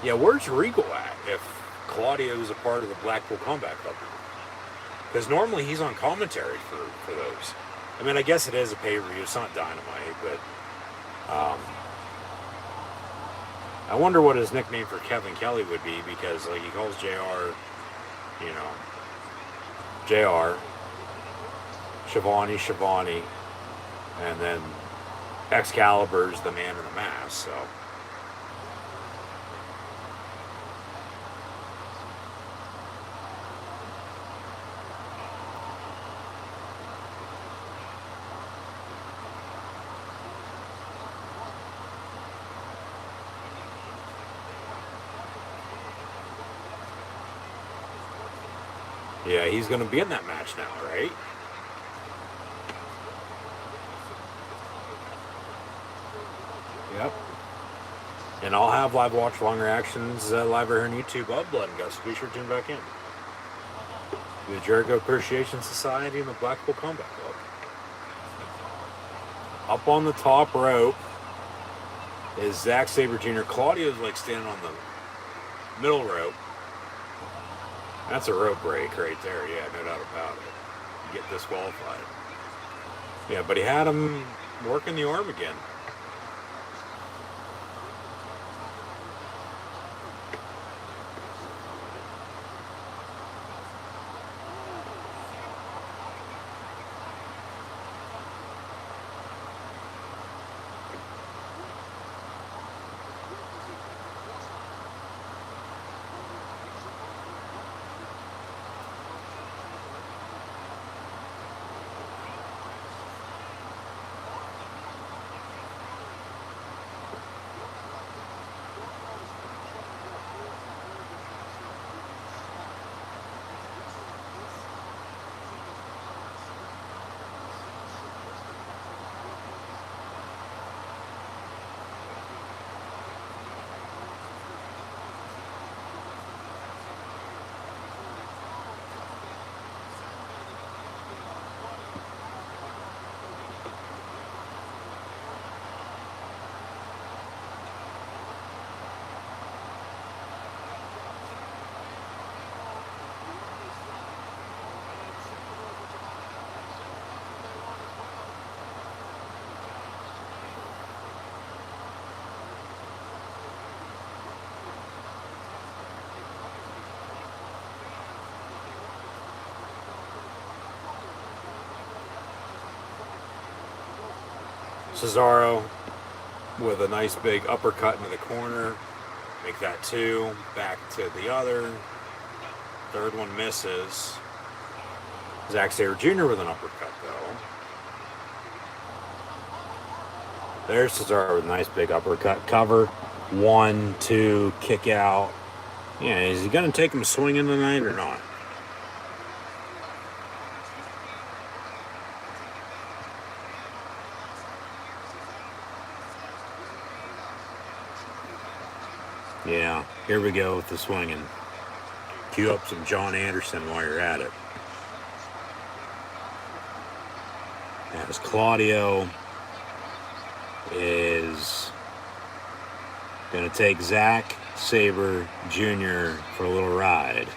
Yeah, where's Regal at if Claudio's a part of the Blackpool Combat Club now? Because normally he's on commentary for those. I mean, I guess it is a pay-per-view. It's not Dynamite, but I wonder what his nickname for Kevin Kelly would be, because like he calls JR, JR, Shivani, and then Excalibur's the man in the mask, so. Yeah, he's going to be in that match now, right? Yep. And I'll have live watch long reactions live right here on YouTube of Blood and Guts. Be sure to tune back in. The Jericho Appreciation Society and the Blackpool Combat Club. Up on the top rope is Zack Sabre Jr. Claudio's like standing on the middle rope. That's a rope break right there. Yeah, no doubt about it. You get disqualified. Yeah, but he had him working the arm again. Cesaro with a nice big uppercut into the corner. Make that 2. Back to the other. Third one misses. Zack Sabre Jr. with an uppercut, though. There's Cesaro with a nice big uppercut. Cover. 1, 2, kick out. Yeah, is he going to take him swinging tonight or not? Yeah, here we go with the swinging. Cue up some John Anderson while you're at it. As Claudio is going to take Zack Sabre Jr. for a little ride.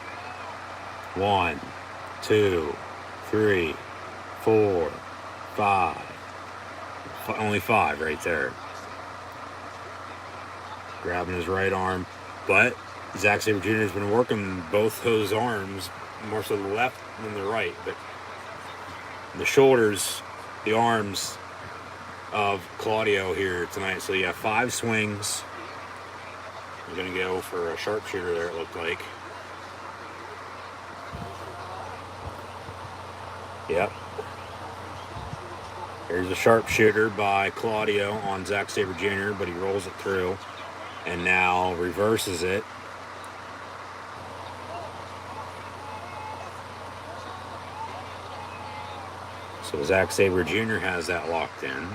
1, 2, 3, 4, 5. Only 5 right there. Grabbing his right arm, but Zack Sabre Jr. has been working both those arms, more so the left than the right, but the shoulders, the arms of Claudio here tonight. So you have 5 swings. You're going to go for a sharpshooter there, it looked like. Yep. Here's a sharpshooter by Claudio on Zack Sabre Jr., but he rolls it through. And now reverses it. So Zack Sabre Jr. has that locked in.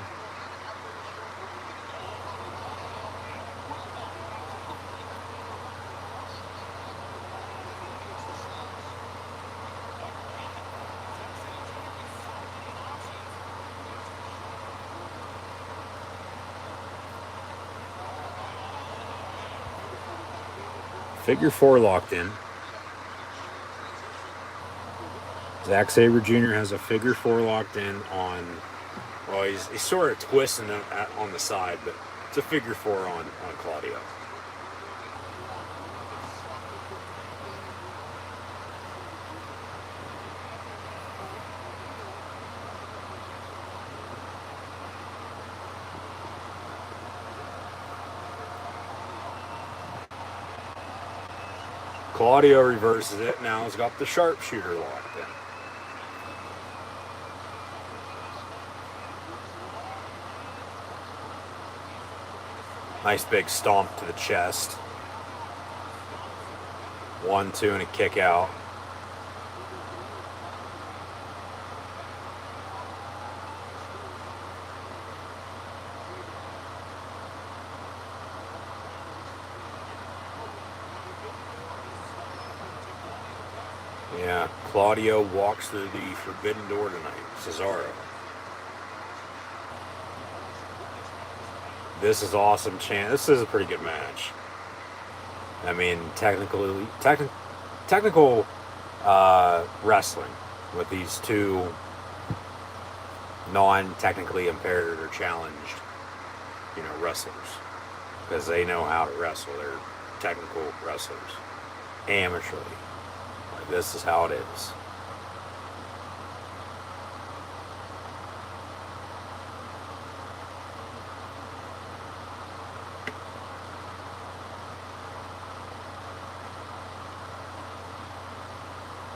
Figure 4 locked in. Zack Sabre Jr. has a figure 4 locked in on, well, he's sort of twisting it on the side, but it's a figure 4 on Claudio. Claudio reverses it. Now he's got the sharpshooter locked in. Nice big stomp to the chest. 1, 2, and a kick out. Claudio walks through the forbidden door tonight. Cesaro. This is awesome chance. This is a pretty good match. I mean, technical wrestling with these two non-technically impaired or challenged, wrestlers, because they know how to wrestle. They're technical wrestlers, amateurly. Like, this is how it is.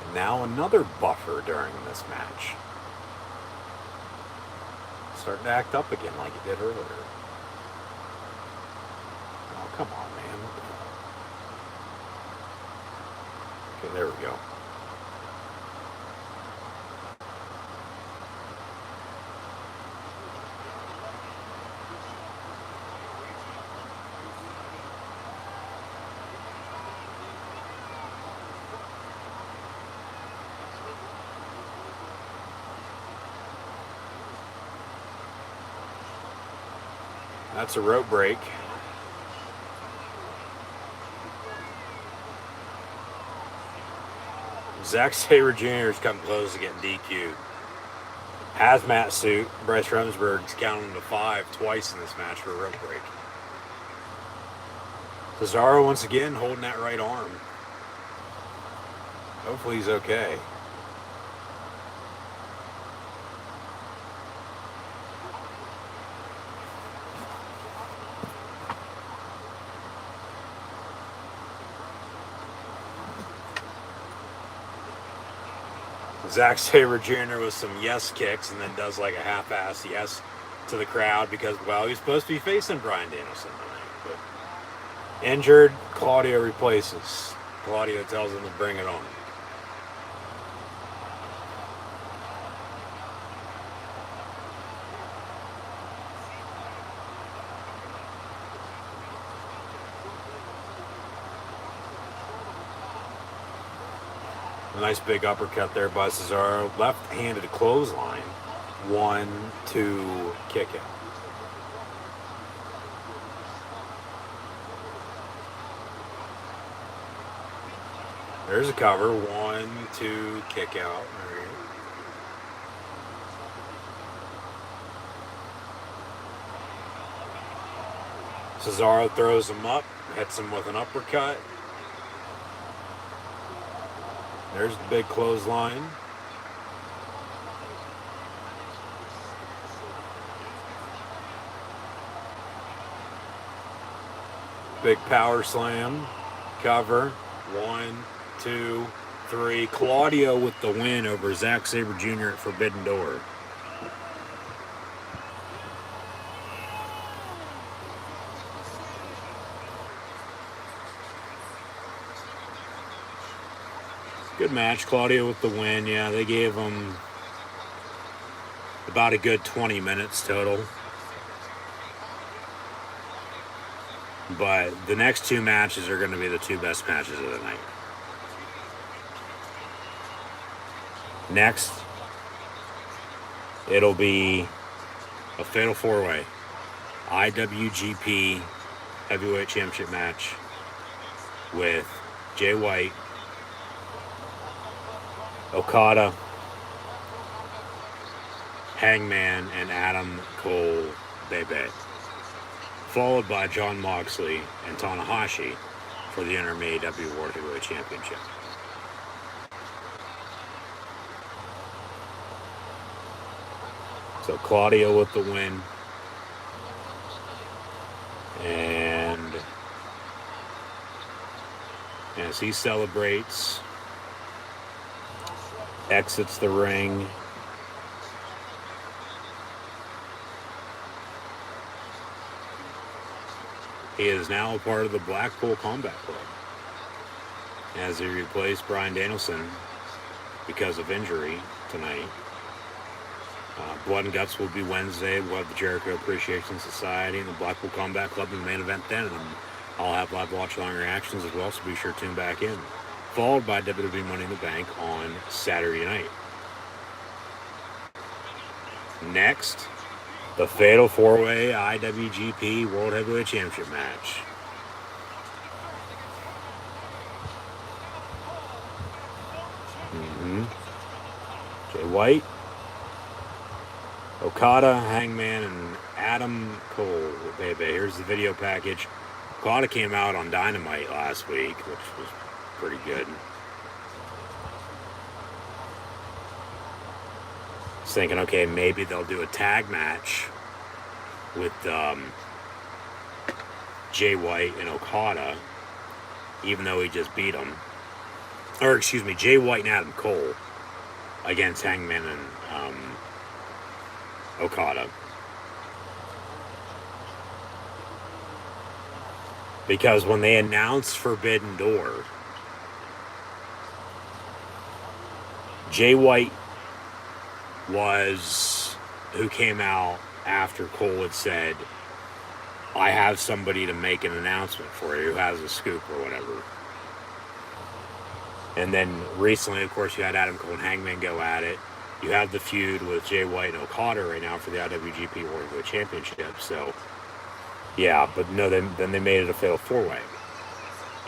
And now another buffer during this match. Starting to act up again like it did earlier. Oh, come on, man. Okay, there we go. That's a rope break. Zack Sabre Jr. is coming close to getting DQ'd. Hazmat suit. Bryce Remsburg's counting to 5 twice in this match for a rope break. Cesaro once again holding that right arm. Hopefully he's okay. Zack Sabre Jr. with some yes kicks and then does like a half-ass yes to the crowd because, well, he's supposed to be facing Bryan Danielson tonight. But injured, Claudio replaces. Claudio tells him to bring it on. A nice big uppercut there by Cesaro. Left-handed clothesline. 1, 2, kick out. There's a cover. 1, 2, kick out. Cesaro throws him up, hits him with an uppercut. There's the big clothesline. Big power slam. Cover. 1, 2, 3. Claudio with the win over Zack Sabre Jr. at Forbidden Door. Good match. Claudio with the win. Yeah, they gave him about a good 20 minutes total. But the next 2 matches are going to be the 2 best matches of the night. Next, it'll be a Fatal 4-Way. IWGP Heavyweight Championship match with Jay White, Okada, Hangman, and Adam Cole Bebe, followed by Jon Moxley and Tanahashi for the interim AEW World Heavyweight Championship. So Claudio with the win, and as he celebrates, exits the ring. He is now a part of the Blackpool Combat Club as he replaced Bryan Danielson because of injury tonight. Blood and Guts will be Wednesday. We'll have the Jericho Appreciation Society and the Blackpool Combat Club in the main event then. And I'll have live watch along reactions as well, so be sure to tune back in. followed by WWE Money in the Bank on Saturday night. Next, the Fatal 4-Way IWGP World Heavyweight Championship match. Jay White, Okada, Hangman, and Adam Cole. Baby, here's the video package. Okada came out on Dynamite last week, which was pretty good. I was thinking, okay, maybe they'll do a tag match with Jay White and Okada, even though he just beat him. Or, excuse me, Jay White and Adam Cole against Hangman and Okada. Because when they announced Forbidden Door, Jay White was who came out after Cole had said, I have somebody to make an announcement for you who has a scoop or whatever. And then recently, of course, you had Adam Cole and Hangman go at it. You have the feud with Jay White and Okada right now for the IWGP World Heavyweight Championship. So, yeah, but no, then they made it a Fatal 4-Way.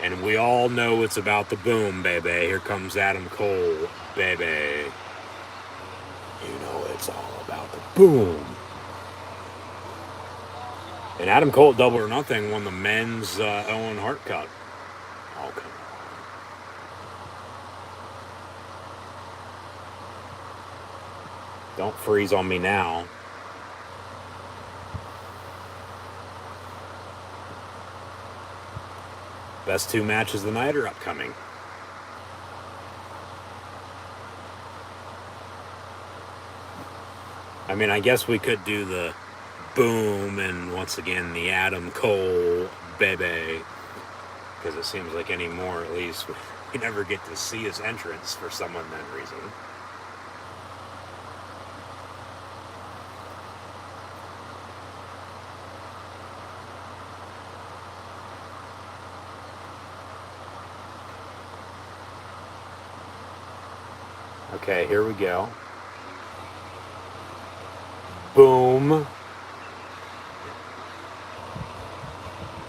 And we all know it's about the boom, baby. Here comes Adam Cole, baby. You know it's all about the boom. And Adam Cole at Double or Nothing won the men's Owen Hart Cup. Oh, come on. Don't freeze on me now. Best two matches of the night are upcoming. I mean, I guess we could do the boom and once again the Adam Cole baby, because it seems like anymore, at least, we never get to see his entrance for some unknown reason. Okay, here we go. Boom.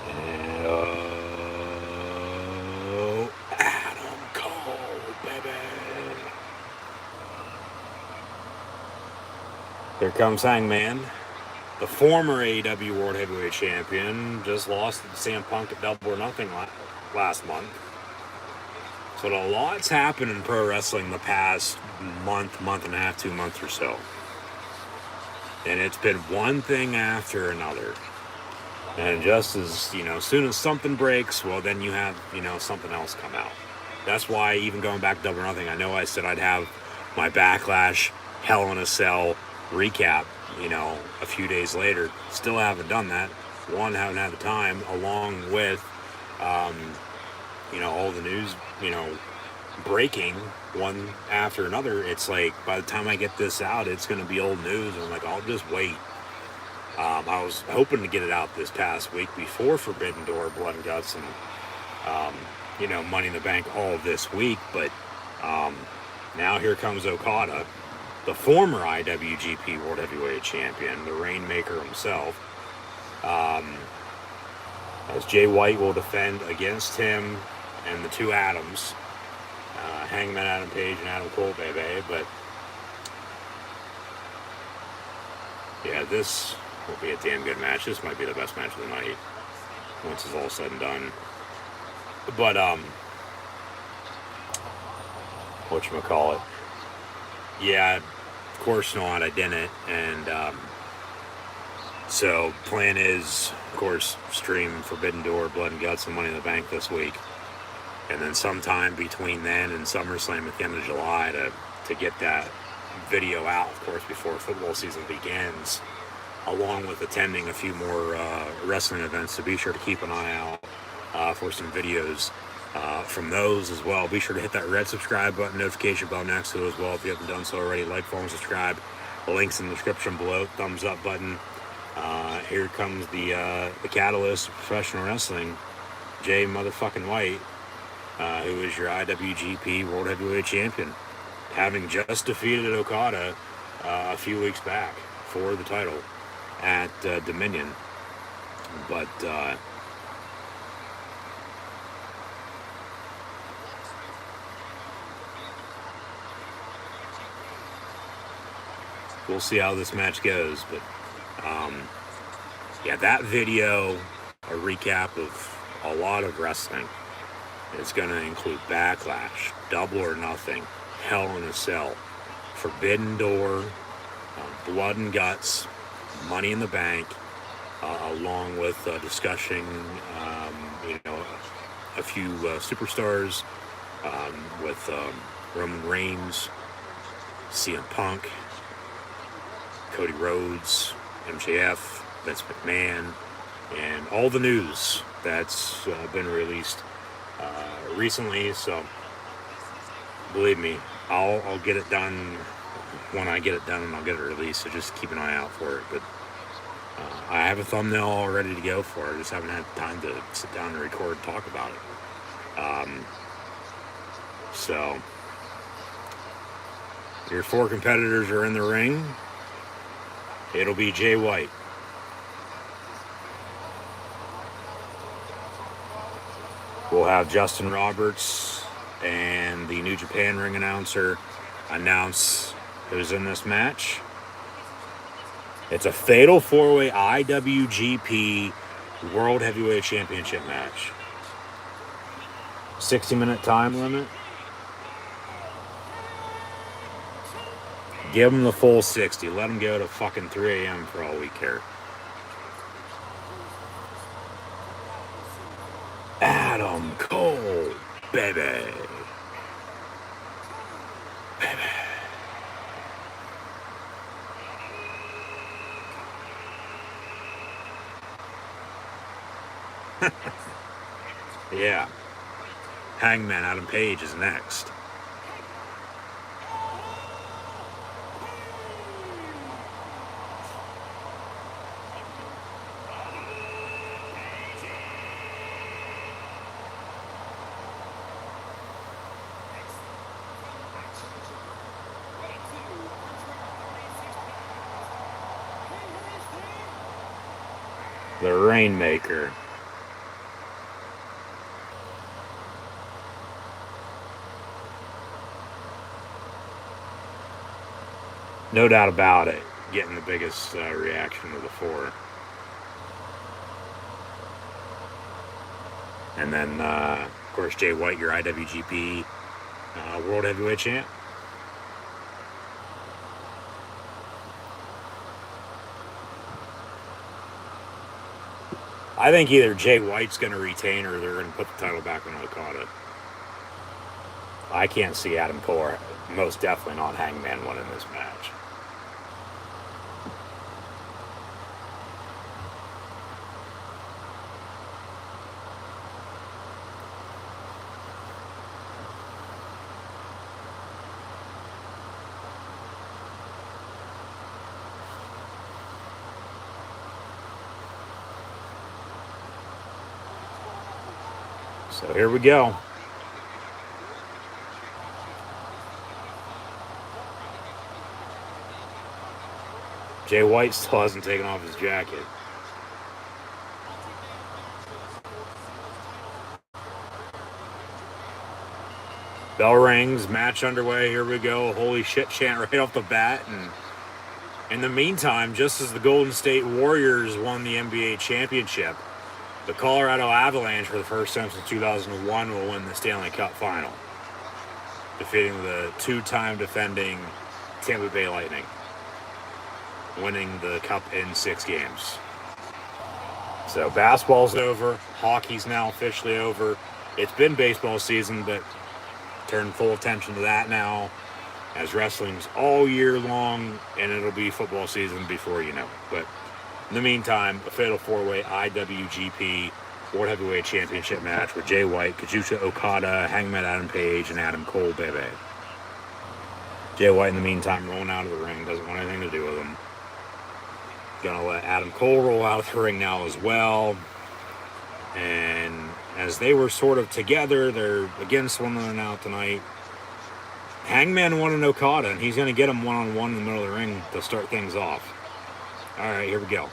And, Adam Cole, baby. Here comes Hangman. The former AEW World Heavyweight Champion just lost to CM Punk at Double or Nothing last month. So a lot's happened in pro wrestling the past month and a half, 2 months or so. And it's been one thing after another. And just as, as soon as something breaks, well, then you have, something else come out. That's why even going back to Double or Nothing, I know I said I'd have my Backlash Hell in a Cell recap, a few days later. Still haven't done that. One, haven't had the time, along with, all the news, breaking one after another. It's like by the time I get this out, it's going to be old news. And I'm like, I'll just wait. I was hoping to get it out this past week before Forbidden Door, Blood and Guts, and, Money in the Bank all this week. But now here comes Okada, the former IWGP World Heavyweight Champion, the Rainmaker himself. As Jay White will defend against him and the two Adams, Hangman Adam Page and Adam Cole, baby. But yeah, this will be a damn good match. This might be the best match of the night once it's all said and done. But whatchamacallit, yeah, of course not, I didn't. And so plan is, of course, stream Forbidden Door, Blood and Guts, and Money in the Bank this week. And then sometime between then and SummerSlam at the end of July to get that video out, of course, before football season begins, along with attending a few more wrestling events. So be sure to keep an eye out for some videos from those as well. Be sure to hit that red subscribe button, notification bell next to it as well if you haven't done so already. Like, follow, and subscribe. The link's in the description below. Thumbs up button. Here comes the catalyst of professional wrestling, Jay motherfucking White. who is your IWGP World Heavyweight Champion, having just defeated Okada a few weeks back for the title at Dominion. But we'll see how this match goes. But yeah, that video, a recap of a lot of wrestling. It's going to include Backlash, Double or Nothing, Hell in a Cell, Forbidden Door, Blood and Guts, Money in the Bank, along with discussing, a few superstars with Roman Reigns, CM Punk, Cody Rhodes, MJF, Vince McMahon, and all the news that's been released recently. So believe me, I'll get it done when I get it done, and I'll get it released. So just keep an eye out for it. But I have a thumbnail all ready to go for it. I just haven't had time to sit down and record and talk about it. So your 4 competitors are in the ring. It'll be Jay White, we'll have Justin Roberts and the New Japan ring announcer announce who's in this match. It's a fatal 4-way IWGP World Heavyweight Championship match. 60-minute time limit. Give them the full 60. Let them go to fucking 3 a.m. for all we care. Adam Cole, baby. Yeah. Hangman Adam Page is next. The Rainmaker. No doubt about it, getting the biggest reaction of the 4. And then, of course, Jay White, your IWGP World Heavyweight Champ. I think either Jay White's going to retain or they're going to put the title back on Okada. I can't see Adam Cole, or most definitely not Hangman, winning this match. So here we go. Jay White still hasn't taken off his jacket. Bell rings, match underway, here we go. Holy shit chant right off the bat. And in the meantime, just as the Golden State Warriors won the NBA championship, the Colorado Avalanche, for the first time since 2001, will win the Stanley Cup final, defeating the 2-time defending Tampa Bay Lightning, winning the cup in 6 games. So basketball's over, hockey's now officially over. It's been baseball season, but turn full attention to that now, as wrestling's all year long, and it'll be football season before you know it. But in the meantime, a fatal 4-way IWGP World Heavyweight Championship match with Jay White, Kazuchika Okada, Hangman Adam Page, and Adam Cole, baby. Jay White, in the meantime, rolling out of the ring, doesn't want anything to do with him. Gonna let Adam Cole roll out of the ring now as well. And as they were sort of together. They're against one another now tonight. Hangman wanted Okada, and he's going to get him one-on-one in the middle of the ring to start things off. All right, here we go.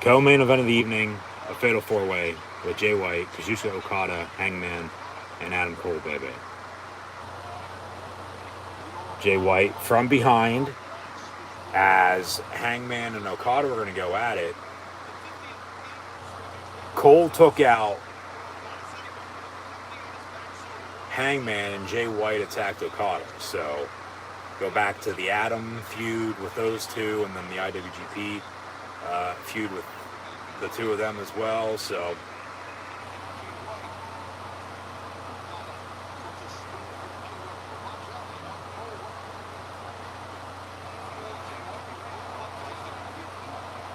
Co-main event of the evening, a fatal four-way with Jay White, Kazuchika Okada, Hangman, and Adam Cole, baby. Jay White from behind as Hangman and Okada were going to go at it. Cole took out Hangman and Jay White attacked Okada. So go back to the Adam feud with those two, and then the IWGP feud with the two of them as well. So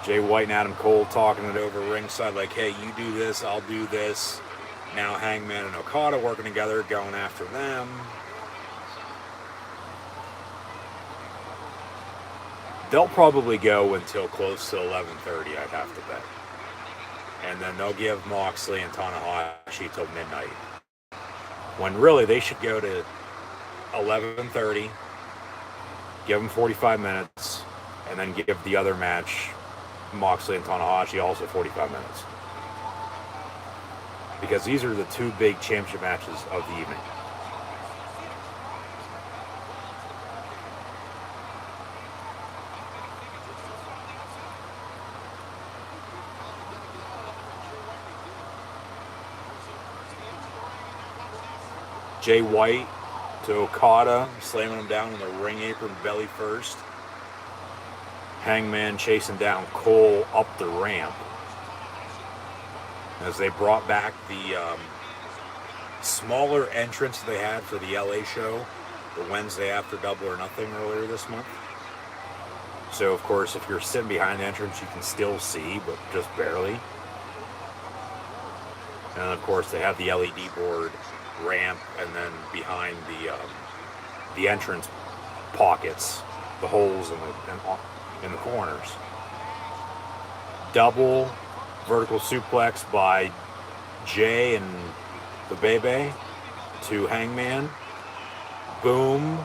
Jay White and Adam Cole talking it over ringside like, hey, you do this, I'll do this. Now Hangman and Okada working together, going after them. They'll probably go until close to 11:30, I'd have to bet. And then they'll give Moxley and Tanahashi till midnight. When really they should go to 11:30, give them 45 minutes, and then give the other match, Moxley and Tanahashi, also 45 minutes. Because these are the two big championship matches of the evening. Jay White to Okada, slamming him down on the ring apron, belly first. Hangman chasing down Cole up the ramp as they brought back the smaller entrance they had for the LA show the Wednesday after Double or Nothing earlier this month. So, of course, if you're sitting behind the entrance, you can still see, but just barely. And, of course, they have the LED board ramp, and then behind the entrance pockets, the holes in the corners. Double vertical suplex by Jay and the Bebe to Hangman. Boom.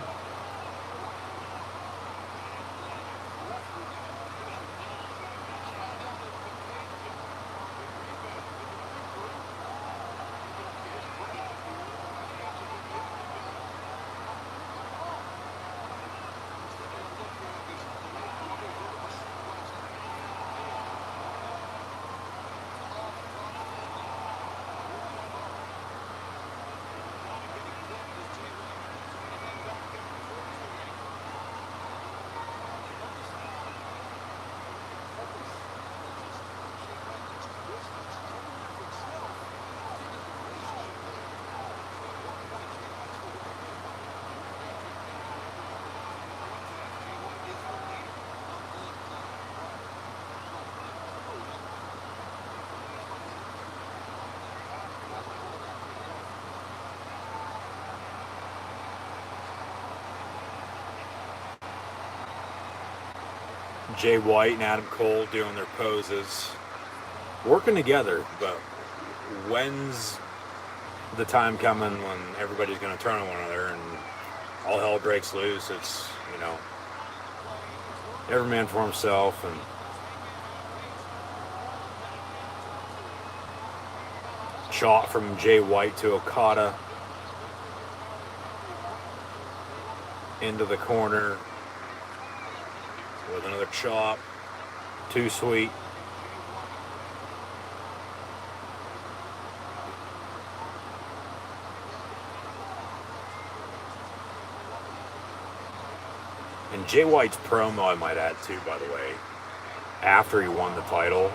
Jay White and Adam Cole doing their poses, working together, but when's the time coming when everybody's going to turn on one another and all hell breaks loose? It's, every man for himself. And shot from Jay White to Okada into the corner with another chop. Too sweet. And Jay White's promo, I might add too, by the way, after he won the title,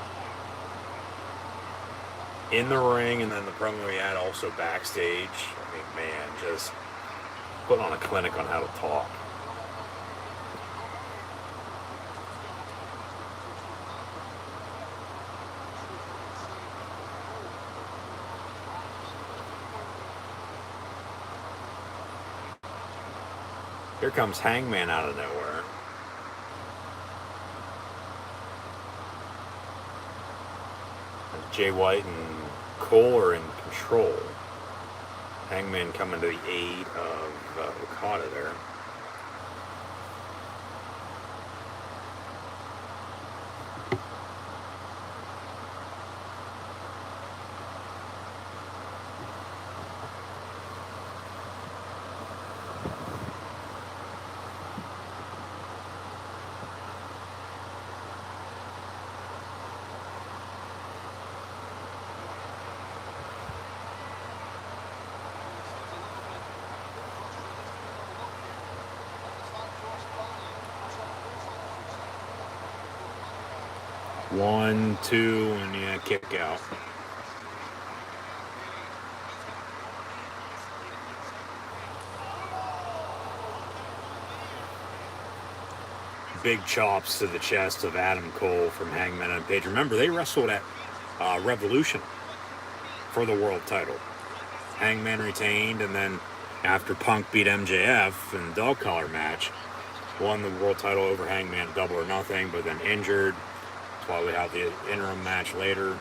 in the ring, and then the promo he had also backstage. I mean, man, just putting on a clinic on how to talk. Here comes Hangman out of nowhere. Jay White and Cole are in control. Hangman coming to the aid of Okada there. One, two, and yeah, kick out. Big chops to the chest of Adam Cole from Hangman and Page. Remember, they wrestled at Revolution for the world title. Hangman retained, and then after Punk beat MJF in the dog collar match, won the world title over Hangman Double or Nothing, but then injured. That's why we have the interim match later.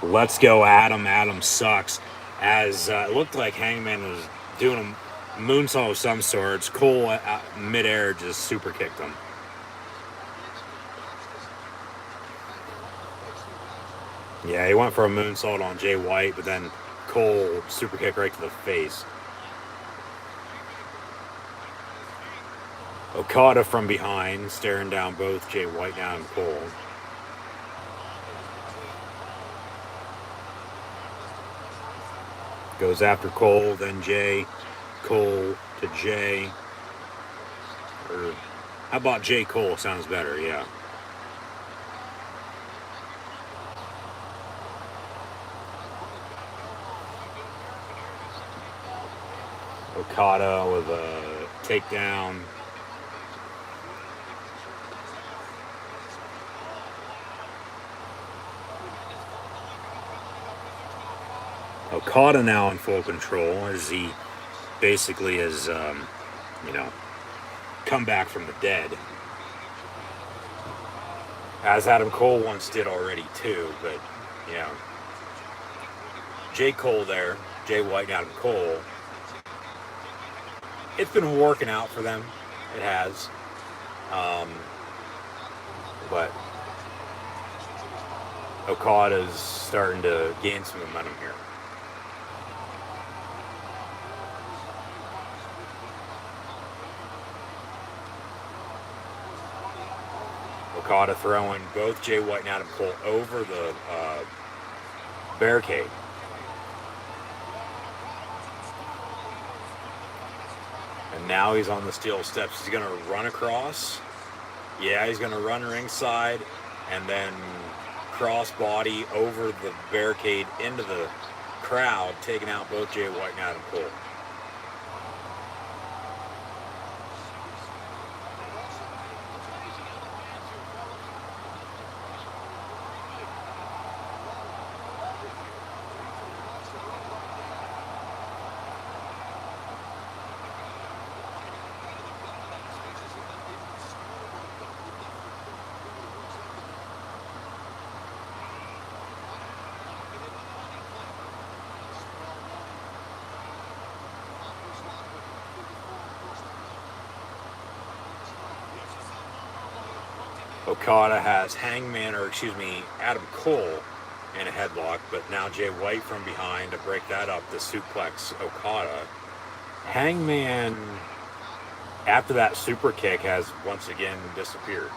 Let's go, Adam. Adam sucks. As it looked like Hangman was doing a moonsault of some sorts. Cole midair just super kicked him. Yeah, he went for a moonsault on Jay White, but then Cole super kick right to the face. Okada from behind, staring down both Jay White and Cole. Goes after Cole, then Jay. Cole to Jay. Or how about Jay Cole? Sounds better, yeah. Okada with a takedown. Okada now in full control as he basically has, come back from the dead. As Adam Cole once did already too, but, Jay Cole there, Jay White and Adam Cole. It's been working out for them. It has. But Okada's starting to gain some momentum here. Okada throwing both Jay White and Adam Cole over the barricade. And now he's on the steel steps. He's going to run across. Yeah, he's going to run ringside and then cross body over the barricade into the crowd, taking out both Jay White and Adam Cole. Okada has Adam Cole in a headlock, but now Jay White from behind to break that up to suplex Okada. Hangman, after that super kick, has once again disappeared.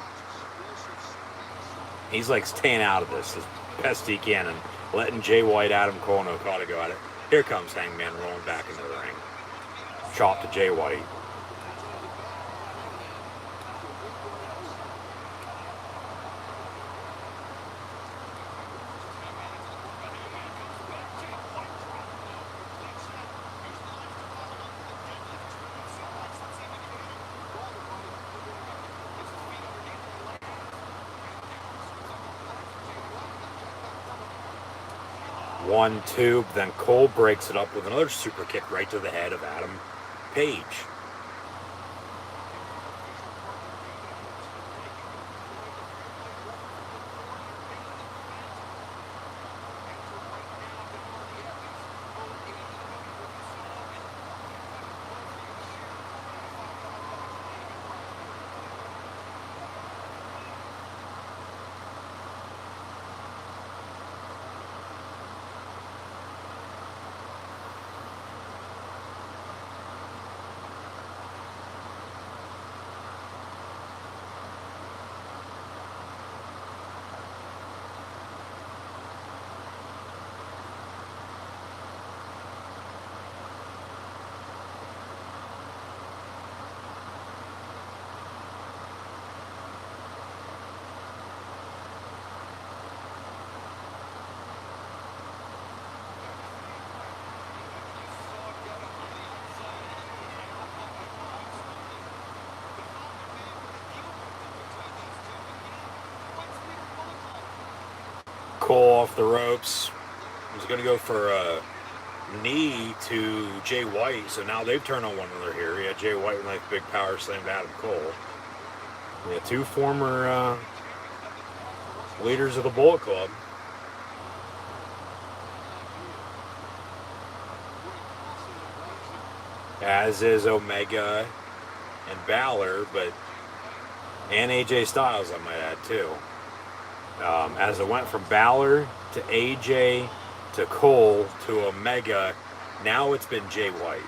He's like staying out of this as best he can and letting Jay White, Adam Cole, and Okada go at it. Here comes Hangman rolling back into the ring. Chop to Jay White. 1, 2, then Cole breaks it up with another super kick right to the head of Adam Page. Cole off the ropes. He's going to go for a knee to Jay White. So now they've turned on one another here. Yeah, Jay White with a nice big power slam to Adam Cole. Yeah, two former leaders of the Bullet Club. As is Omega and Balor, and AJ Styles, I might add, too. As it went from Balor to AJ to Cole to Omega, now it's been Jay White.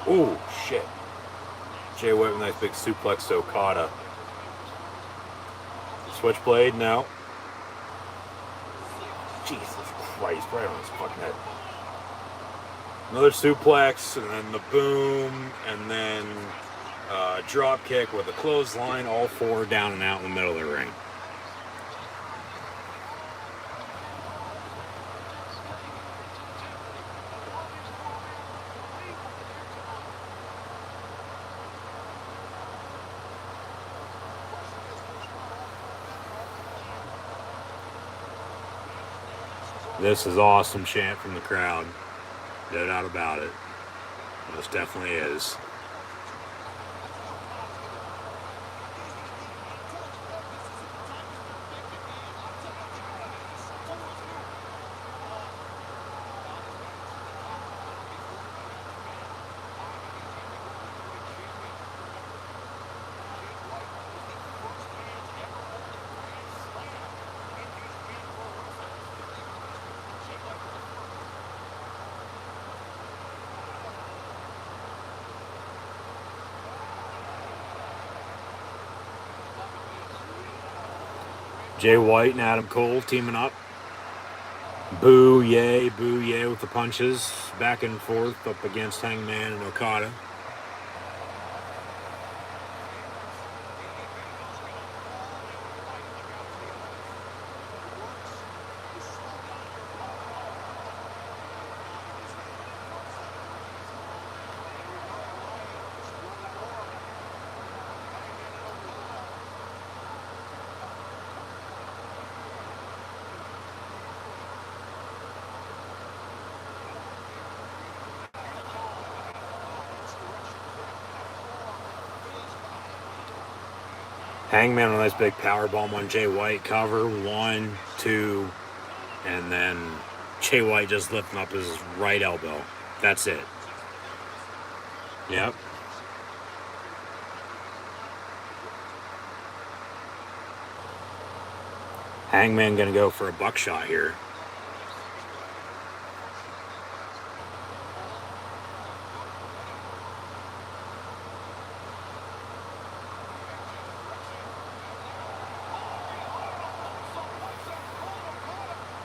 Ooh, shit. Jay White with a nice big suplex to Okada. Switchblade, no. Jesus Christ, right on his fucking head. Another suplex, and then the boom, and then drop kick with a clothesline, all four down and out in the middle of the ring. This is awesome chant from the crowd. No doubt about it. Most definitely is. Jay White and Adam Cole teaming up. Boo, yay with the punches. Back and forth up against Hangman and Okada. Hangman with a nice big powerbomb on Jay White. Cover, 1, 2, and then Jay White just lifting up his right elbow. That's it. Yep. Hangman gonna go for a buckshot here.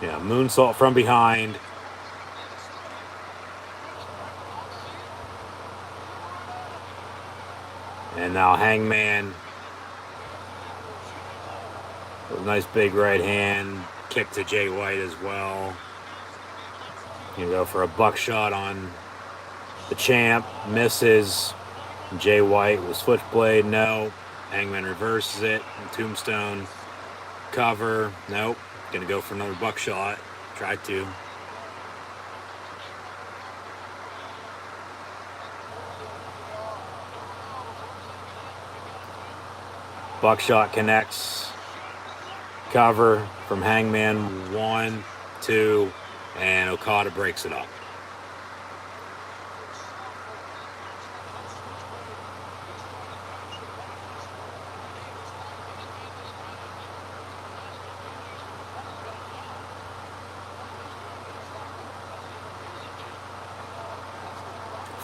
Yeah, moonsault from behind. And now Hangman A nice big right hand kick to Jay White as well. You go for a buckshot on the champ, misses. Jay White with switchblade, no. Hangman reverses it. Tombstone cover, nope. Gonna go for another buckshot. Tried to. Buckshot connects. Cover from Hangman. 1, 2, and Okada breaks it up.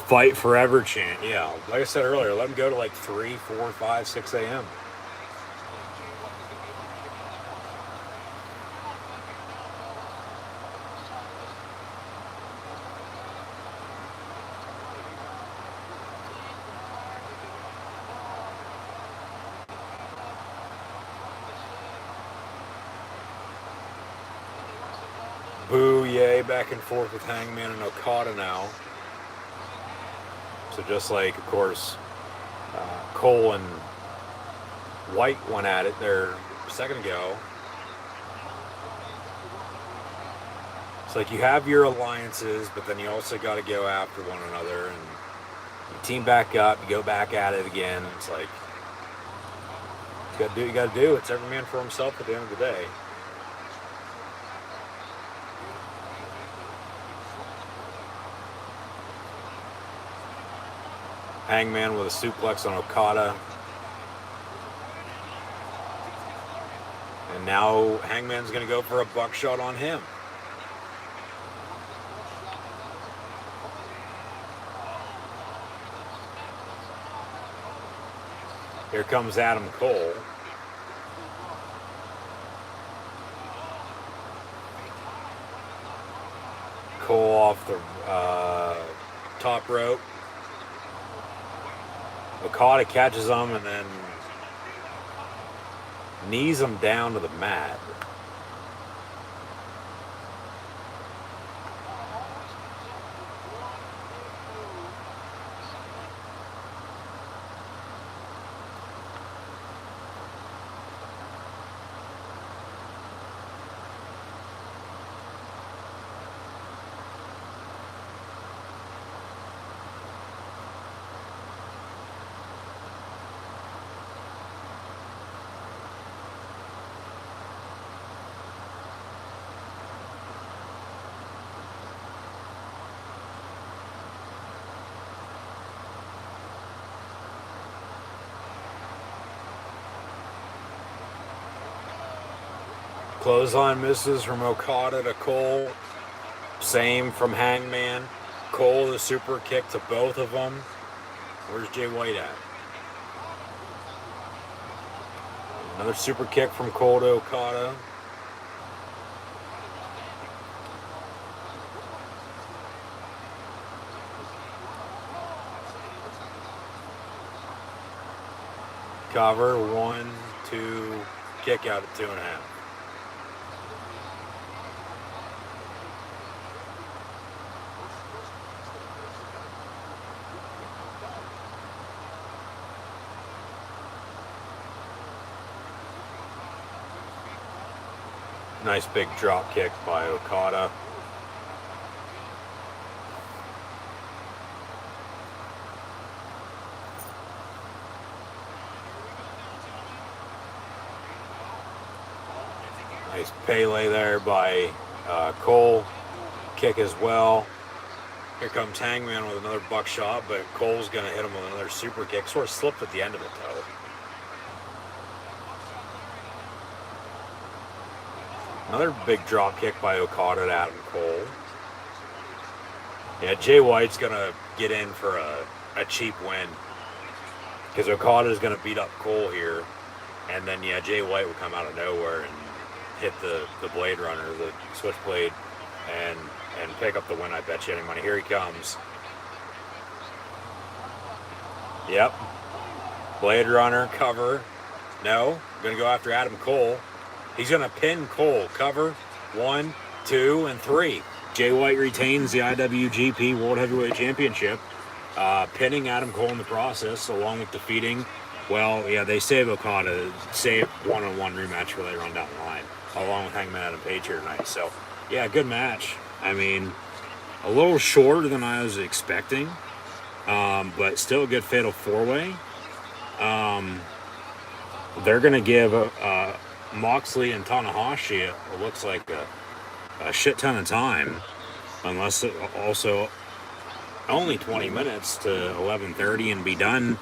Fight forever chant. Yeah, like I said earlier, let them go to like 3, 4, 5, 6 a.m. Boo, yay, back and forth with Hangman and Okada now. So just like, of course, Cole and White went at it there a second ago. It's like you have your alliances, but then you also got to go after one another, and you team back up, you go back at it again. It's like, you got to do what you got to do. It's every man for himself at the end of the day. Hangman with a suplex on Okada. And now Hangman's going to go for a buckshot on him. Here comes Adam Cole. Cole off the top rope. Okada catches him and then knees him down to the mat. Clothesline misses from Okada to Cole. Same from Hangman. Cole, the super kick to both of them. Where's Jay White at? Another super kick from Cole to Okada. Cover, 1, 2, kick out at 2.5. Nice big drop kick by Okada. Nice Pele there by Cole. Kick as well. Here comes Hangman with another buckshot, but Cole's going to hit him with another super kick. Sort of slipped at the end of it, though. Another big drop kick by Okada to Adam Cole. Yeah, Jay White's going to get in for a cheap win. Because Okada's going to beat up Cole here. And then, yeah, Jay White will come out of nowhere and hit the Blade Runner, the Switchblade, and pick up the win, I bet you any money. Here he comes. Yep. Blade Runner, cover. No, I'm going to go after Adam Cole. He's going to pin Cole. Cover 1, 2, and 3. Jay White retains the IWGP World Heavyweight Championship, pinning Adam Cole in the process, along with defeating, well, yeah, they say Okada, save one-on-one rematch for later on down the line, along with Hangman Adam Page here tonight. So, yeah, good match. I mean, a little shorter than I was expecting, but still a good fatal four-way. They're going to give Moxley and Tanahashi, it looks like a shit ton of time, unless it also only 20 minutes to 11:30 and be done,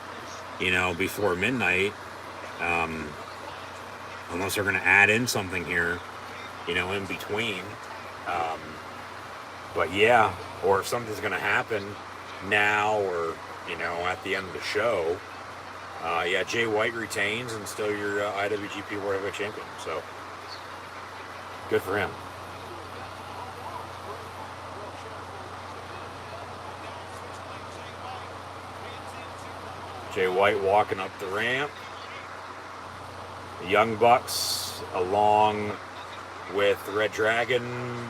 before midnight, unless they're going to add in something here, in between. But yeah, or if something's going to happen now or, at the end of the show, Jay White retains and still your IWGP World Heavyweight Champion. So, good for him. Jay White walking up the ramp. The Young Bucks, along with Red Dragon,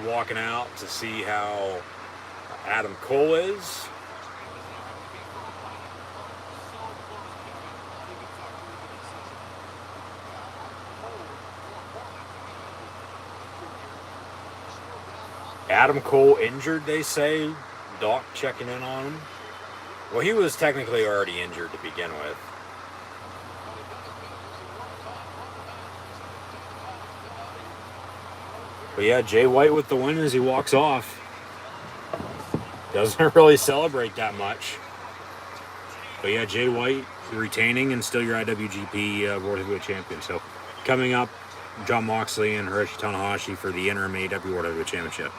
walking out to see how Adam Cole is. Adam Cole injured, they say. Doc checking in on him. Well, he was technically already injured to begin with. But yeah, Jay White with the win as he walks off. Doesn't really celebrate that much. But yeah, Jay White retaining and still your IWGP World Heavyweight Champion. So coming up, Jon Moxley and Hiroshi Tanahashi for the interim AEW World Heavyweight Championship.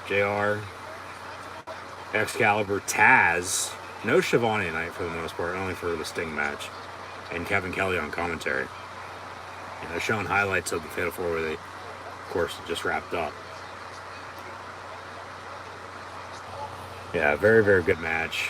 JR, Excalibur, Taz, no Shivani tonight for the most part, only for the Sting match, and Kevin Kelly on commentary. And they're showing highlights of the Fatal 4 where they, of course, just wrapped up. Yeah, very, very good match.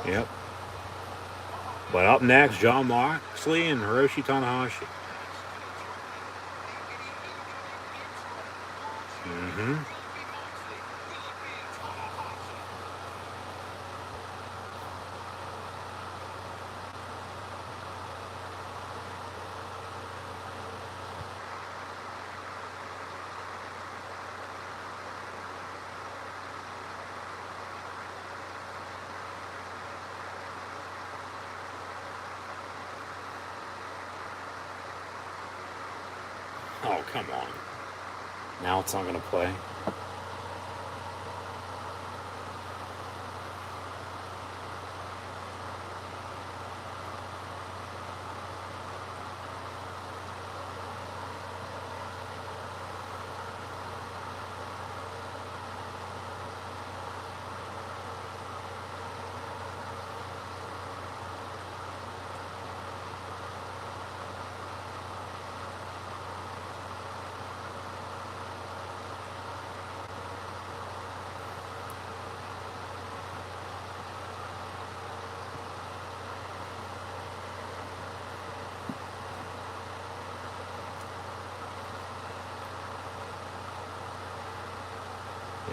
Yep. But up next, Jon Moxley and Hiroshi Tanahashi. Oh, come on. Now it's not going to play.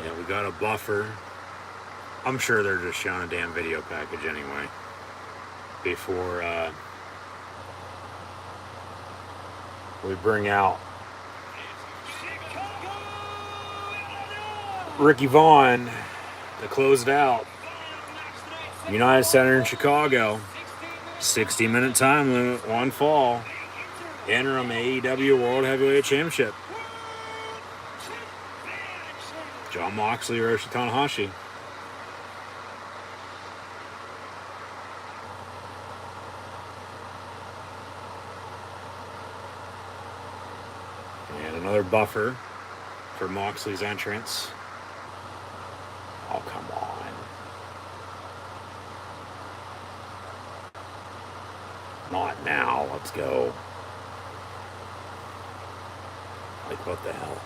Yeah, we got a buffer. I'm sure they're just showing a damn video package anyway. Before we bring out Ricky Vaughn to close it out. United Center in Chicago. 60-minute time limit, one fall. interim AEW World Heavyweight Championship. Jon Moxley, Hiroshi Tanahashi. And another buffer for Moxley's entrance. Oh, come on. Not now. Let's go. Like, what the hell?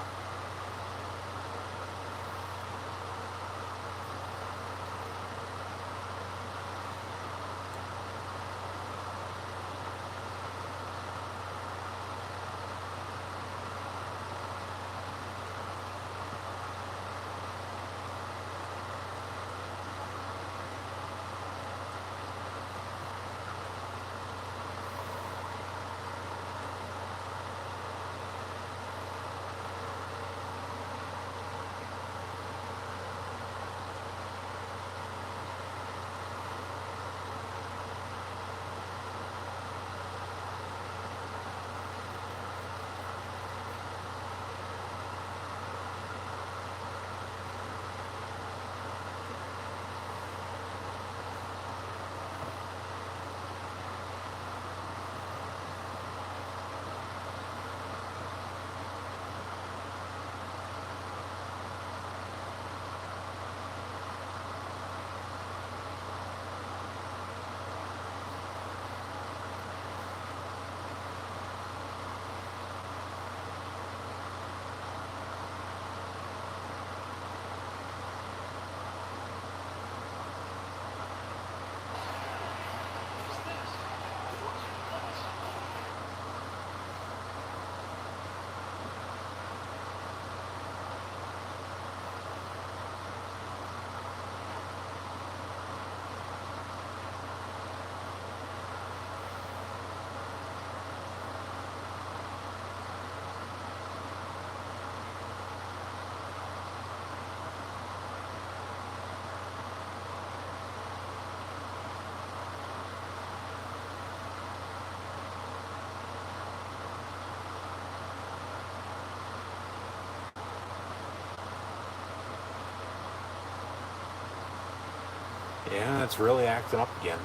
Yeah, it's really acting up again.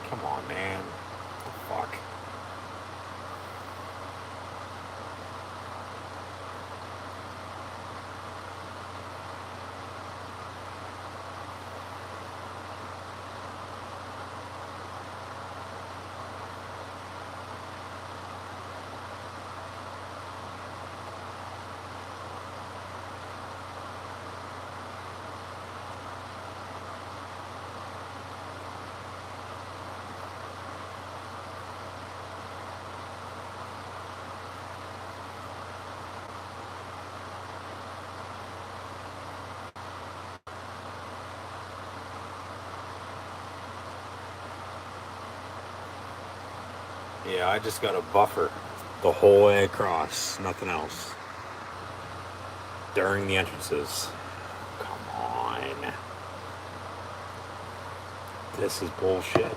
Come on, man. What the fuck? Yeah, I just got a buffer the whole way across, nothing else. During the entrances. Come on. This is bullshit.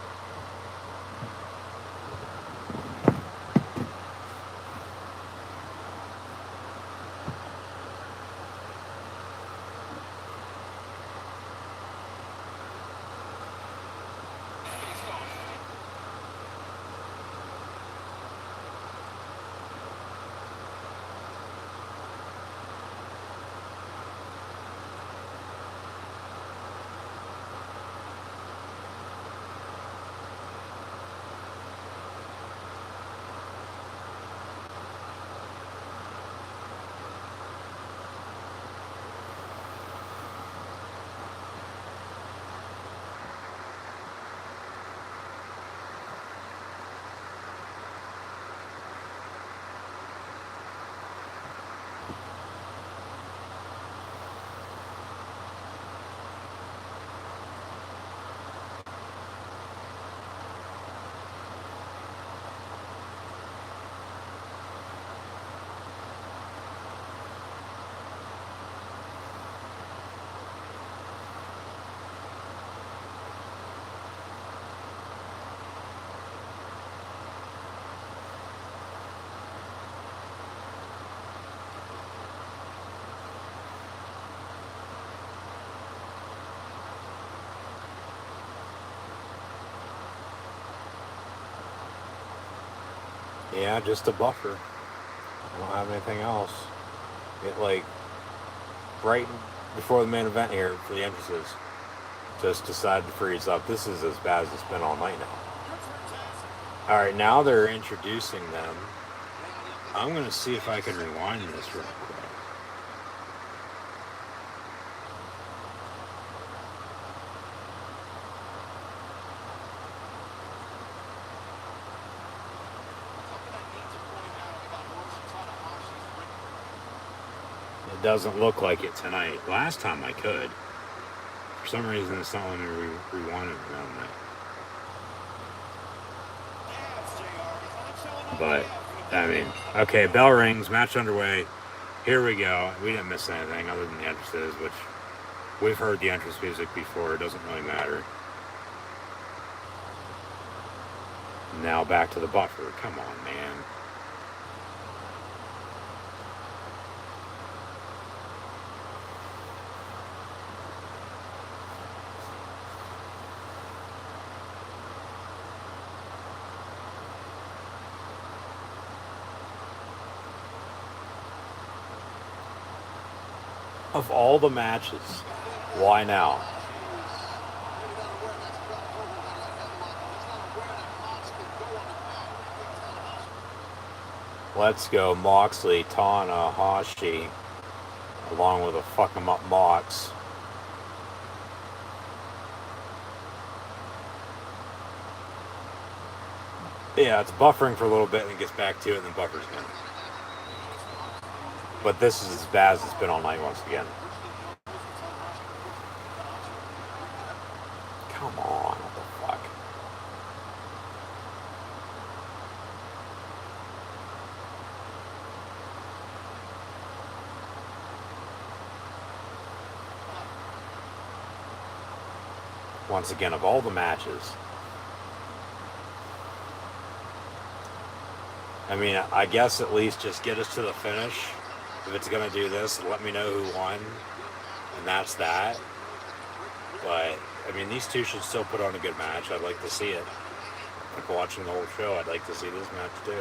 Yeah, just a buffer. I don't have anything else. It like right before the main event here for the entrances, just decided to freeze up. This is as bad as it's been all night now. All right, now they're introducing them. I'm gonna see if I can rewind this real quick. It doesn't look like it tonight. Last time I could. For some reason, it's not letting me rewind it around that. But, I mean, okay, bell rings, match underway. Here we go. We didn't miss anything other than the entrances, which we've heard the entrance music before. It doesn't really matter. Now back to the buffer. Come on, man. Of all the matches, why now? Let's go Moxley, Tanahashi, along with a fuck 'em up Mox. Yeah, it's buffering for a little bit and it gets back to it and then buffers again. But this is as bad as it's been all night once again. Come on, what the fuck? Once again, of all the matches, I mean, I guess at least just get us to the finish. If it's going to do this, let me know who won. And that's that. But, I mean, these two should still put on a good match. I'd like to see it. Like watching the whole show, I'd like to see this match too.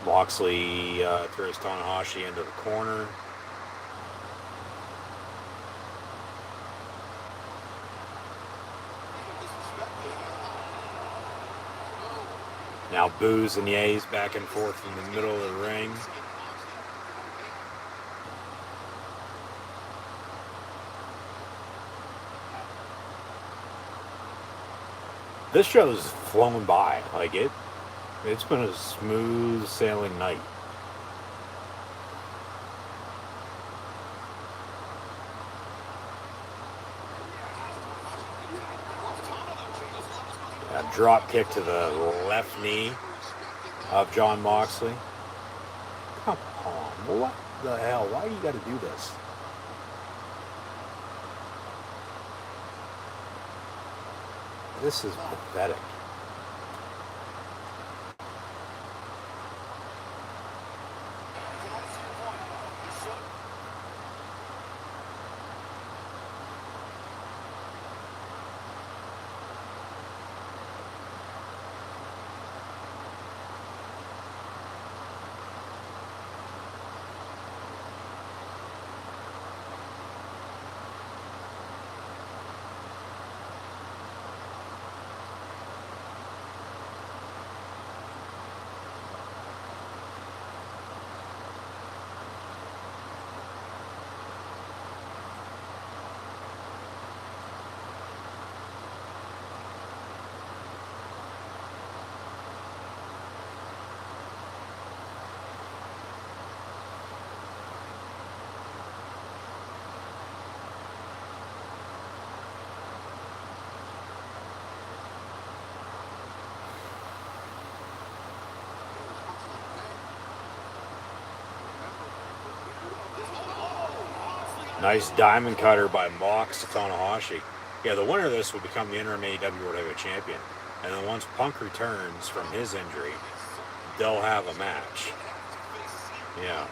Moxley throws Tanahashi into the corner. Now boos and yays back and forth in the middle of the ring. This show's flown by. Like it's been a smooth sailing night. A drop kick to the left knee of Jon Moxley. Come on, what the hell? Why you got to do this? This is pathetic. Nice diamond cutter by Mox to Tanahashi. Yeah, the winner of this will become the interim AEW World Heavyweight Champion. And then once Punk returns from his injury, they'll have a match. Yeah.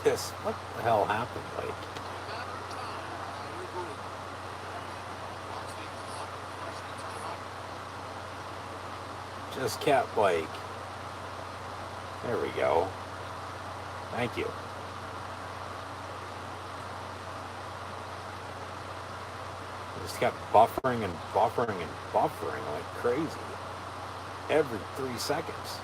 this. What the hell happened? Like, just kept like, there we go. Thank you. Just kept buffering and buffering and buffering like crazy. Every 3 seconds.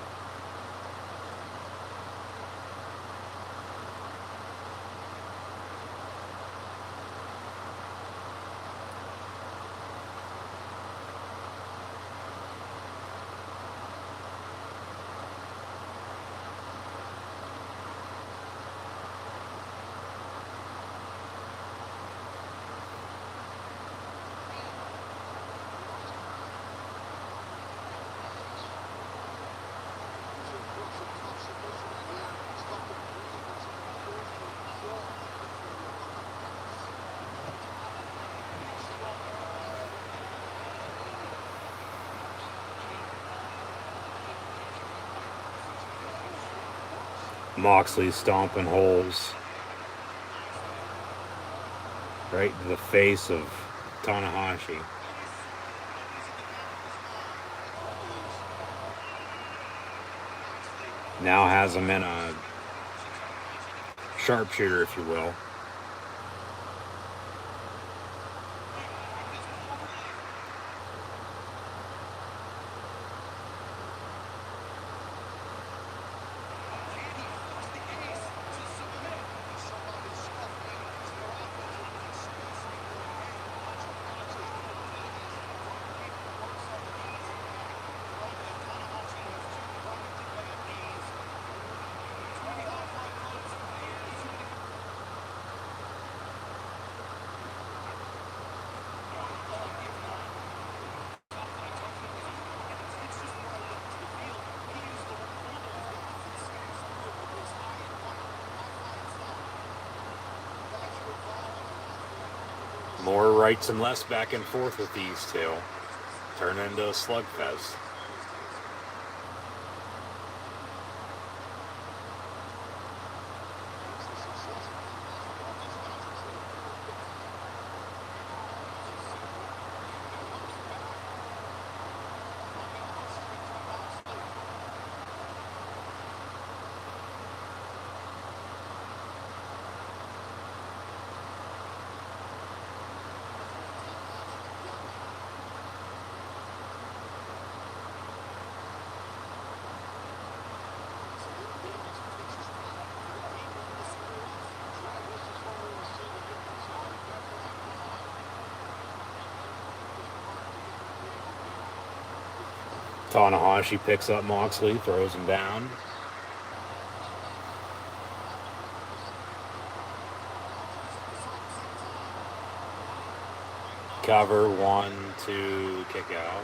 Moxley stomping holes right to the face of Tanahashi. Now has him in a sharpshooter, if you will. More rights and lefts back and forth with these two. Turn into a slugfest. Tanahashi picks up Moxley, throws him down. Cover, 1, 2, kick out.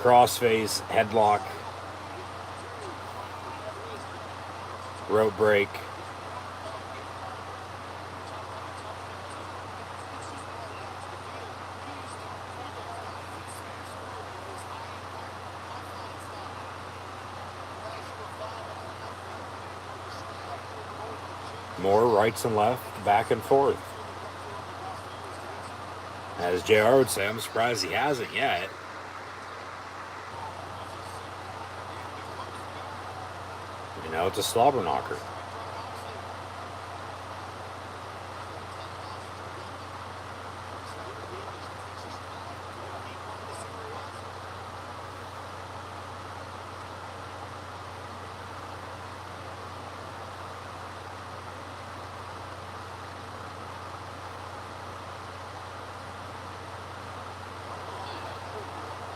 Crossface, headlock, rope break. More rights and left, back and forth. As JR would say, I'm surprised he hasn't yet. You know, it's a slobber knocker.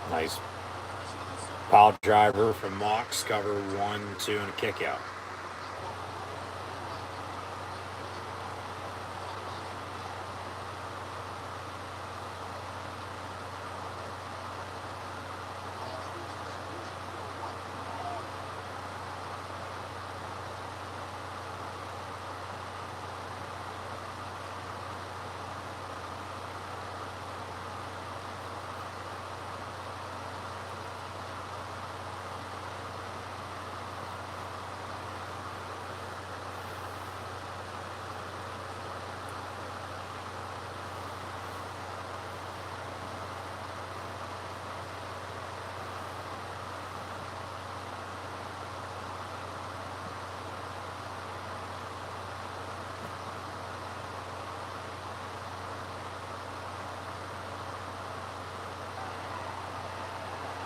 Nice Pile driver from Mox, cover 1, 2, and a kick out.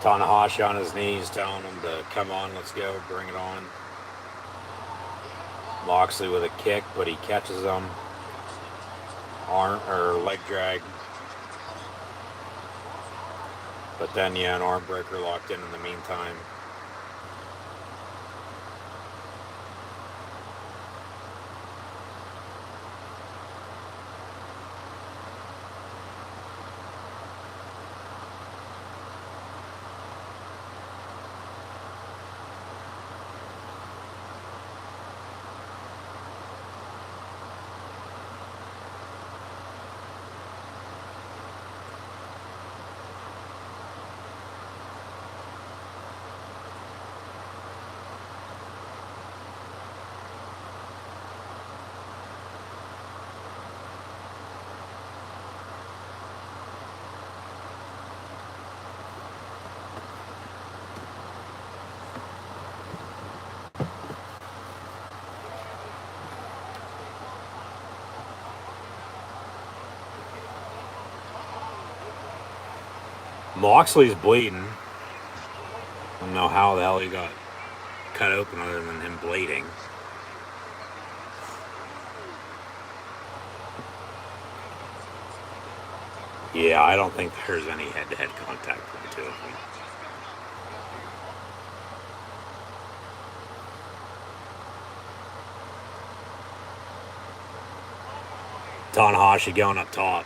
Tanahashi on his knees telling him to come on, let's go, bring it on. Moxley with a kick, but he catches him. Arm or leg drag. But then, yeah, an arm breaker locked in the meantime. Moxley's bleeding. I don't know how the hell he got cut open other than him bleeding. Yeah, I don't think there's any head-to-head contact between the two of them. Tanahashi going up top.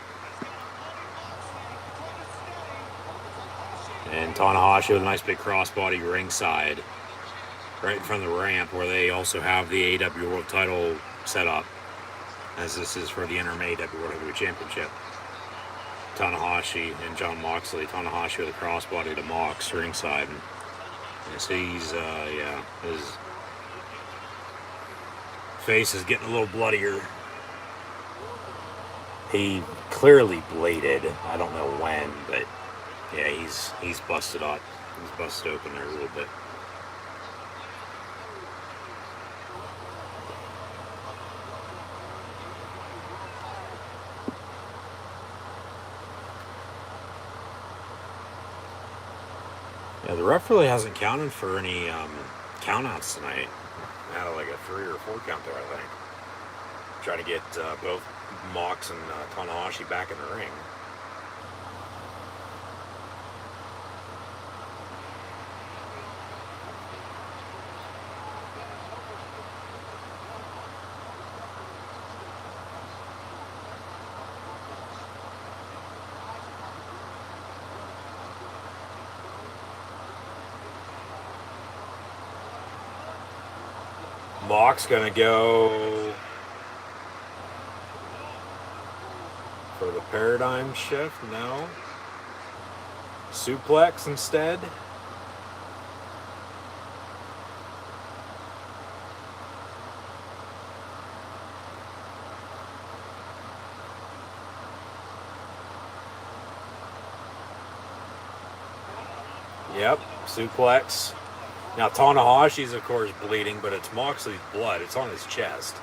And Tanahashi with a nice big crossbody ringside, right in front of the ramp where they also have the AEW World Title set up, as this is for the interim AEW World Heavyweight Championship. Tanahashi and John Moxley. Tanahashi with a crossbody to Mox ringside. And you see he's, his face is getting a little bloodier. He clearly bladed. I don't know when, but yeah, he's busted up. He's busted open there a little bit. Yeah, the ref really hasn't counted for any countouts tonight. Had like a 3 or 4 count there, I think. Try to get both Mox and Tanahashi back in the ring. Mox gonna go for the paradigm shift. No. Suplex instead. Yep, suplex. Now Tanahashi's of course bleeding, but it's Moxley's blood. It's on his chest.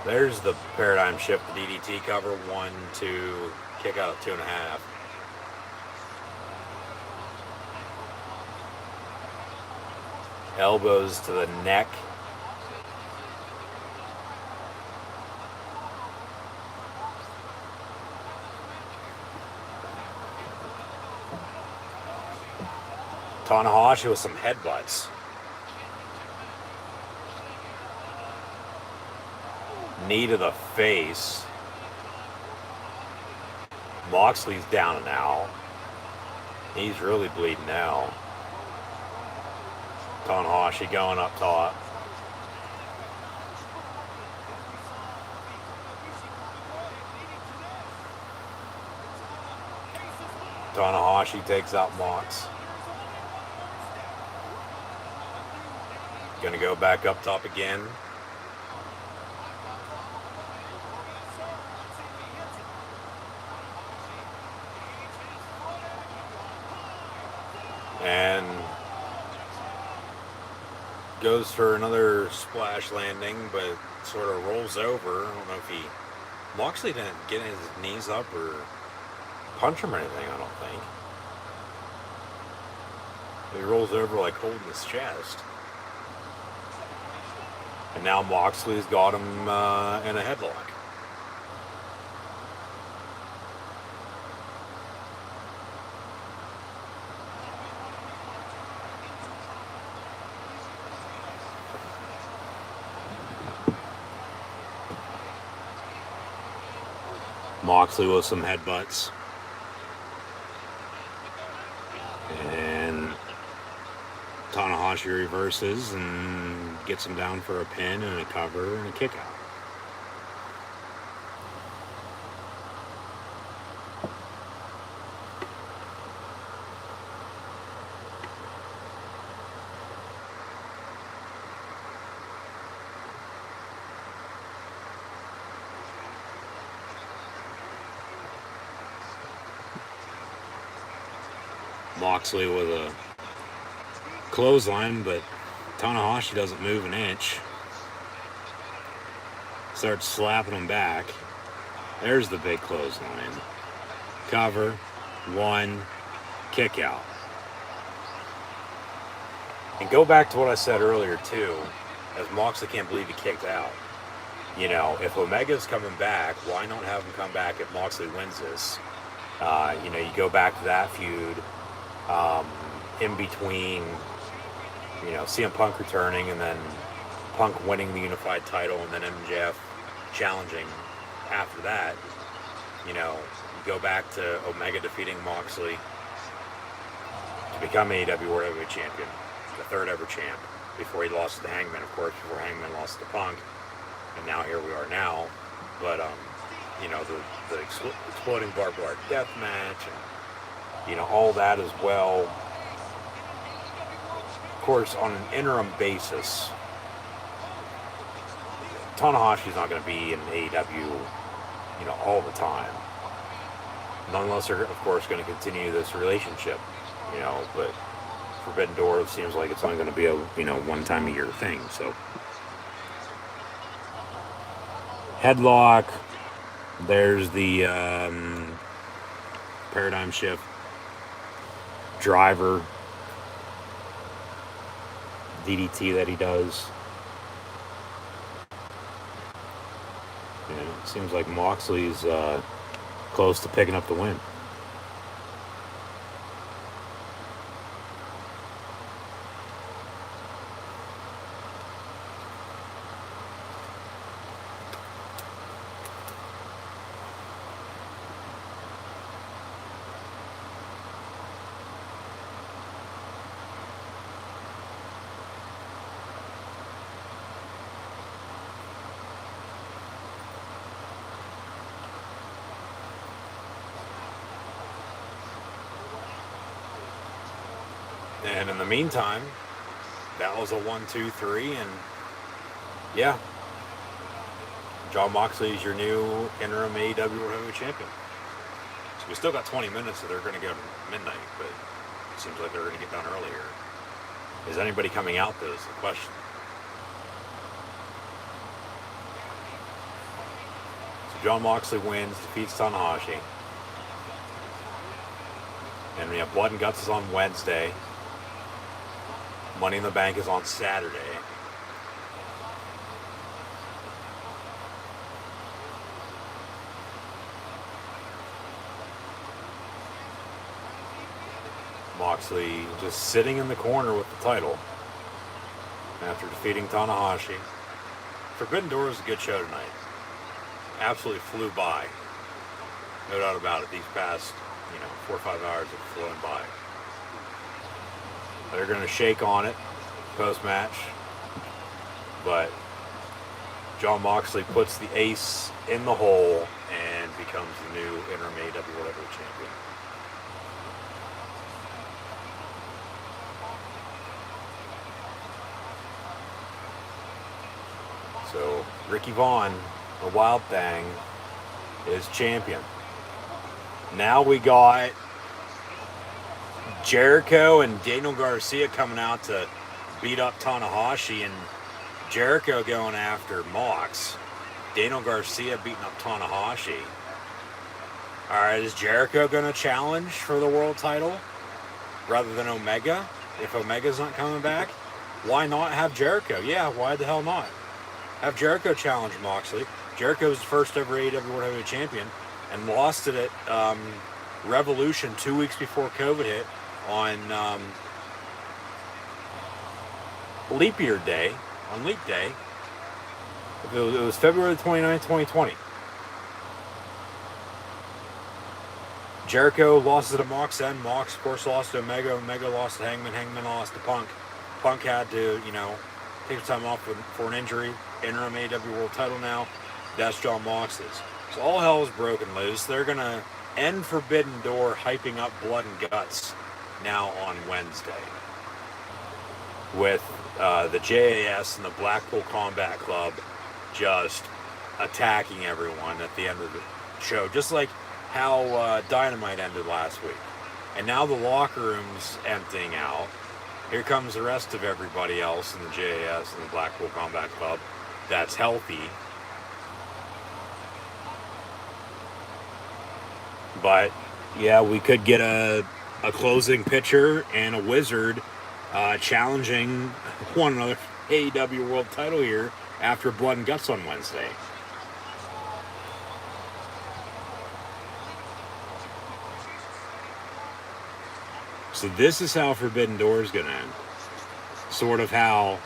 There's the paradigm shift, the DDT cover, 1, 2, kick out of 2.5. Elbows to the neck. Tanahashi with some headbutts. Knee to the face. Moxley's down and out. He's really bleeding out. Tanahashi going up top. Tanahashi takes out Mox. Gonna go back up top again. And goes for another splash landing, but sort of rolls over. I don't know if Moxley didn't get his knees up or punch him or anything, I don't think. He rolls over like holding his chest. And now Moxley's got him in a headlock. Moxley with some headbutts. And Tanahashi reverses and gets him down for a pin and a cover and a kick out. Moxley with a clothesline, but Tanahashi doesn't move an inch. Starts slapping him back. There's the big clothesline. Cover, one, kick out. And go back to what I said earlier too, as Moxley can't believe he kicked out. You know, if Omega's coming back, why not have him come back if Moxley wins this? You know, you go back to that feud. In between, you know, CM Punk returning and then Punk winning the unified title and then MJF challenging after that, you know, you go back to Omega defeating Moxley to become AEW World Heavyweight Champion, the third ever champ, before he lost to the Hangman, of course, before Hangman lost to Punk, and now here we are now. But, you know, the exploding barbed wire death match and, you know, all that as well. Of course, on an interim basis, Tanahashi's not going to be in AEW, you know, all the time. Unless they're, of course, going to continue this relationship, you know, but Forbidden Door seems like it's only going to be a, you know, one-time-a-year thing, so. Headlock. There's the paradigm shift. Driver. DDT that he does. And it seems like Moxley's close to picking up the win. And in the meantime, that was a 1-2-3, and yeah, Jon Moxley is your new interim AEW World Heavyweight Champion. So we still got 20 minutes, so they're going to go to midnight, but it seems like they're going to get done earlier. Is anybody coming out, though, is the question. So Jon Moxley wins, defeats Tanahashi. And we have Blood and Guts is on Wednesday. Money in the Bank is on Saturday. Moxley just sitting in the corner with the title after defeating Tanahashi. Forbidden Door was a good show tonight. Absolutely flew by. No doubt about it. These past, 4 or 5 hours have flown by. They're going to shake on it post-match. But Jon Moxley puts the ace in the hole and becomes the new interim AEW World Heavyweight Champion. So Ricky Vaughn, the Wild Thing, is champion. Now we got Jericho and Daniel Garcia coming out to beat up Tanahashi, and Jericho going after Mox. Daniel Garcia beating up Tanahashi. Alright, is Jericho going to challenge for the world title rather than Omega? If Omega's not coming back, why not have Jericho? Yeah, why the hell not? Have Jericho challenge Moxley. Jericho was the first ever AEW World Heavyweight Champion and lost it at Revolution 2 weeks before COVID hit on Leap Year Day, on Leap Day. It was February 29th, 2020. Jericho lost it to Mox then. Mox, of course, lost to Omega. Omega lost to Hangman. Hangman lost to Punk. Punk had to, take some time off for an injury. Interim AEW World title now. That's Jon Moxley's. So all hell is broken loose. They're going to end Forbidden Door hyping up Blood and Guts now on Wednesday. With the JAS and the Blackpool Combat Club just attacking everyone at the end of the show. Just like how Dynamite ended last week. And now the locker room's emptying out. Here comes the rest of everybody else in the JAS and the Blackpool Combat Club that's healthy. But, yeah, we could get a closing pitcher and a wizard challenging one another AEW World title here after Blood and Guts on Wednesday. So this is how Forbidden Door is going to end. Sort of how,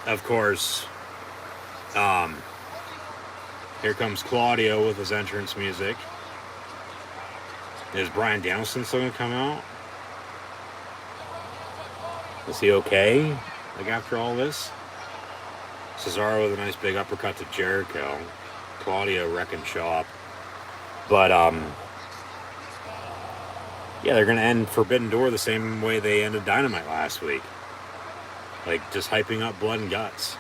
of course, here comes Claudio with his entrance music. Is Bryan Danielson still going to come out? Is he okay? Like after all this? Cesaro with a nice big uppercut to Jericho. Claudio wrecking shop. But, yeah, they're going to end Forbidden Door the same way they ended Dynamite last week. Like, just hyping up Blood and Guts.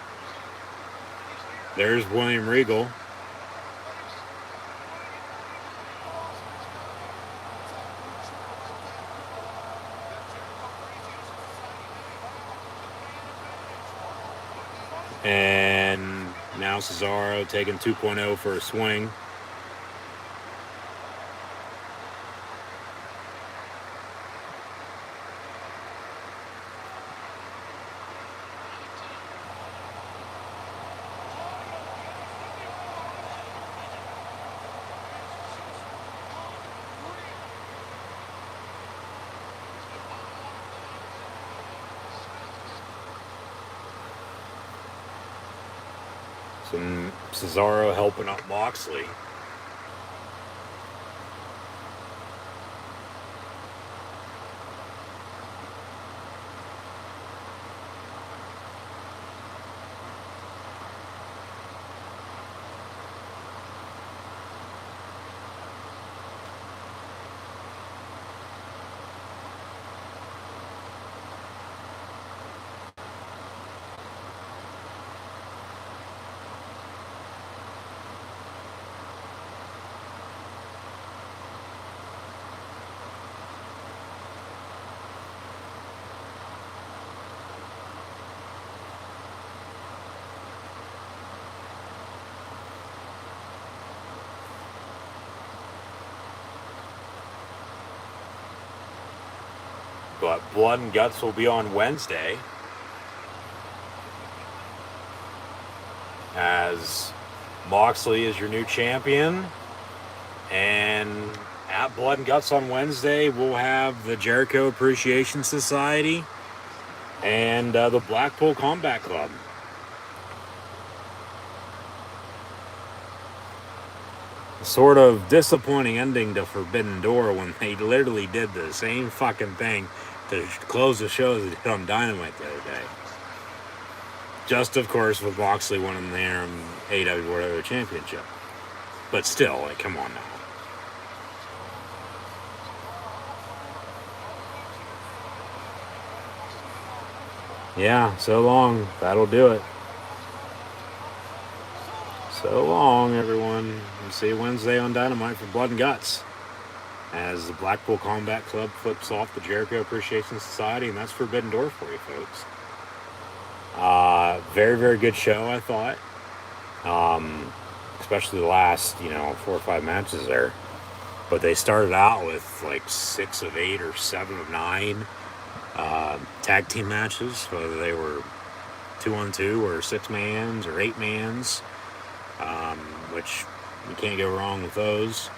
There's William Regal. And now Cesaro taking 2.0 for a swing. Cesaro helping out Moxley. But Blood and Guts will be on Wednesday as Moxley is your new champion, and at Blood and Guts on Wednesday, we'll have the Jericho Appreciation Society and the Blackpool Combat Club. Sort of disappointing ending to Forbidden Door when they literally did the same fucking thing to close the show as they did on Dynamite the other day. Just, of course, with Moxley winning their AEW World Heavyweight Championship. But still, like, come on now. Yeah, so long. That'll do it. So long, everyone. We'll see you Wednesday on Dynamite for Blood and Guts, as the Blackpool Combat Club flips off the Jericho Appreciation Society, and that's Forbidden Door for you folks. Very, very good show, I thought. Especially the last, 4 or 5 matches there. But they started out with like 6 of 8 or 7 of 9 tag team matches, whether they were 2-on-2 or 6-mans or 8-mans, which you can't go wrong with those.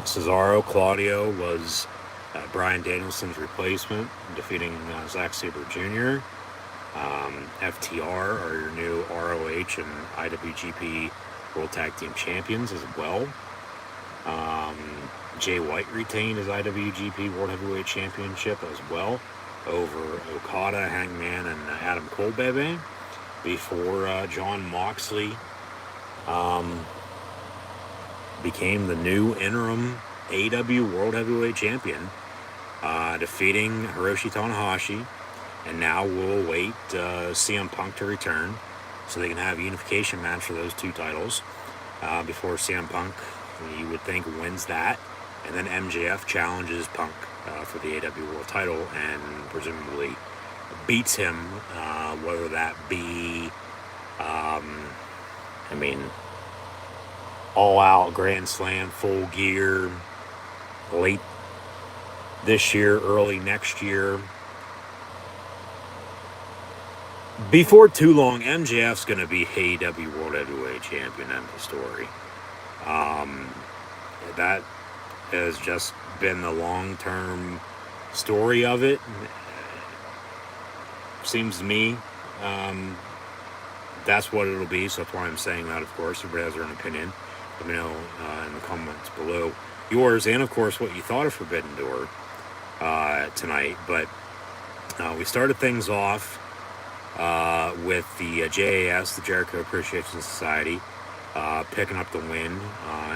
Cesaro, Claudio was Bryan Danielson's replacement, defeating Zack Sabre Jr. FTR are your new ROH and IWGP World Tag Team Champions as well. Jay White retained his IWGP World Heavyweight Championship as well over Okada, Hangman, and Adam Cole, baby, before Jon Moxley became the new interim AEW World Heavyweight Champion, defeating Hiroshi Tanahashi. And now we'll await CM Punk to return so they can have a unification match for those 2 titles before CM Punk, you would think, wins that. And then MJF challenges Punk for the AEW World title and presumably beats him, whether that be, all out Grand Slam, Full Gear, late this year, early next year. Before too long, MJF's going to be AEW World Heavyweight Champion. End of story. That has just been the long-term story of it. Seems to me that's what it'll be, so that's why I'm saying that, of course. Everybody has their own opinion. Let me know in the comments below yours, and, of course, what you thought of Forbidden Door tonight. But we started things off with the JAS, the Jericho Appreciation Society, picking up the win,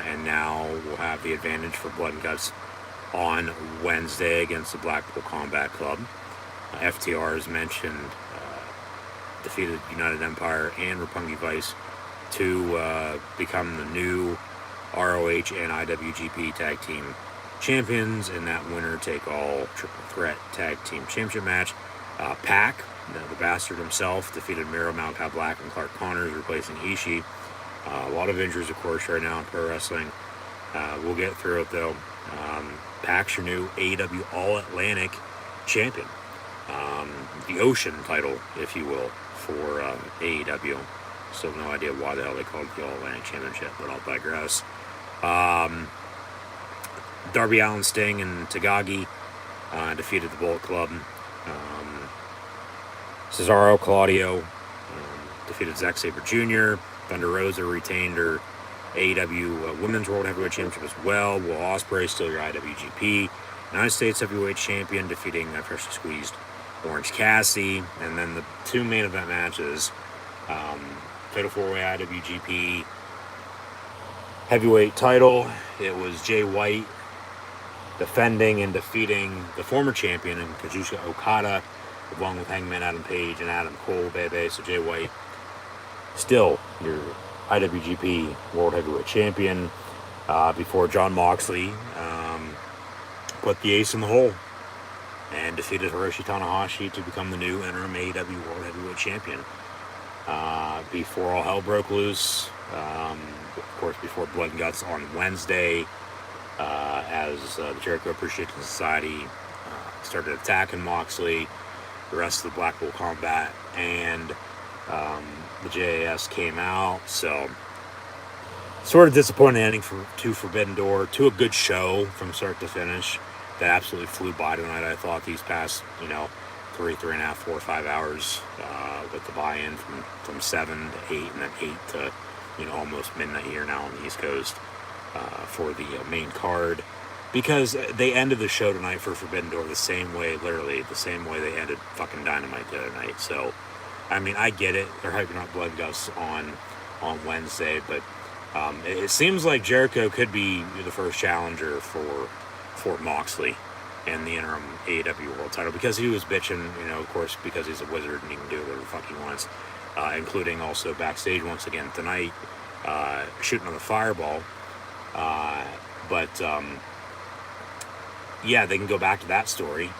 and now we'll have the advantage for Blood and Guts on Wednesday against the Blackpool Combat Club. FTR, as mentioned, defeated United Empire and Roppongi Vice to become the new ROH and IWGP Tag Team Champions in that winner-take-all triple threat tag team championship match. Pac, the bastard himself, defeated Miro, Malachi Black, and Clark Connors, replacing Ishii. A lot of injuries, of course, right now in pro wrestling. We'll get through it, though. Pac's your new AEW All-Atlantic champion. The Ocean title, if you will, for AEW. Still no idea why the hell they called it the All-Atlantic Championship, but I'll digress. Darby Allin, Sting, and Tagagi defeated the Bullet Club. Cesaro, Claudio defeated Zack Sabre Jr. Thunder Rosa retained her AEW Women's World Heavyweight Championship as well. Will Ospreay, still your IWGP United States Heavyweight Champion, defeating freshly squeezed Orange Cassidy. And then the 2 main event matches, Fatal 4-Way IWGP Heavyweight title. It was Jay White defending and defeating the former champion in Kazuchika Okada, along with Hangman Adam Page and Adam Cole, baby. So Jay White, still your IWGP World Heavyweight Champion, before Jon Moxley put the ace in the hole and defeated Hiroshi Tanahashi to become the new interim AEW World Heavyweight Champion. Before all hell broke loose, of course, before Blood and Guts on Wednesday, as the Jericho Appreciation Society started attacking Moxley, the rest of the Blackpool Combat, and the JAS came out. So sort of disappointing ending to Forbidden Door, to a good show from start to finish that absolutely flew by tonight. I thought these past, 3.5, 4, 5 hours with the buy-in from 7 to 8 and then 8 to, almost midnight here now on the East Coast for the main card. Because they ended the show tonight for Forbidden Door the same way, literally the same way they ended fucking Dynamite the other night. So, I mean, I get it. They're hyping up Blood and Guts on Wednesday, but it seems like Jericho could be the first challenger for Moxley and the interim AEW World Title, because he was bitching, of course, because he's a wizard and he can do whatever the fuck he wants, including also backstage once again tonight, shooting on the fireball. But yeah, they can go back to that story.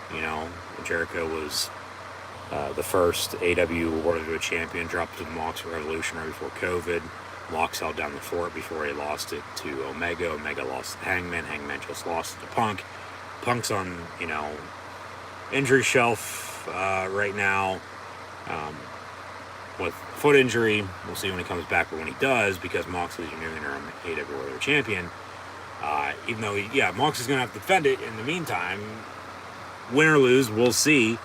Jericho was the first AEW World Heavyweight Champion, dropped to the Mox Revolution right before COVID. Mox held down the fort before he lost it to Omega. Omega lost to Hangman. Hangman just lost it to Punk. Punk's on, injury shelf right now with foot injury. We'll see when he comes back, but when he does, because Moxley's your new interim AEW World Heavyweight Champion, even though, Mox is going to have to defend it in the meantime, win or lose, we'll see.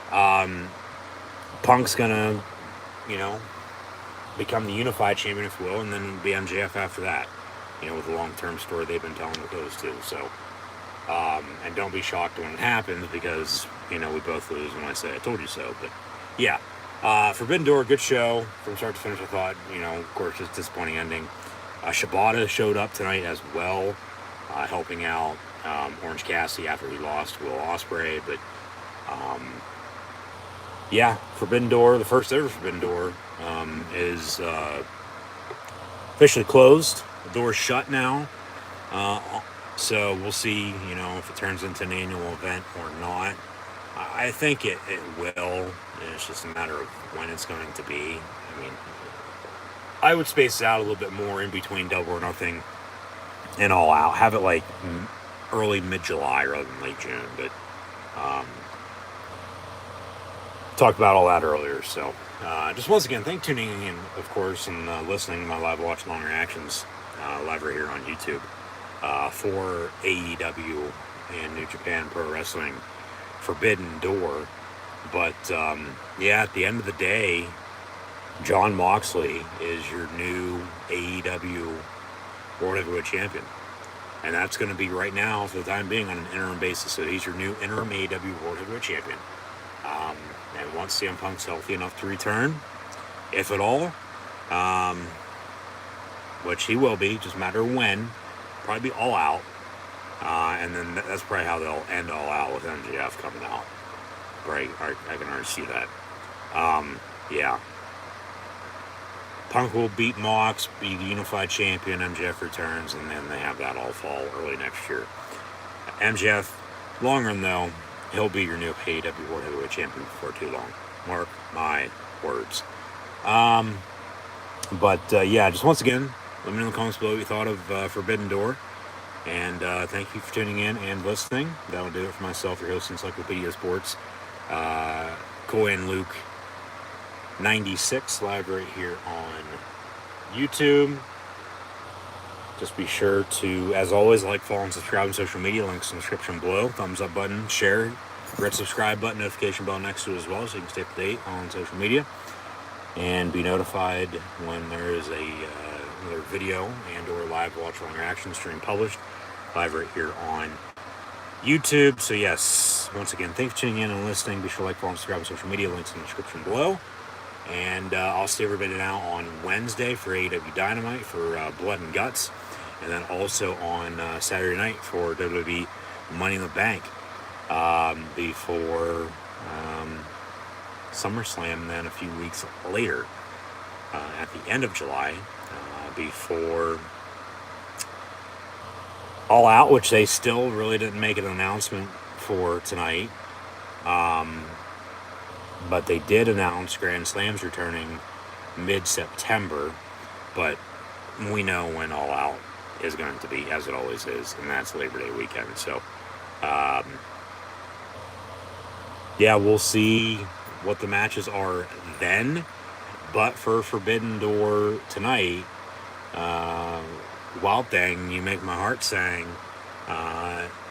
Punk's going to, become the unified champion, if you will, and then be MJF after that, with the long-term story they've been telling with those two. So, and don't be shocked when it happens, because, we both lose when I say I told you so. But, yeah, Forbidden Door, good show from start to finish, I thought. Of course, just disappointing ending. Shibata showed up tonight as well, helping out Orange Cassidy after he lost Will Ospreay. But, yeah, Forbidden Door, the first ever Forbidden Door, is officially closed. The door's shut now. So we'll see, if it turns into an annual event or not. I think it will. It's just a matter of when it's going to be. I mean, I would space it out a little bit more in between Double or Nothing and All Out. Have it like early, mid-July rather than late June. But talked about all that earlier. So just once again, thank you for tuning in, of course, and listening to my live watch long reactions live right here on YouTube for AEW and New Japan Pro Wrestling Forbidden Door. But yeah, at the end of the day, Jon Moxley is your new AEW World Heavyweight Champion. And that's going to be right now, for the time being, on an interim basis. So he's your new interim AEW World Heavyweight Champion. And once CM Punk's healthy enough to return, if at all, which he will be, just a matter of when, probably be All Out. And then that's probably how they'll end All Out, with MJF coming out. Right, I can already see that. Yeah. Punk will beat Mox, be the unified champion, MJF returns, and then they have that all fall early next year. MJF, long run though, he'll be your new AEW World Heavyweight Champion before too long. Mark my words. But yeah, just once again, let me know in the comments below what you thought of Forbidden Door. And thank you for tuning in and listening. That'll do it for myself, your host, Encyclopedia Sports. Coy and Luke 96 live right here on YouTube. Just be sure to, as always, like, follow, and subscribe on social media. Links in the description below. Thumbs up button, share, red subscribe button, notification bell next to it as well, so you can stay up to date on social media and be notified when there is another video and or live watch long reaction stream published live right here on YouTube. So yes, once again, thanks for tuning in and listening. Be sure to like, follow, and subscribe on social media. Links in the description below. And I'll see everybody now on Wednesday for AEW Dynamite for Blood and Guts. And then also on Saturday night for WWE Money in the Bank. Before SummerSlam, then a few weeks later, at the end of July, before All Out, which they still really didn't make an announcement for tonight. But they did announce Grand Slam's returning mid-September, but we know when All Out is going to be, as it always is, and that's Labor Day weekend. So, yeah, we'll see what the matches are then. But for Forbidden Door tonight, Wild Thing, you make my heart sing.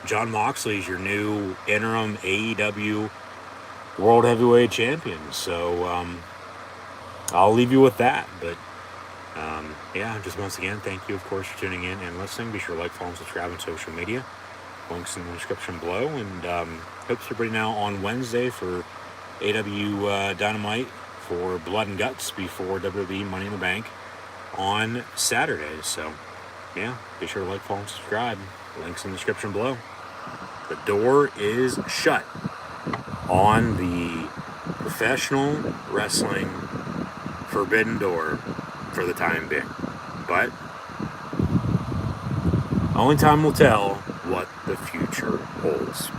John Moxley's your new interim AEW World Heavyweight Champion. So I'll leave you with that. But yeah, just once again, thank you, of course, for tuning in and listening. Be sure to like, follow, and subscribe on social media. Links in the description below. And hope everybody now on Wednesday for AW Dynamite for Blood and Guts before WWE Money in the Bank on Saturday. So yeah, be sure to like, follow, and subscribe. Links in the description below. The door is shut on the professional wrestling forbidden door for the time being. But only time will tell what the future holds.